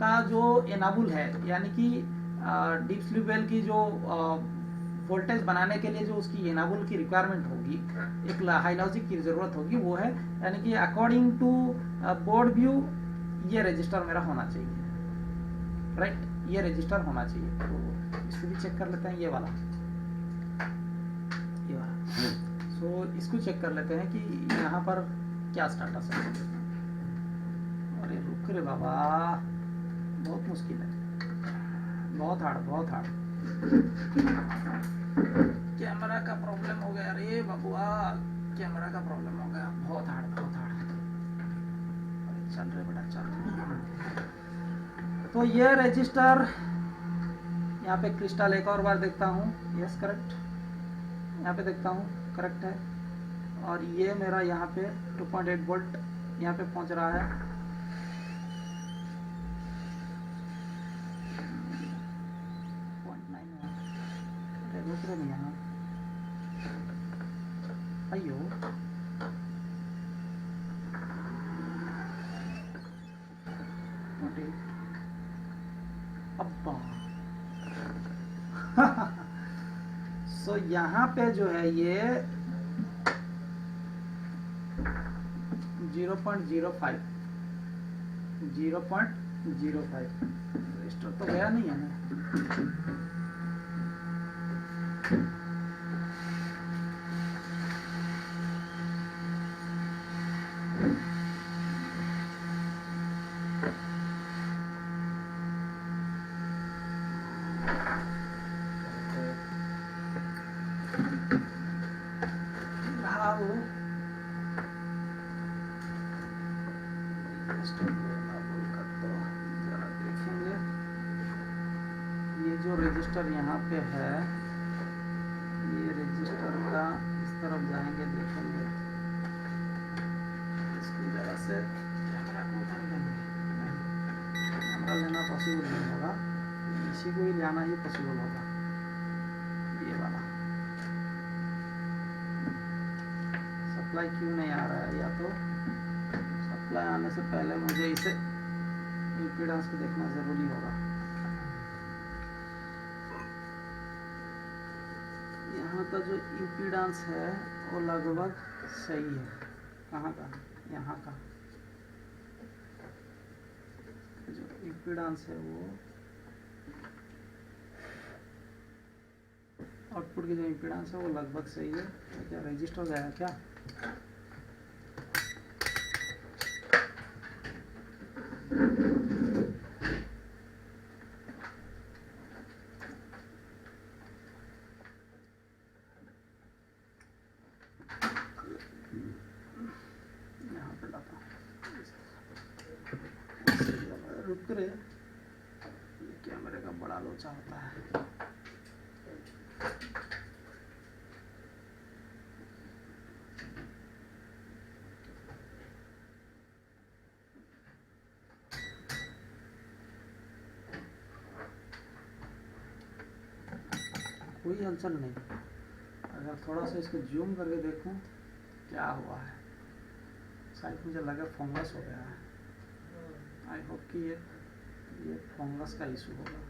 का जो एनाबुल है, यानी कि डीप स्लीप वेल की जो वोल्टेज बनाने के लिए जो उसकी एनाबुल की रिक्वायरमेंट होगी, एक हाई लॉजिक की जरूरत होगी, वो है, यानी कि अकॉर्डिंग टू बोर्ड व्यू ये रजिस्टर मेरा होना चाहिए, राइट? ये रजिस्टर होना चाहिए। तो इसको भी चेक कर लेते हैं, ये वाला। सो इसको चेक कर लेते हैं कि यहाँ पर क्या स्टेटस है। अरे रुक रे बाबा, बहुत मुश्किल है, बहुत हार्ड। कैमरा का प्रॉब्लम हो गया रे बाबुआ, कैमरा का प्रॉब्लम हो गया, बहुत हार्ड। अरे चल रे बेटा चल। तो ये रजिस्टर यहाँ पे क्रिस्टल एक और बार देखता हूँ, यस करेक्ट, यहाँ पे देखता हूँ करेक्ट है। और ये मेरा यहाँ पे 2.8 वोल्ट यहाँ पे पहुँच रहा है। दूसरे नहीं यहाँ, अयो अब्बा। सो यहाँ पे जो है ये 0.05 रजिस्टर तो गया नहीं है ना। रजिस्टर यहाँ पे है, ये रजिस्टर का इस तरफ जाएंगे, देखेंगे इसको जरा से कैमरा को उधर लेंगे, कैमरा लेना पॉसिबल नहीं होगा। इसी को ही जाना ही पॉसिबल होगा, ये वाला। सप्लाई क्यों नहीं आ रहा है, या तो सप्लाई आने से पहले मुझे इसे इम्पीडेंस को देखना ज़रूरी होगा। यहाँ का जो इम्पीडेंस है वो लगभग सही है। कहाँ का? यहाँ का जो इम्पीडेंस है वो आउटपुट की जो इम्पीडेंस है वो लगभग सही है। तो क्या रजिस्टर हो जाएगा क्या? यहाँ पे डाटा रुक रहे, कैमरे का बड़ा लोचा होता है। कोई हलचल नहीं। अगर थोड़ा सा इसको जूम करके देखूं क्या हुआ है, शायद मुझे लगा फंगस हो गया है। आई होप कि ये फंगस का इशू होगा।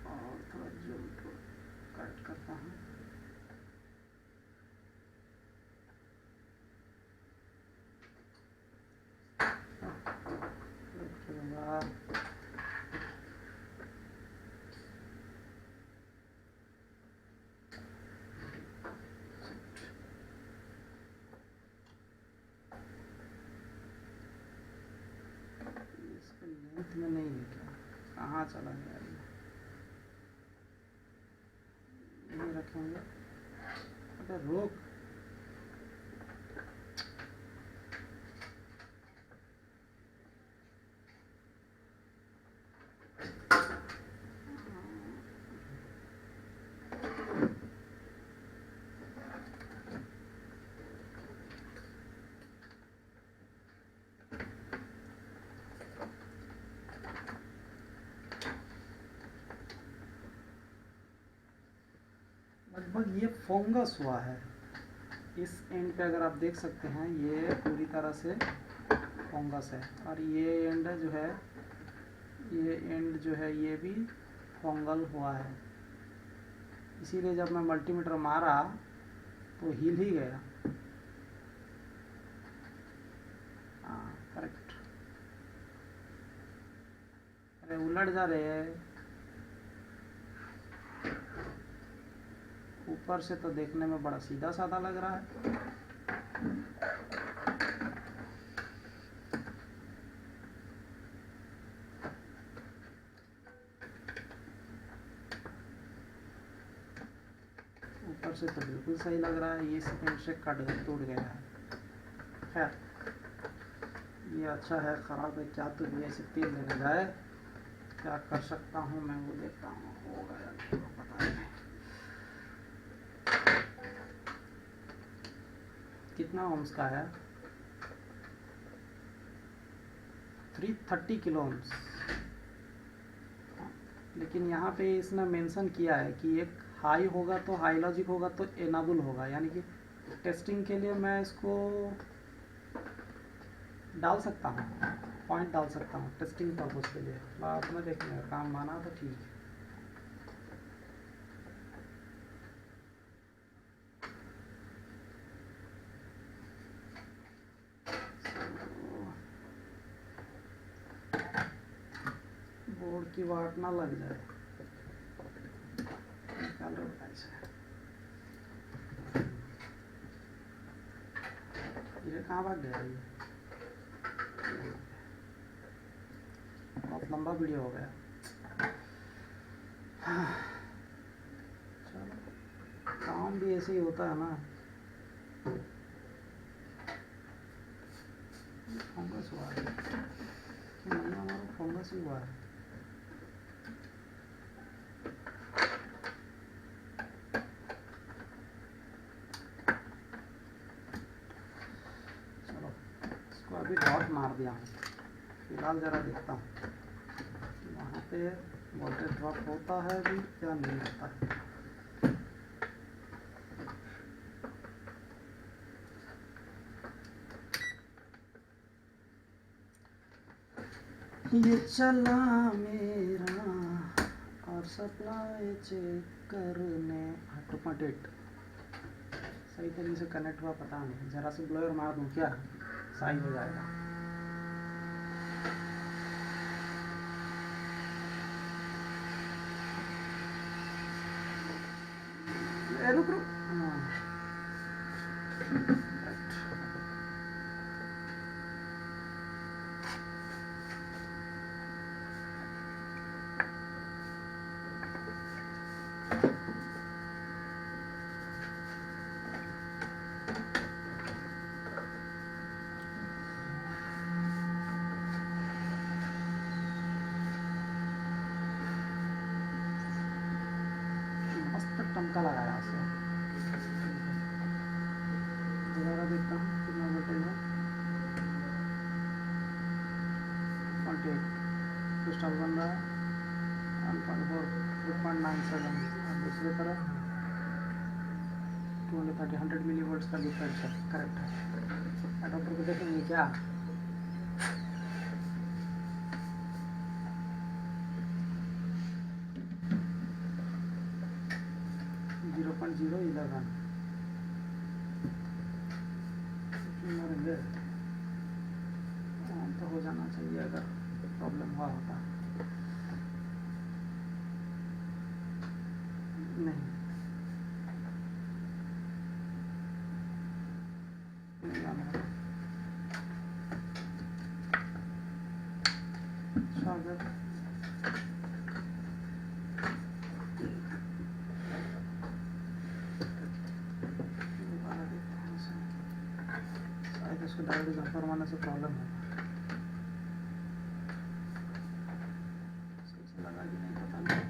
और थोड़ा जूम को कट करता हूँ। लेंथ में नहीं है क्या? कहाँ चला गया ये? यहीं रखेंगे। अरे रोक, लगभग ये फंगस हुआ है। इस एंड पे अगर आप देख सकते हैं ये पूरी तरह से फंगस है, और ये एंड जो है, ये एंड जो है ये भी फंगल हुआ है। इसीलिए जब मैं मल्टीमीटर मारा तो हिल ही गया। हाँ करेक्ट। अरे उलट जा रहे हैं। ऊपर से तो देखने में बड़ा सीधा साधा लग रहा है। ऊपर से तो बिल्कुल सही लग रहा है, ये सेकंड से टूट गया है। खैर ये अच्छा है ख़राब है क्या, तो भी ऐसे तेल लेने जाए क्या कर सकता हूँ मैं, वो देखता हूँ होगा या नहीं पता नहीं। कितना ओम्स का है? 330 किलो ओम्स। लेकिन यहाँ पे इसने मेंशन किया है कि एक हाई होगा तो हाई लॉजिक होगा तो एनाबल होगा, यानी कि टेस्टिंग के लिए मैं इसको डाल सकता हूँ, पॉइंट डाल सकता हूँ टेस्टिंग पर्पज़ के लिए। बाद में देखने का काम माना तो ठीक है। बोर्ड की वाट ना लग जाए। निकालो ऐसे। ये कहाँ भाग गया ये? बहुत लंबा वीडियो हो गया। चलो काम भी ऐसे ही होता है ना। फंगस हुआ है कि नहीं, हमारा फंगस ही हुआ है। चलो भी डॉट मार दिया हूँ। फिलहाल ज़रा देखता हूँ वहाँ पे वोल्टेज ड्रॉप होता है भी या नहीं होता है। ये चला मेरा और सप्लाई चेक करने 2.8 सही तरीके से कनेक्ट हुआ पता नहीं। ज़रा से ब्लोअर मार दूँ क्या सही हो जाएगा। रुक रुक टमका लगाया उसे। दोबारा देखता हूँ कितना वोल्टेज है। 0.8 क्रिस्टल बन रहा है 1.4 8.97। और दूसरी तरफ 230 100 मिली वोल्ट्स का डिफरेंस है। करेक्ट है। डॉक्टर को देखेंगे क्या। मरेंगे तो हो जाना चाहिए अगर प्रॉब्लम हुआ होता। नहीं आने वाला। स्वागत। शायद उसको डायरेक्ट जंपर मारने से प्रॉब्लम है। सही से लगा कि नहीं पता नहीं।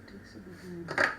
ठीक से देखिए।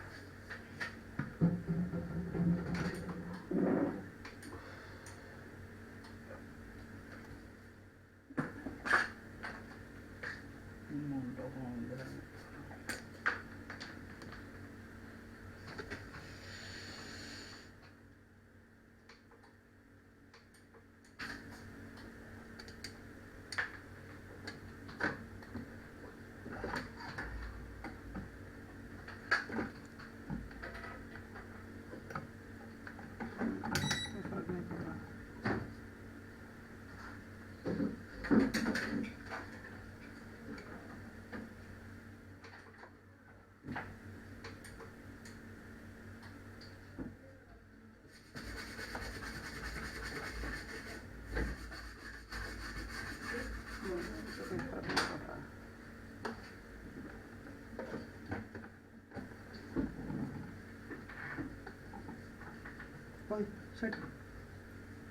Set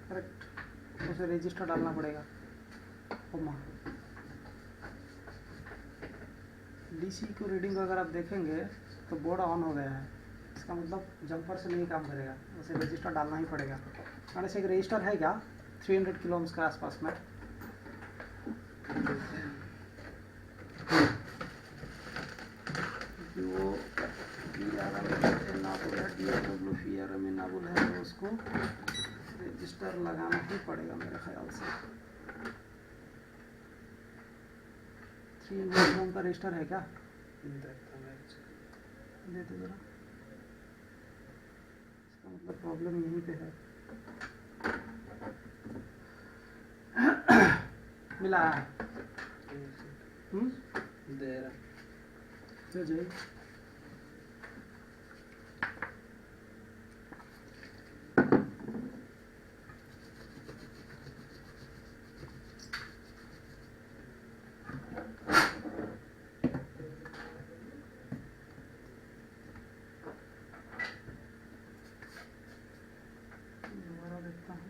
correct. उसे रजिस्टर डालना पड़ेगा। डीसी को रीडिंग अगर आप देखेंगे तो बोर्ड ऑन हो गया है। इसका मतलब जंपर से नहीं काम करेगा, उसे रजिस्टर डालना ही पड़ेगा। और ऐसे एक रजिस्टर है क्या 300 किलो ओम्स के आसपास में। वो है तो उसको रजिस्टर लगाना ही पड़ेगा मेरे ख्याल से। 300 ओम का रजिस्टर है क्या देखता हूँ। दे तो जरा, इसका मतलब प्रॉब्लम यहीं पे है। मिला है? दे रहा तो जाइए। दोबारा देखता हूँ।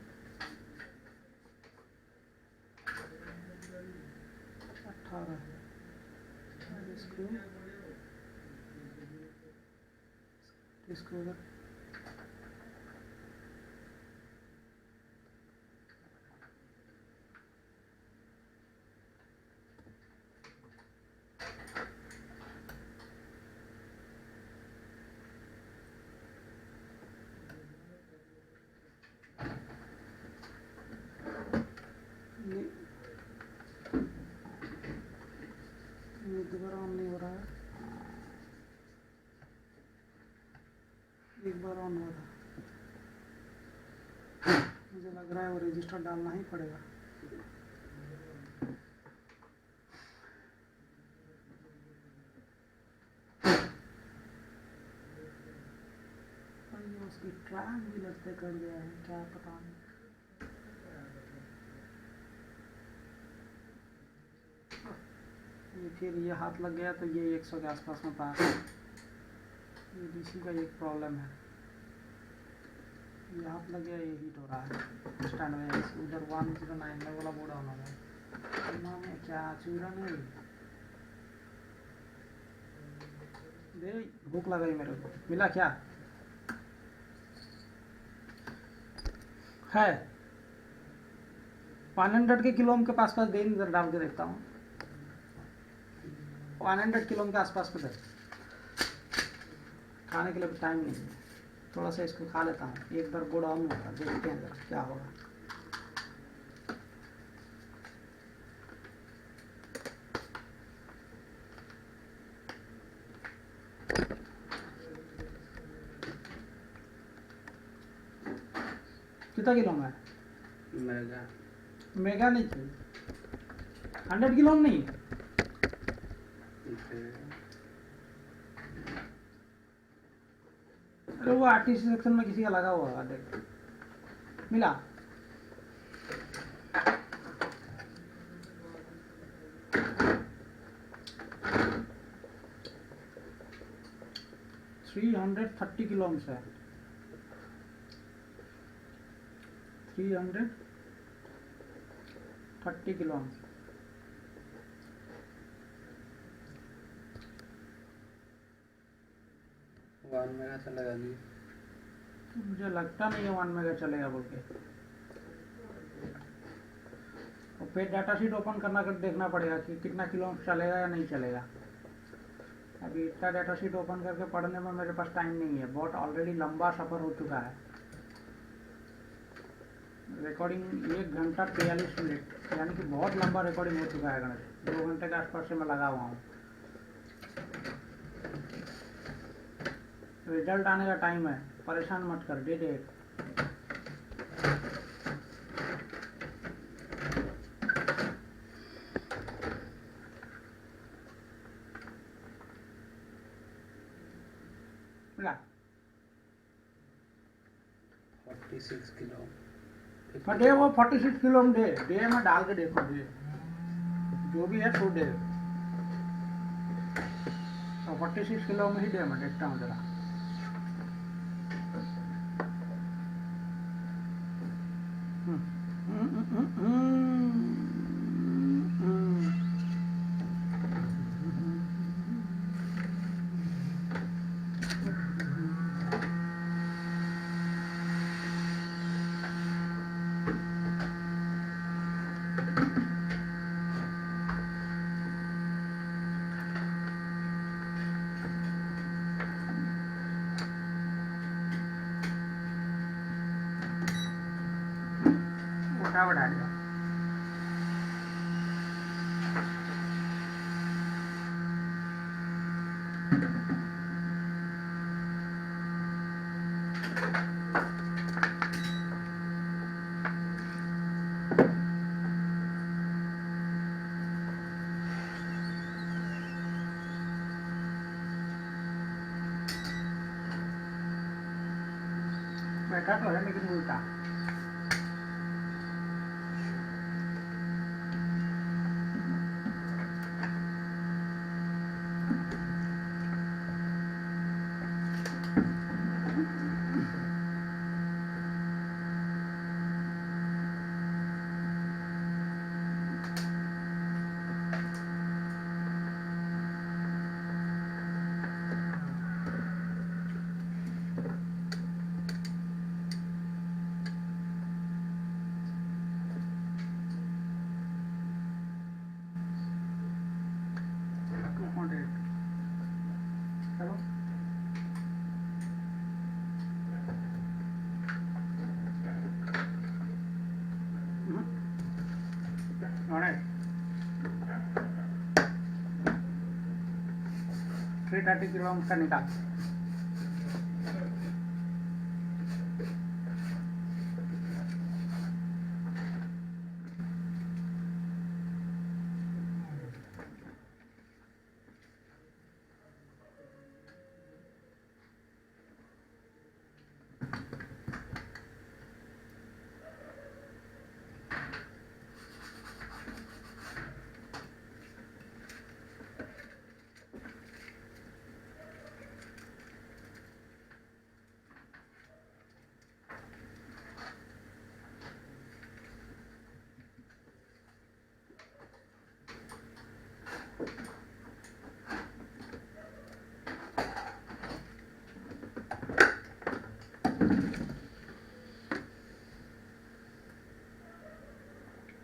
18 है। इसको उधर ये दोबारा ऑन नहीं हो रहा है। एक बार ऑन हुआ था, मुझे लग रहा है वो रजिस्टर डालना ही पड़ेगा। और ये उसकी ट्रैक भी लगते कर गया है, क्या पता नहीं। ये फिर ये हाथ लग गया तो ये 100 के आसपास में पास। ये डीसी का एक प्रॉब्लम है, ये हाथ लग गया, ये हीट हो रहा है स्टैंड में। उधर 109 में वाला बोर्ड ऑन हो गया। में क्या चूरा नहीं दे, भूख लग गई मेरे को। मिला क्या है? 100 के किलो के पास पास दे, इधर डाल के देखता हूँ। 100 किलो के आसपास पे दे। खाने के लिए भी टाइम नहीं है, थोड़ा सा इसको खा लेता हूँ। एक बार बोर्ड ऑन होगा, देखते हैं जरा क्या होगा। कितना किलो में है? मेगा नहीं चाहिए, 100 किलो में नहीं। अरे वो आरटीसी सेक्शन में किसी का लगा हुआ है, देख। मिला? थ्री 330 किलो में है। 330 किलो में। मेगा चलेगा नहीं, मुझे लगता नहीं है 1 मेगा चलेगा बोल के। और फिर डाटा शीट ओपन करना कर देखना पड़ेगा कि कितना किलो चलेगा या नहीं चलेगा। अभी इतना डाटा शीट ओपन करके पढ़ने में मेरे पास टाइम नहीं है, बहुत ऑलरेडी लंबा सफ़र हो चुका है। रिकॉर्डिंग 1 घंटा 43 मिनट, यानी कि बहुत लंबा रिकॉर्डिंग हो चुका है गणेश। 2 घंटे के आसपास से मैं लगा हुआ हूँ। रिजल्ट आने का टाइम है, परेशान मत कर। दे दे। मिला? 46 किलो। दे वो 46 किलो में दे में डाल के देखो, दे जो भी है तो दे। तो 46 किलो में ही दे, मैं देखता हूँ जरा। मोटा बढ़ा दिया। बैठा तो है लेकिन उल्टा। चलो ऑलराइट 330 किलो का निकाल।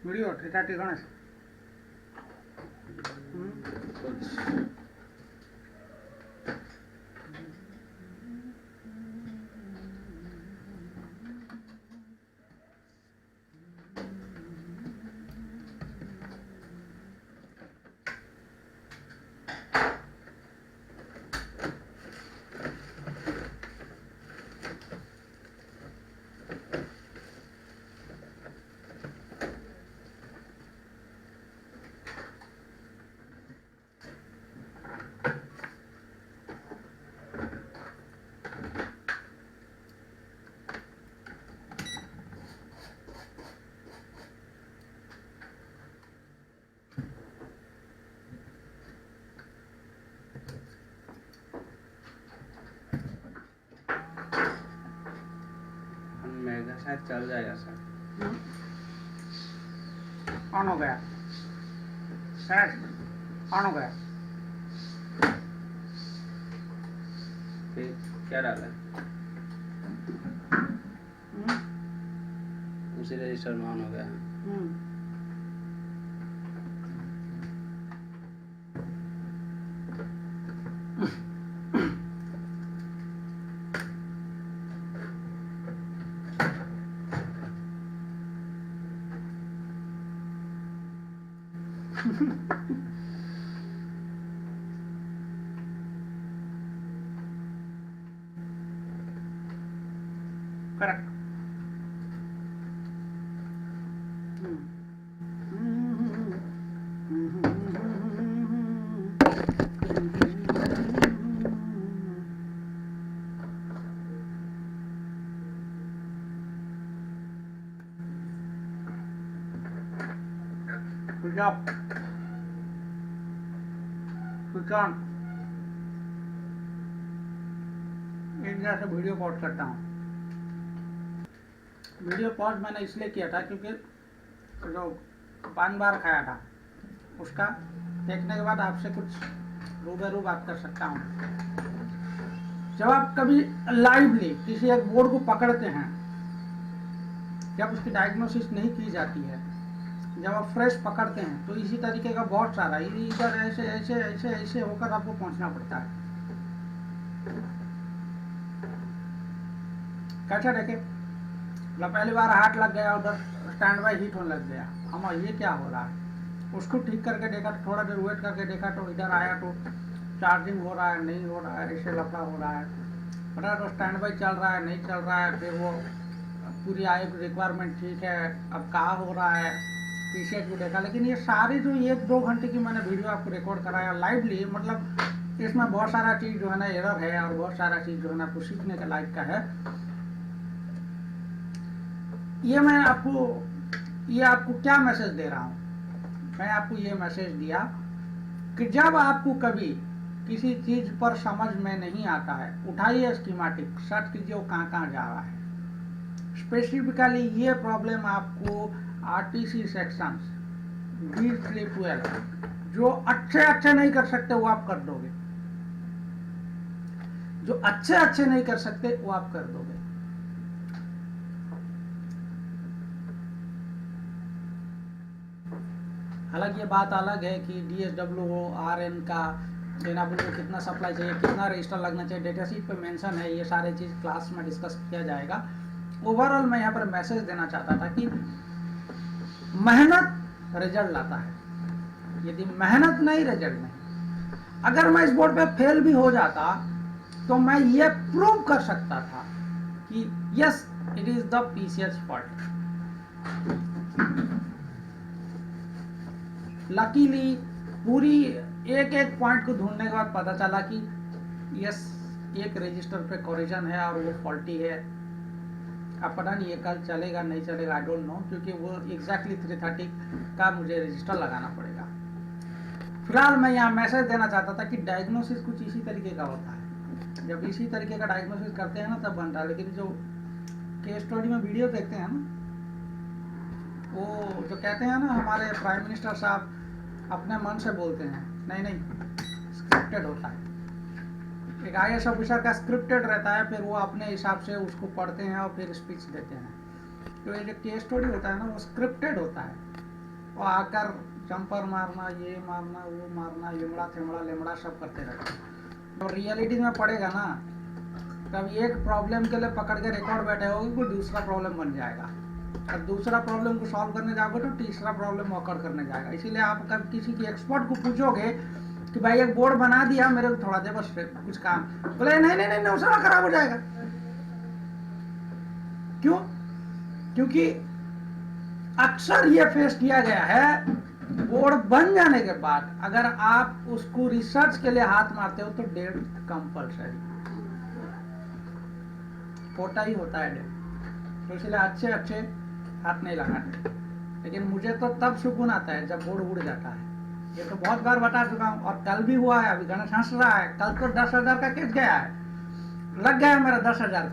वीडियो 330 गणेश मेगा शायद चल जाएगा सर। ऑन हो गया सर, ऑन हो गया। फिर क्या डाला उसी रजिस्टर में ऑन हो गया। Correct. Good job. Switch on. एक जगह से वीडियो पॉज करता हूँ। वीडियो पॉज मैंने इसलिए किया था क्योंकि जो पान बार खाया था उसका देखने के बाद आपसे कुछ रूबरू बात कर सकता हूँ। जब आप कभी लाइवली किसी एक बोर्ड को पकड़ते हैं, जब उसकी डायग्नोसिस नहीं की जाती है, जब आप फ्रेश पकड़ते हैं तो इसी तरीके का बहुत सारा इधर ऐसे ऐसे ऐसे ऐसे होकर आपको पहुंचना पड़ता है। कैसे देखे, मतलब पहली बार हाथ लग गया, उधर स्टैंड बाई हीट होने लग गया, हम ये क्या हो रहा है, उसको ठीक करके देखा तो थोड़ा देर वेट करके देखा तो इधर आया तो चार्जिंग हो रहा है नहीं हो रहा है, ऐसे लफड़ा हो रहा है, पता तो स्टैंड बाई चल रहा है नहीं चल रहा है, फिर वो पूरी आयु रिक्वायरमेंट ठीक है, अब कहाँ हो रहा है पीछे को देखा। लेकिन ये सारी जो 1-2 घंटे की मैंने वीडियो आपको रिकॉर्ड कराया लाइवली, मतलब इसमें बहुत सारा चीज़ जो है ना एरर है और बहुत सारा चीज़ जो है ना आपको सीखने के लायक का है। ये आपको क्या मैसेज दे रहा हूँ, मैं आपको ये मैसेज दिया कि जब आपको कभी किसी चीज पर समझ में नहीं आता है, उठाइए स्कीमेटिक, सर्च कीजिए वो कहाँ कहाँ जा रहा है। स्पेसिफिकली ये प्रॉब्लम आपको आरटीसी सेक्शंस B312 जो अच्छे नहीं कर सकते वो आप कर दोगे, जो अच्छे नहीं कर सकते वो आप कर दोगे। हालांकि ये बात अलग है कि DSW RN का एनाबुल को कितना सप्लाई चाहिए, कितना रजिस्टर लगना चाहिए, डेटा शीट पे मेंशन है, ये सारे चीज़ क्लास में डिस्कस किया जाएगा। ओवरऑल मैं यहाँ पर मैसेज देना चाहता था कि मेहनत रिजल्ट लाता है, यदि मेहनत नहीं रिजल्ट नहीं। अगर मैं इस बोर्ड पे फेल भी हो जाता तो मैं ये प्रूव कर सकता था कि yes it is the PCS fault. Luckily पूरी एक पॉइंट को ढूंढने के बाद पता चला कि यस एक रजिस्टर पे कोरिजन है और वो फॉल्टी है। अब पता नहीं ये कल चलेगा नहीं चलेगा, आई डोंट नो, क्योंकि वो एग्जैक्टली 330 का मुझे रजिस्टर लगाना पड़ेगा। फिलहाल मैं यहाँ मैसेज देना चाहता था कि डायग्नोसिस कुछ इसी तरीके का होता है, जब इसी तरीके का डायग्नोसिस करते हैं ना तब बनता है। लेकिन जो केस स्टडी में वीडियो देखते हैं ना, वो जो कहते हैं ना हमारे प्राइम मिनिस्टर साहब अपने मन से बोलते हैं, नहीं स्क्रिप्टेड होता है। एक IAS ऑफिसर का स्क्रिप्टेड रहता है, फिर वो अपने हिसाब से उसको पढ़ते हैं और फिर स्पीच देते हैं। तो ये जो केस स्टडी होता है ना वो स्क्रिप्टेड होता है, वो आकर जंपर मारना, ये मारना, वो मारना, युमड़ा थेमड़ा लेमड़ा सब करते रहते हैं। तो रियलिटी में पड़ेगा ना तब एक प्रॉब्लम के लिए पकड़ के रिकॉर्ड बैठे होगी, कोई दूसरा प्रॉब्लम बन जाएगा, और दूसरा प्रॉब्लम को सॉल्व करने जाओगे तो तीसरा प्रॉब्लम ऑकर करने जाएगा। इसीलिए आप कब किसी की एक्सपर्ट को पूछोगे कि भाई एक बोर्ड बना दिया मेरे को, थोड़ा दे बस कुछ काम, बोले नहीं दूसरा खराब हो जाएगा। क्यों? क्योंकि अक्सर ये फेस किया गया है, बोर्ड बन जाने के बाद अगर आप उसको रिसर्च के लिए हाथ मारते हो तो डेट कंपल्सरी होता ही होता है डेट। तो इसलिए अच्छे हाथ नहीं लगाते। लेकिन मुझे तो तब सुकून आता है जब बोर्ड उड़ जाता है। ये तो बहुत बार बता चुका हूँ, और कल भी हुआ है। अभी गणेश हंस रहा है, कल तो 10,000 का केस गया है, लग गया है मेरा 10,000।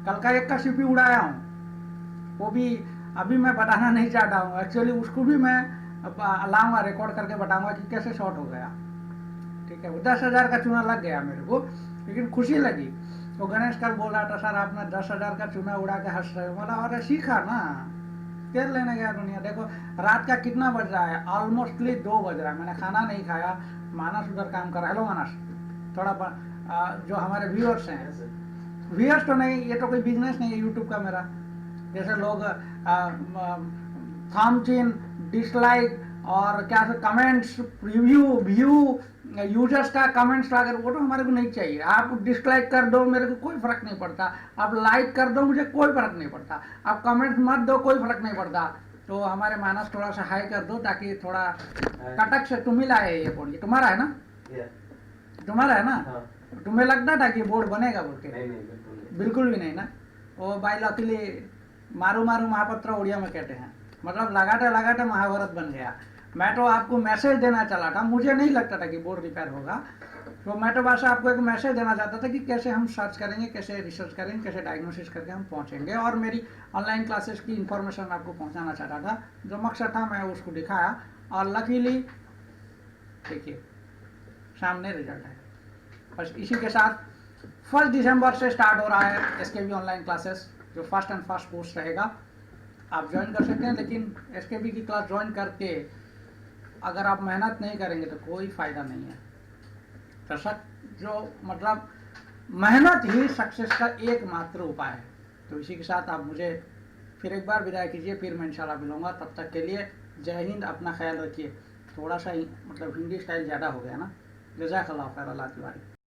कल का एक का सीपी उड़ाया हूँ, वो भी अभी मैं बताना नहीं चाहता हूँ। एक्चुअली उसको भी मैं लाऊंगा, रिकॉर्ड करके बताऊंगा कि कैसे शॉर्ट हो गया। ठीक है, वो 10,000 का चूना लग गया मेरे को, लेकिन खुशी लगी। तो गणेश कल बोल रहा था सर आपने 10,000 का चूना उड़ा के हंस रहे हो। बोला अरे सीखा ना, तेल लेने गया दुनिया। देखो रात का कितना बज रहा है, ऑलमोस्टली 2 बज रहा है, मैंने खाना नहीं खाया। मानस उधर काम कर रहा है। हेलो मानस, थोड़ा जो हमारे व्यूअर्स हैं, व्यूअर्स तो नहीं, ये तो कोई बिजनेस नहीं है यूट्यूब का मेरा। जैसे लोग थंब चिन, डिसलाइक और क्या कमेंट्स, रिव्यू, व्यू, यूजर्स का कमेंट्स अगर वो तो हमारे को नहीं चाहिए। आप डिसलाइक कर दो मेरे को कोई फर्क नहीं पड़ता, आप लाइक कर दो मुझे कोई फर्क नहीं पड़ता, आप कमेंट मत दो कोई फर्क नहीं पड़ता। तो हमारे मानस थोड़ा सा हाई कर दो ताकि थोड़ा कटक से तुम्हें लाए। ये बोर्ड तुम्हारा है ना? तुम्हारा है ना? तुम्हें लगता था कि बोर्ड बनेगा बोल के? बिल्कुल भी नहीं ना। वो बाई लकीली मारू महापत्र उड़िया में कहते हैं, मतलब लगाते महाभारत बन गया। मैं तो आपको मैसेज देना चला था, मुझे नहीं लगता था कि बोर्ड रिपेयर होगा। तो मैं तो बस आपको एक मैसेज देना चाहता था कि कैसे हम सर्च करेंगे, कैसे रिसर्च करेंगे, कैसे डायग्नोसिस करके हम पहुंचेंगे। और मेरी ऑनलाइन क्लासेस की इंफॉर्मेशन आपको पहुंचाना चाहता था, जो मकसद था मैं उसको दिखाया। और लकीली देखिए सामने रिजल्ट है। बस इसी के साथ 1 दिसंबर से स्टार्ट हो रहा है SKB ऑनलाइन क्लासेस, जो फर्स्ट एंड फर्स्ट कोर्स रहेगा। आप ज्वाइन कर सकते हैं, लेकिन SKB की क्लास ज्वाइन करके अगर आप मेहनत नहीं करेंगे तो कोई फायदा नहीं है। जो मतलब मेहनत ही सक्सेस का एकमात्र उपाय है। तो इसी के साथ आप मुझे फिर एक बार विदाई कीजिए, फिर मैं इंशाल्लाह मिलूंगा। तब तक के लिए जय हिंद, अपना ख्याल रखिए। थोड़ा सा मतलब हिंदी स्टाइल ज़्यादा हो गया ना। जज़ाकल्लाह खैर, अल्लाह की बारी।